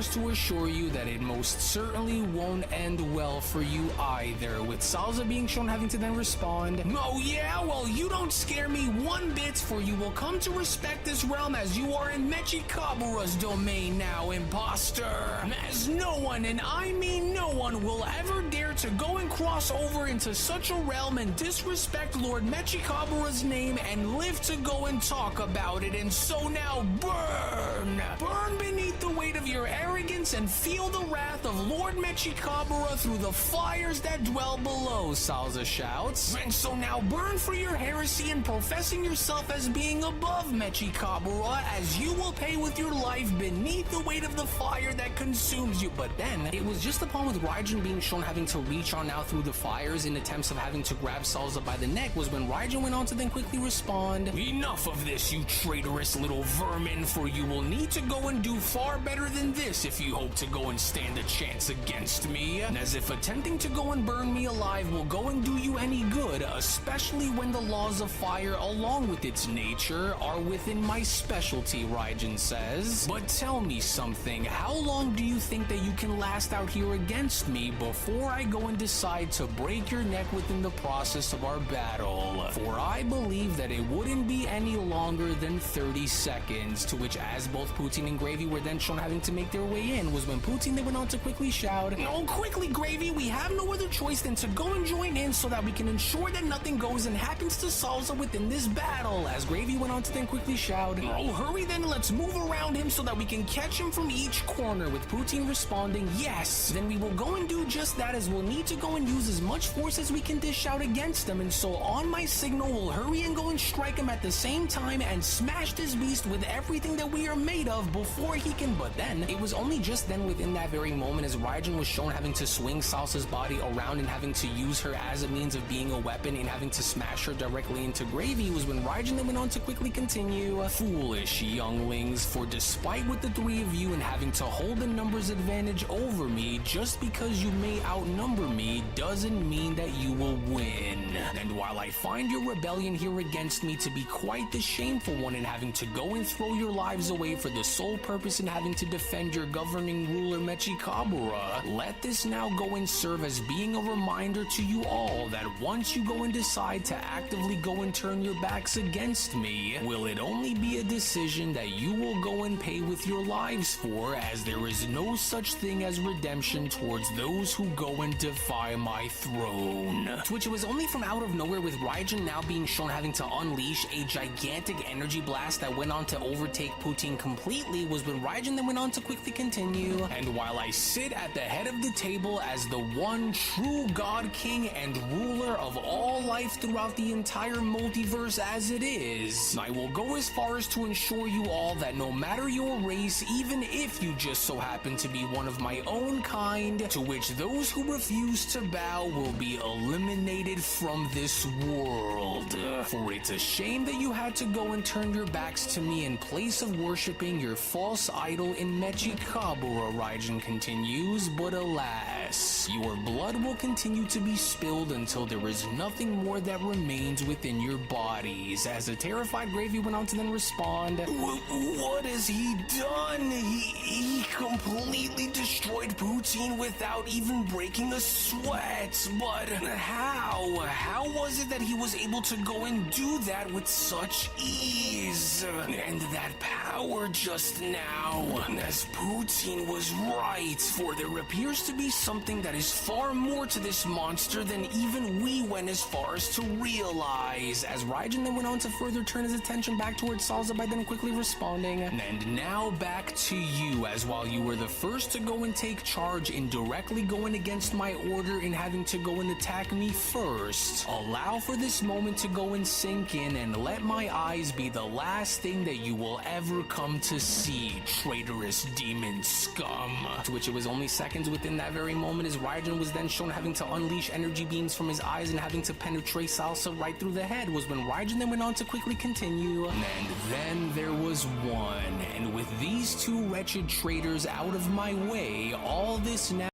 to assure you that it most certainly won't end well for you either, with Salza being shown having to then respond, "Oh yeah, well you don't scare me one bit, for you will come to respect this realm as you are in Mechikabura's domain now, imposter. As no one, and I mean no one, will ever dare to go and cross over into such a realm and disrespect Lord Mechikabura's name and live to go and talk about it, and so now burn! Burn beneath the weight of your arrogance and feel the wrath of Lord Mechikabura through the fires that dwell below," Salza shouts. "And so now burn for your heresy and professing yourself as being above Mechikabura, as you will pay with your life beneath the weight of the fire that consumes you." But then, it was just upon with Raijin being shown having to reach on out through the fires in attempts of having to grab Salza by the neck was when Raijin went on to then quickly respond, "Enough of this, you traitorous little vermin, for you will need to go and do far better than this if you hope to go and stand a chance against me. As if attempting to go and burn me alive will go and do you any good, especially when the laws of fire along with its nature are within my specialty," Raijin says. "But tell me something, how long do you think that you can last out here against me before I go and decide to break your neck within the process of our battle? For I believe that it wouldn't be any longer than 30 seconds, to which as both Poutine and Gravy were then shown having to make their way in was when Poutine then went on to quickly shout, "Oh, quickly, Gravy, we have no other choice than to go and join in so that we can ensure that nothing goes and happens to Salza within this battle," as Gravy went on to then quickly shout, "Oh, hurry then, let's move around him so that we can catch him from each corner," with Poutine responding, "Yes, then we will go and do just that, as we'll need to go and use as much force as we can dish out against him, and so on my signal we'll hurry and go and strike him at the same time and smash this beast with everything that we are made of before he can." But then, it was only just then within that very moment as Raijin was shown having to swing Salsa's body around and having to use her as a means of being a weapon and having to smash her directly into Gravy was when Raijin then went on to quickly continue, "Foolish younglings, for despite with the three of you and having to hold a numbers advantage over me, just because you may outnumber me doesn't mean that you will win. And while I find your rebellion here against me to be quite the shameful one in having to go and throw your lives away for the sole purpose in having to defend your governing ruler Mechikabura, let this now go and serve as being a reminder to you all that once you go and decide to actively go and turn your backs against me, will it only be a decision that you will go and pay with your lives for, as there is no such thing as redemption towards those who go and defy my throne." To which it was only from out of nowhere with Raijin now being shown having to unleash a gigantic energy blast that went on to overtake Poutine completely was when Raijin then went on to quickly continue, "And while I sit at the head of the table as the one true God King and ruler of all life throughout the entire multiverse as it is, I will go as far as to ensure you all that no matter your race, even if you just so happen to be one of my own kind, to which those who refuse to bow will be eliminated from this world. For it's a shame that you had to go and turn your backs to me in place of worshipping your false idol in Mechikabura," Raijin continues, "but alas, your blood will continue to be spilled until there is nothing more that remains within your bodies," as a terrified Gravy went on to then respond, "What has he done? He completely destroyed Poutine without even breaking a sweat. But how? How was it that he was able to go and do that with such ease? And that power just now, as Poutine was right, for there appears to be something that is far more to this monster than even we went as far as to realize," as Raijin then went on to further turn his attention back towards Salza by then quickly responding, "And now back to you, as while you were the first to go and take charge in directly going against my order and having to go and attack me first, allow for this moment to go and sink in and let my eyes be the last thing that you will ever come to see, traitorous demon scum." To which it was only seconds within that very moment as Raijin was then shown having to unleash energy beams from his eyes and having to penetrate Salsa right through the head was when Raijin then went on to quickly continue, "And then there was one, and with these two wretched traitors out of my way, all this now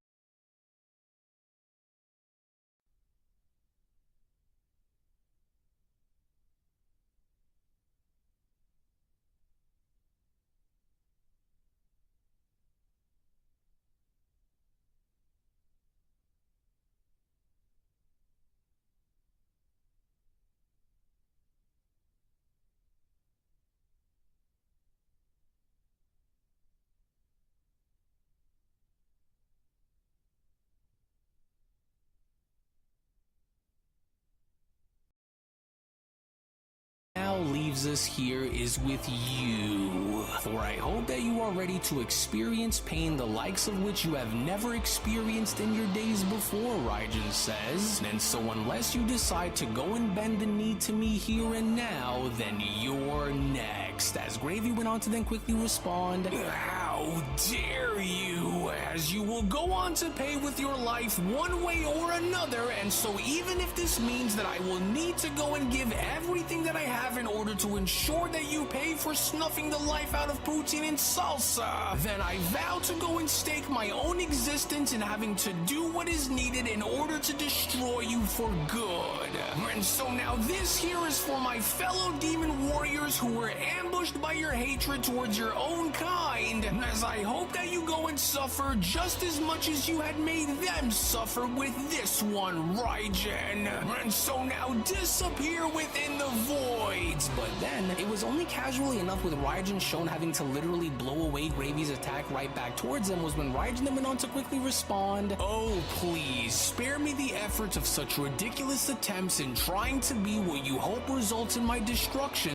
leaves us here is with you. For I hope that you are ready to experience pain the likes of which you have never experienced in your days before, Raijin says. And so unless you decide to go and bend the knee to me here and now, then you're next. As Gravy went on to then quickly respond, how dare you, as you will go on to pay with your life one way or another, and so even if this means that I will need to go and give everything that I have in order to ensure that you pay for snuffing the life out of poutine and salsa, then I vow to go and stake my own existence in having to do what is needed in order to destroy you for good. And so now this here is for my fellow demon warriors who were ambushed by your hatred towards your own kind, as I hope that you go and suffer just as much as you had made them suffer with this one, Raijin. And so now disappear within the voids. But then, it was only casually enough with Raijin shown having to literally blow away Gravy's attack right back towards him was when Raijin then went on to quickly respond, oh please, spare me the efforts of such ridiculous attempts in trying to be what you hope results in my destruction.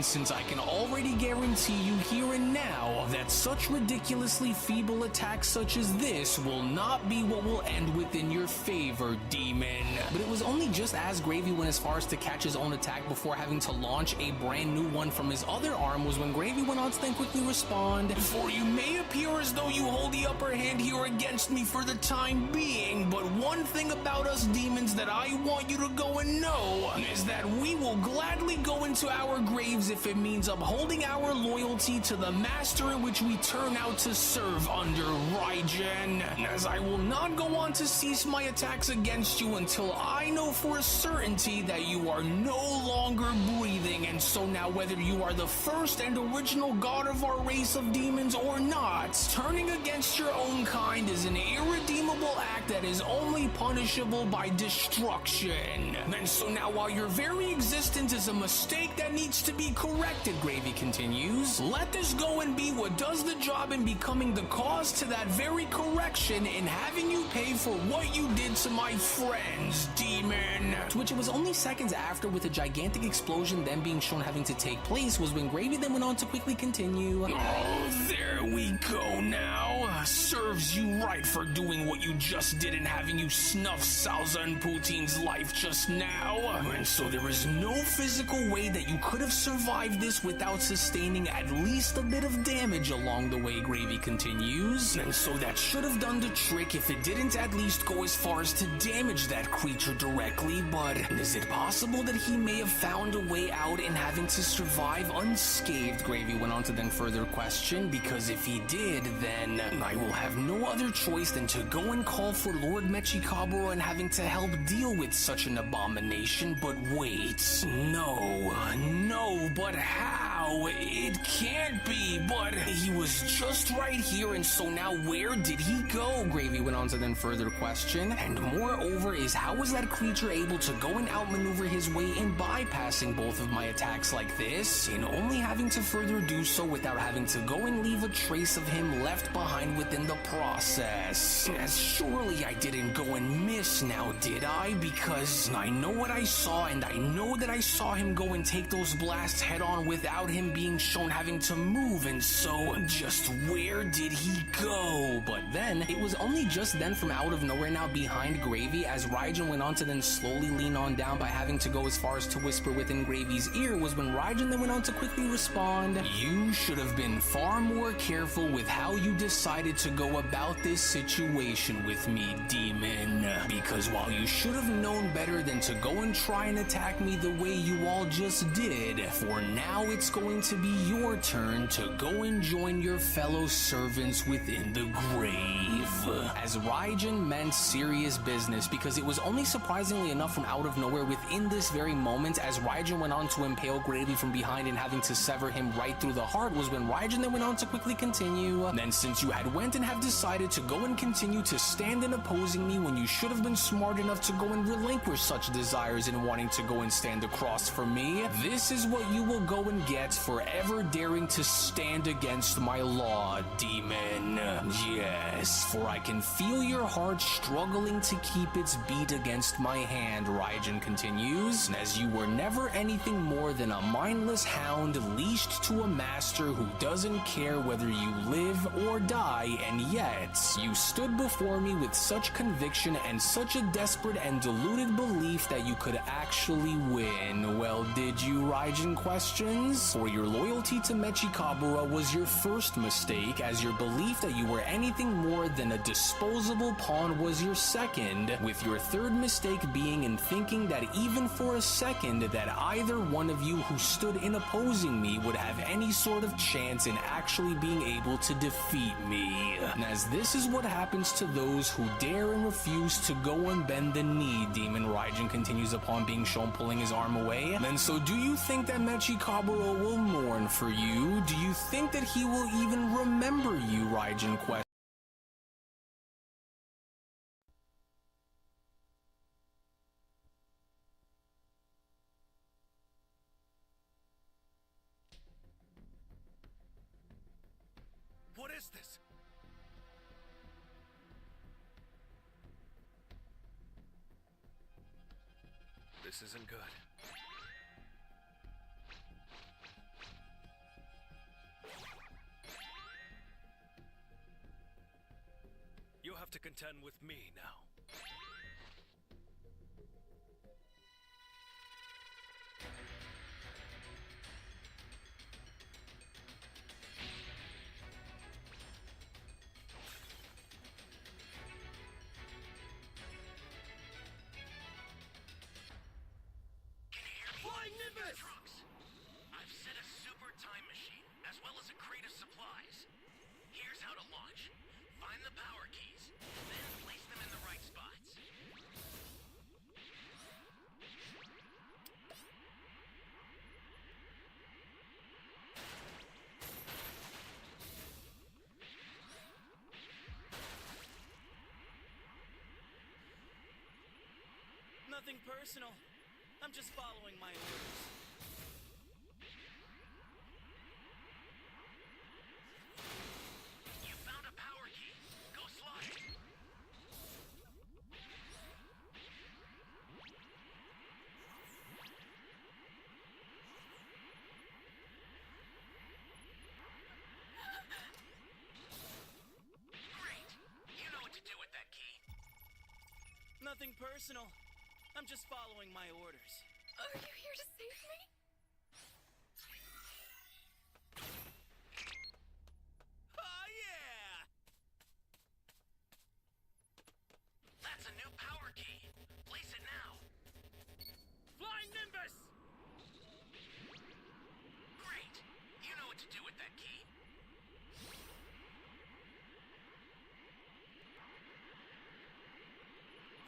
Since I can already guarantee you here and now that such ridiculously feeble attacks such as this will not be what will end within your favor, demon. But it was only just as Gravy went as far as to catch his own attack before having to launch a brand new one from his other arm was when Gravy went on to then quickly respond, for you may appear as though you hold the upper hand here against me for the time being, but one thing about us demons that I want you to go and know is that we will gladly go into our graves if it means upholding our loyalty to the master in which we turn out to serve under, Raijin. As I will not go on to cease my attacks against you until I know for a certainty that you are no longer breathing, and so now whether you are the first and original god of our race of demons or not, turning against your own kind is an irredeemable act that is only punishable by destruction. And so now while your very existence is a mistake that needs to be corrected, Gravy continues. Let this go and be what does the job in becoming the cause to that very correction in having you pay for what you did to my friends, demon. To which it was only seconds after, with a gigantic explosion then being shown having to take place, was when Gravy then went on to quickly continue. Oh, there we go now. Serves you right for doing what you just did and having you snuff Salza and Poutine's life just now. And so there is no physical way that you could have survived this without sustaining at least a bit of damage along the way, Gravy continues. And so that should have done the trick if it didn't at least go as far as to damage that creature directly, but is it possible that he may have found a way out in having to survive unscathed, Gravy went on to then further question, because if he did, then I will have no other choice than to go and call for Lord Mechikaburo and having to help deal with such an abomination. But wait, no, but how? It can't be, but he was just right here, and so now where did he go? Gravy went on to then further question, and moreover is how was that creature able to go and outmaneuver his way in bypassing both of my attacks like this, and only having to further do so without having to go and leave a trace of him left behind within the process? As surely I didn't go and miss now, did I? Because I know what I saw, and I know that I saw him go and take those blasts head on without him being shown having to move, and so just where did he go? But then it was only just then from out of nowhere now behind Gravy, as Raijin went on to then slowly lean on down by having to go as far as to whisper within Gravy's ear, was when Raijin then went on to quickly respond, "You should have been far more careful with how you decided to go about this situation with me, demon. Because while you should have known better than to go and try and attack me the way you all just did, for now it's going to be your turn to go and join your fellow servants within the grave." As Raijin meant serious business, because it was only surprisingly enough from out of nowhere within this very moment, as Raijin went on to impale Gravy from behind and having to sever him right through the heart, was when Raijin then went on to quickly continue, "Then since you had went and have decided to go and continue to stand in opposing me when you should have been smart enough to go and relinquish such desires in wanting to go and stand across from me, this is what you will go and get for ever daring to stand against my law, demon. Yes, for I can feel your heart struggling to keep its beat against my hand," Raijin continues, "as you were never anything more than a mindless hound leashed to a master who doesn't care whether you live or die, and yet you stood before me with such conviction and such a desperate and deluded belief that you could actually win. Well, did you, Raijin questions? For your loyalty to Mechikabura was your first mistake, as your belief that you were anything more than a disposable pawn was your second, with your third mistake being in thinking that even for a second that either one of you who stood in opposing me would have any sort of chance in actually being able to defeat me. As this is what happens to those who dare and refuse to go and bend the knee," Demon Raijin continues upon being shown pulling his arm away. "Then so do you think that Mechikaburo will mourn for you? Do you think that he will even remember you?" Raijin questions. What is this? This isn't good. You'll have to contend with me now. I've set a super time machine, as well as a crate of supplies. Here's how to launch. Find the power keys, then place them in the right spots. Nothing personal. I'm just following my orders. Nothing personal. I'm just following my orders. Are you here to save me? Oh, yeah! That's a new power key. Place it now. Flying Nimbus! Great. You know what to do with that key.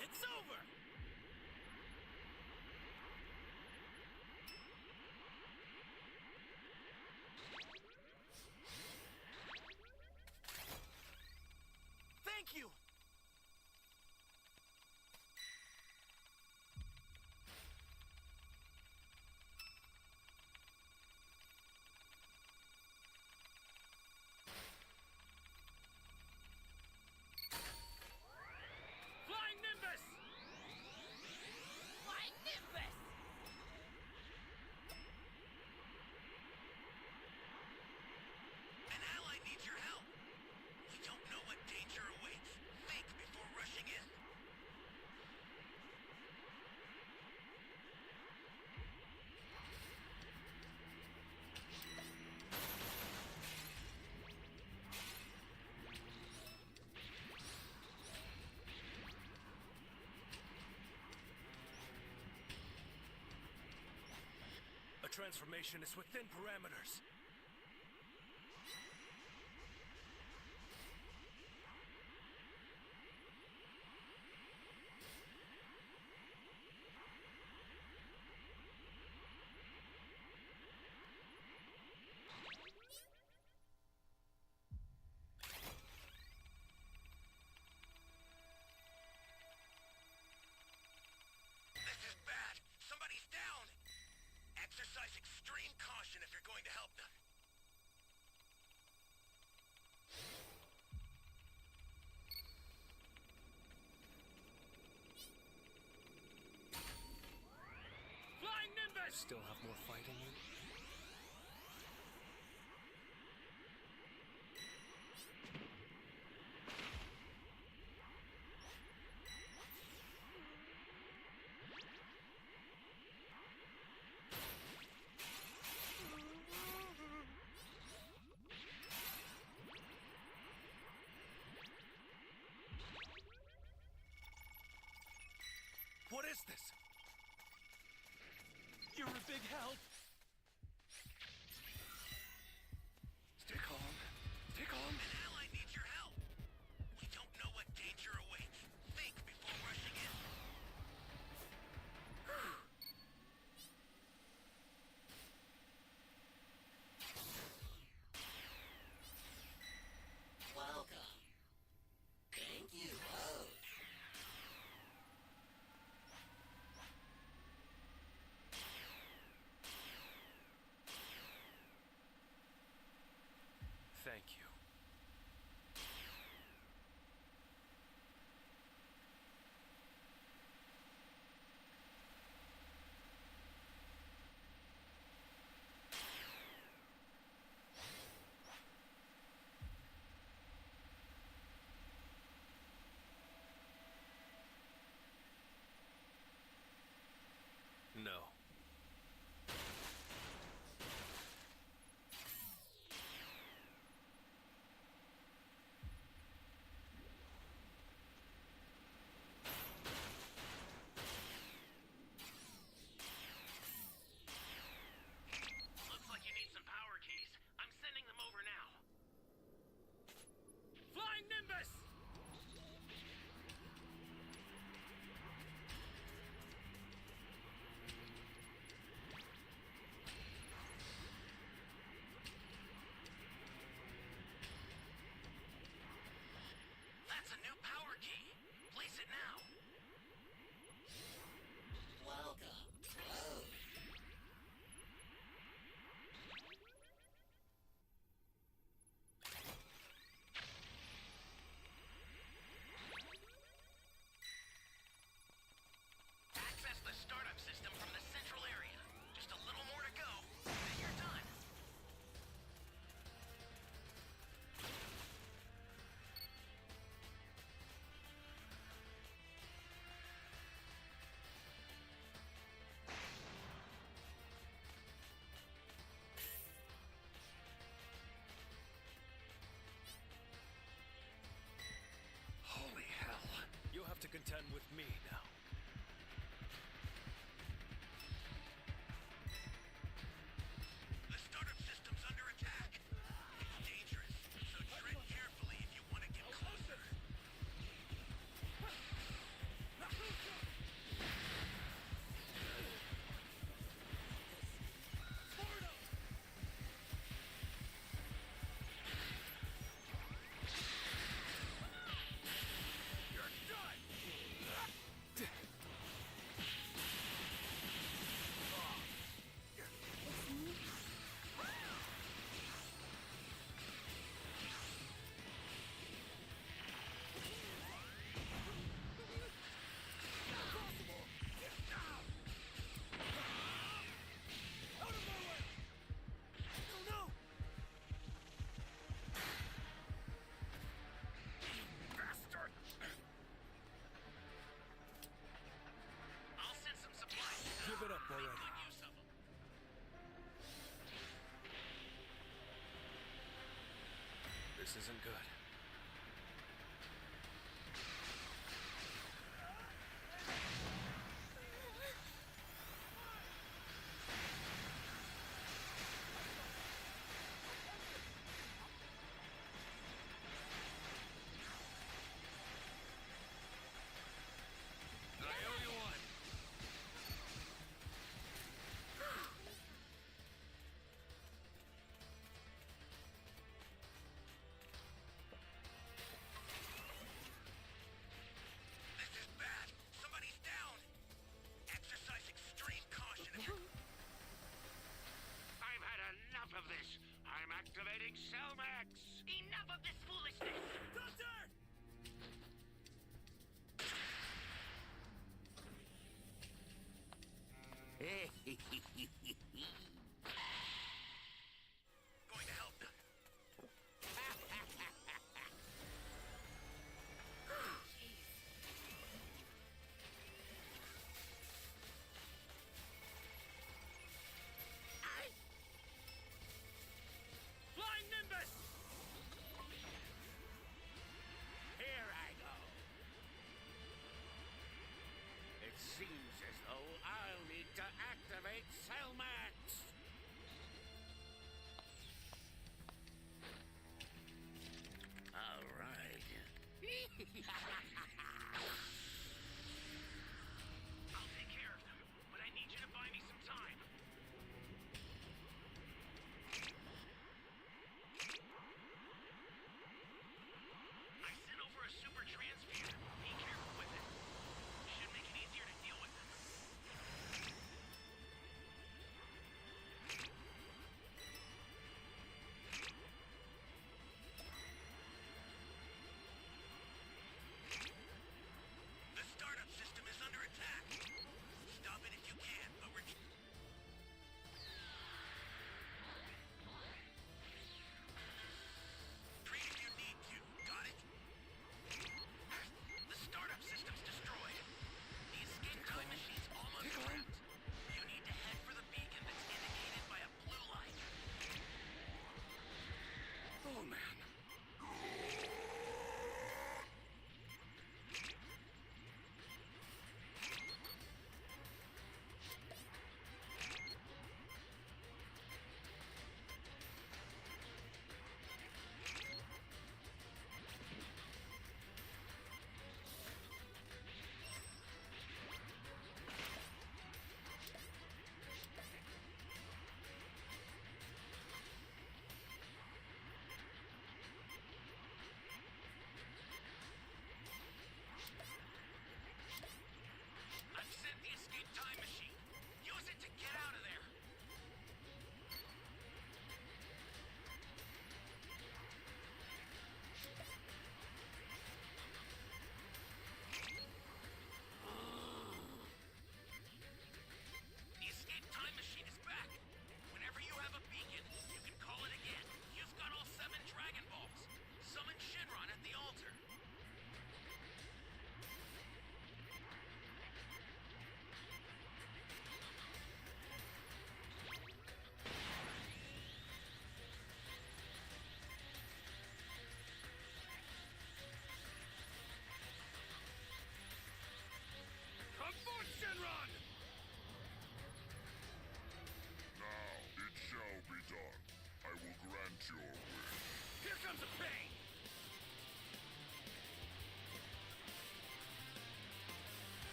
It's over! Thank you! Flying Nimbus! Flying Nimbus! An ally needs your help. We don't know what danger awaits. Think before rushing in. A transformation is within parameters. This is bad. Somebody's down. Exercise extreme caution if you're going to help them. Flying Nimbus! Still have more fight in you? What is this? You're a big help. Stay calm. Stay calm. An ally needs your help. We don't know what danger awaits. Think before rushing in. Welcome. Thank you. Oh. Thank you. No. contend with me now. The startup system's under attack. It's dangerous, so tread carefully if you want to get closer. I'll send some supplies. Give it up Make already. good use of them. This isn't good. I owe you one. This is bad. Somebody's down. Exercise extreme caution. I've had enough of this. I'm activating Cellmax. Enough of this foolishness. Doctor! Going to help them. Flying Nimbus! Here I go. It seems as though I'll need to activate Cellmax. All right. I'll take care of them, but I need you to buy me some time. I sent over a super transfuser. Be careful with it. Should make it easier to deal with them.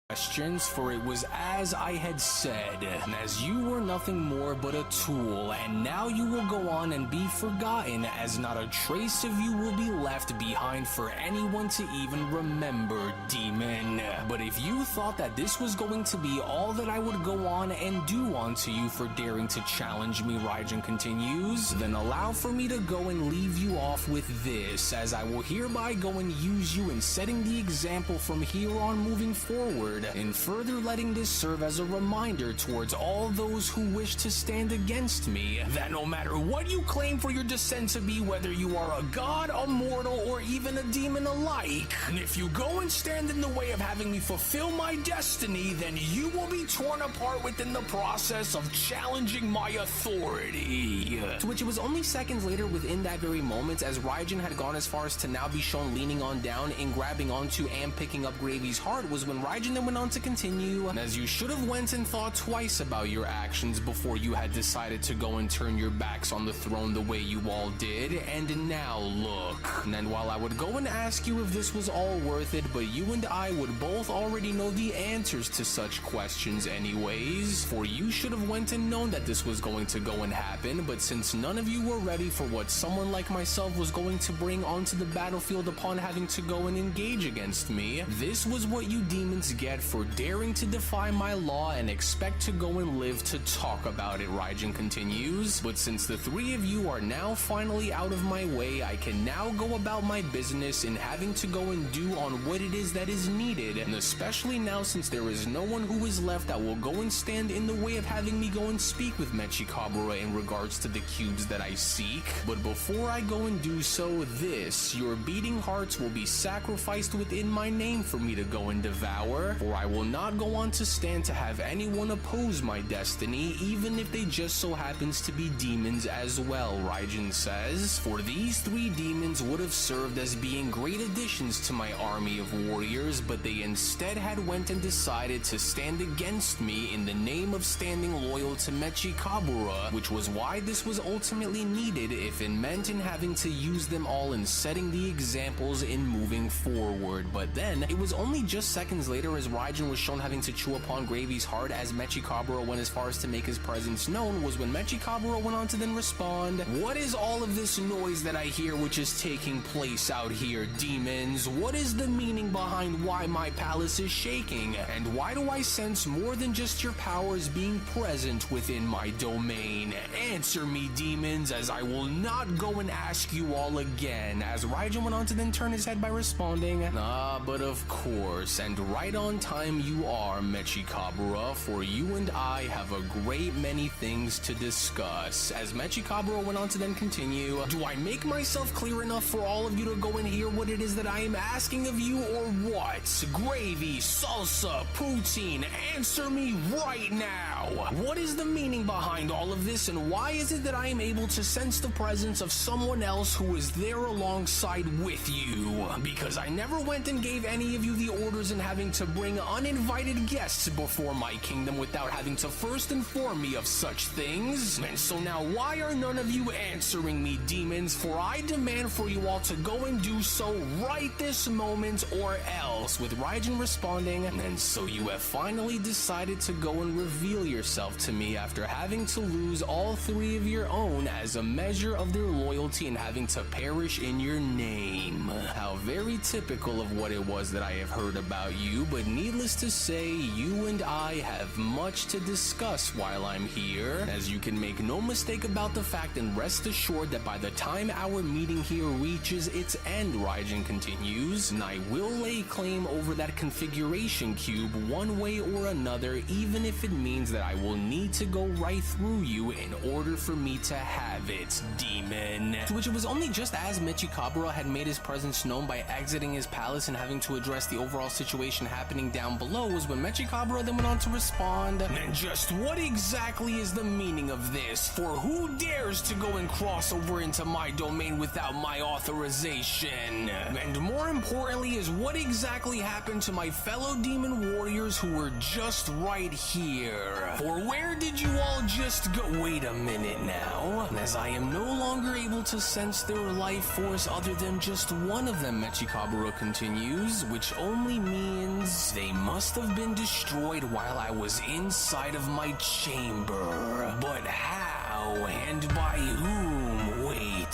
questions, for it was as I had said, and as you were nothing more but a tool, and now you will go on and be forgotten, as not a trace of you will be left behind for anyone to even remember, demon. But if you thought that this was going to be all that I would go on and do onto you for daring to challenge me, Raijin continues, then allow for me to go and leave you off with this, as I will hereby go and use you in setting the example from here on moving forward, and further letting this serve as a reminder towards all those who wish to stand against me, that no matter what you claim for your descent to be, whether you are a god, a mortal, or even a demon alike, if you go and stand in the way of having me fulfill my destiny, then you will be torn apart within the process of challenging my authority. To which it was only seconds later within that very moment, as Raijin had gone as far as to now be shown leaning on down and grabbing onto and picking up Gravy's heart, was when Raijin then went on to continue, as you should have went and thought twice about your actions before you had decided to go and turn your backs on the throne the way you all did, and now look. And while I would go and ask you if this was all worth it, but you and I would both already know the answers to such questions anyways, for you should have went and known that this was going to go and happen, but since none of you were ready for what someone like myself was going to bring onto the battlefield upon having to go and engage against me, this was what you demons get for daring to defy my law and expect to go and live to talk about it, Raijin continues. But since the three of you are now finally out of my way, I can now go about my business in having to go and do on what it is that is needed, and especially now since there is no one who is left that will go and stand in the way of having me go and speak with Mechikabura in regards to the cubes that I seek. But before I go and do so, your beating hearts will be sacrificed within my name for me to go and devour, for I will not go on to stand to have anyone oppose my destiny, even if they just so happens to be demons as well, Raijin says, for these three demons would have served as being great additions to my army of warriors, but they instead had went and decided to stand against me in the name of standing loyal to Mechikabura, which was why this was ultimately needed if it meant in having to use them all in setting the examples in moving forward. But then, it was only just seconds later as Raijin was shown having to chew upon Gravy's heart as Mechikabura went as far as to make his presence known, was when Mechikabura went on to then respond, "What is all of this noise that I hear which is taking place out here, demons? What is the meaning behind why my palace is shaking? And why do I sense more than just your powers being present within my domain? Answer me, demons, as I will not go and ask you all again," as Raijin went on to then turn his head by responding, but of course, and right on time you are, Mechikabura, for you and I have a great many things to discuss," as Mechikabura went on to then continue, "Do I make myself clear enough for all of you to go and hear what it is that I am asking of you, or what? Gravy, salsa, poutine, answer me right now! What is the meaning behind all of this, and why is it that I am able to sense the presence of someone else who is there alongside with you? Because I never went and gave any of you the orders in having to bring uninvited guests before my kingdom without having to first inform me of such things. And so now why are none of you answering me, demons? For I demand for you all to go and do so right this moment or else, with Raijin responding, "And so you have finally decided to go and reveal yourself to me after having to lose all three of your own as a measure of their loyalty and having to perish in your name." How very typical of what it was that I have heard about you, but needless to say, you and I have much to discuss while I'm here, as you can make no mistake about the fact and rest assured that by the time our meeting here reaches its end, Raijin continues, and I will lay claim over that configuration cube one way or another, even if it means that I will need to go right through you in order for me to have it, demon. To which it was only just as Mechikabura had made his presence known by exiting his palace and having to address the overall situation happening down below, was when Mechikabura then went on to respond, "And just what exactly is the meaning of this? For who dares to go and cross over into my domain without my authorization? And more importantly is what exactly happened to my fellow demon warriors who were just right here? For where did you all just go? Wait a minute now, as I am no longer able to sense Was there a life force other than just one of them, Mechikabura continues, which only means they must have been destroyed while I was inside of my chamber. But how and by whom? Wait,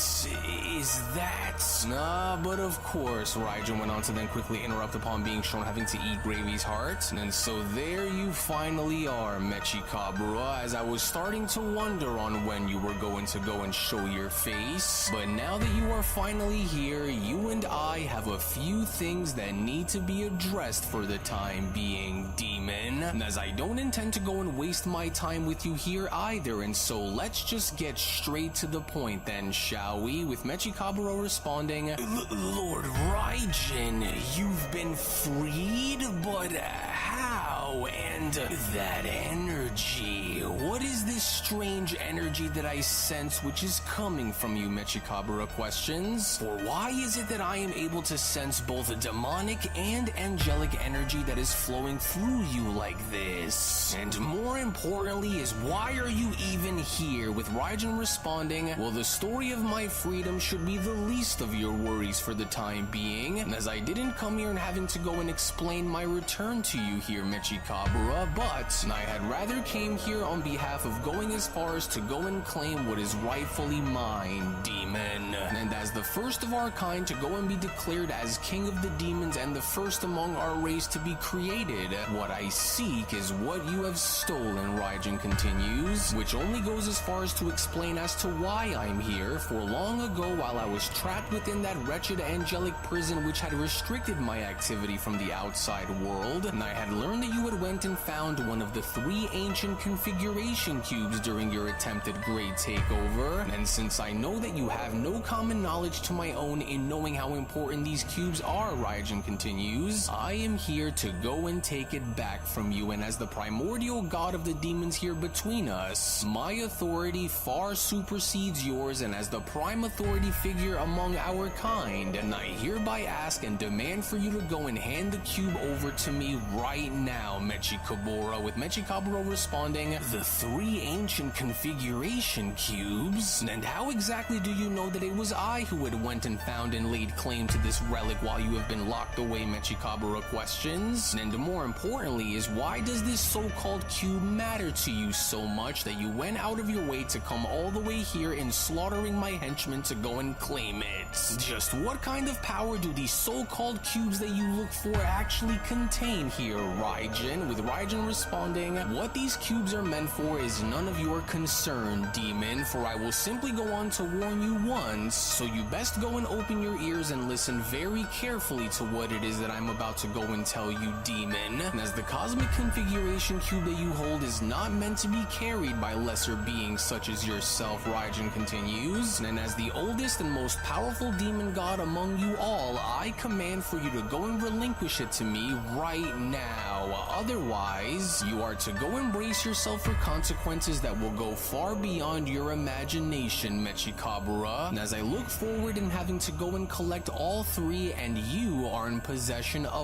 is that... Nah, but of course, Raijin went on to then quickly interrupt upon being shown having to eat Gravy's heart. And so there you finally are, Mechikabura, as I was starting to wonder on when you were going to go and show your face. But now that you are finally here, you and I have a few things that need to be addressed for the time being, Demon. And as I don't intend to go and waste my time with you here either, and so let's just get straight to the point then, shall we? With Mechikabura responding, Lord Raijin, you've been freed? But how? And that energy, what is this strange energy that I sense which is coming from you, Mechikabura questions? Or why is it that I am able to sense both a demonic and angelic energy that is flowing through you like this? And more importantly is, why are you even here? With Raijin responding, well, the story of my freedom should be the least of your worries for the time being, and as I didn't come here and having to go and explain my return to you here, Mechikabura, but I had rather came here on behalf of going as far as to go and claim what is rightfully mine, Demon. And as the first of our kind to go and be declared as king of the demons and the first among our race to be created, what I seek is what you have stolen, Raijin continues, which only goes as far as to explain as to why I'm here, for long ago while I was trapped within that wretched angelic prison which had restricted my activity from the outside world, and I had learned that you had went and found one of the 3 ancient configuration cubes during your attempted great takeover, and since I know that you have no common knowledge to my own in knowing how important these cubes are, Raijin continues, I am here to go and take it back from you, and as the primordial god of the demons here between us, my authority far supersedes yours, and as the prime authority figure among our kind, and I hereby ask and demand for you to go and hand the cube over to me right now, Mechikabura, with Mechikabura responding, the 3 ancient configuration cubes? And how exactly do you know that it was I who had went and found and laid claim to this relic while you have been locked away, Mechikabura questions? And more importantly is, why does this so-called cube matter to you so much that you went out of your way to come all the way here and slaughtering my henchmen to go and claim it? Just what kind of power do these so-called cubes that you look for actually contain here, Raijin? With Raijin responding, what these cubes are meant for is none of your concern, Demon, for I will simply go on to warn you once, so you best go and open your ears and listen very carefully to what it is that I'm about to go and tell you, Demon. And as the cosmic configuration cube that you hold is not meant to be carried by lesser beings such as yourself, Raijin continues, and as the oldest and most powerful demon god among you all, I command for you to go and relinquish it to me right now. Otherwise, you are to go and brace yourself for consequences that will go far beyond your imagination, Mechikabura. And as I look forward in having to go and collect all 3, and you are in possession of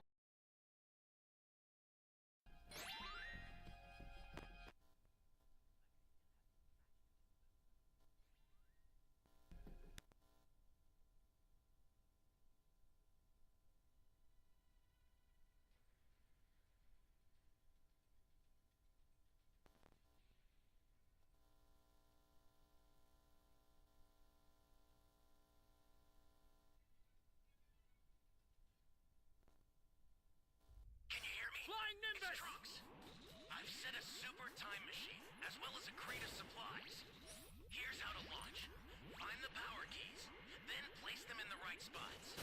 Can you hear me? Flying Nimbus! It's Trunks. I've set a super time machine, as well as a crate of supplies. Here's how to launch. Find the power keys, then place them in the right spots.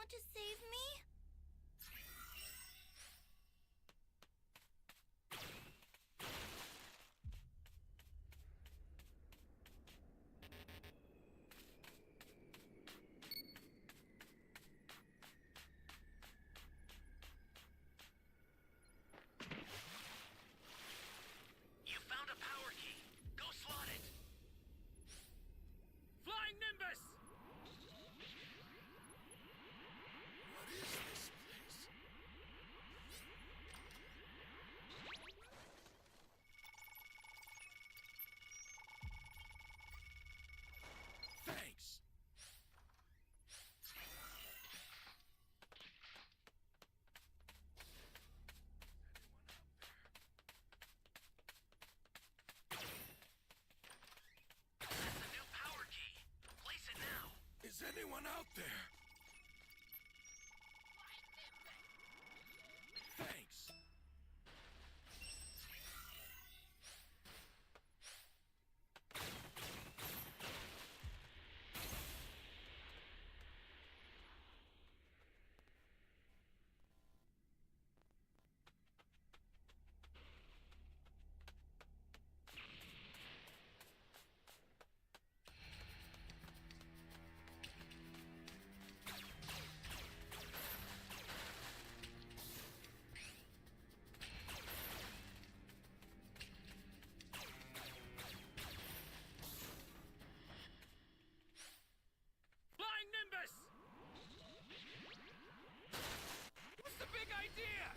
want to save me? You found a power key. Go slot it. Flying Nimbus! What is this place? Thanks. That's the new power key. Place it now. Is anyone out there? Thanks. Flying Nimbus! What's the big idea?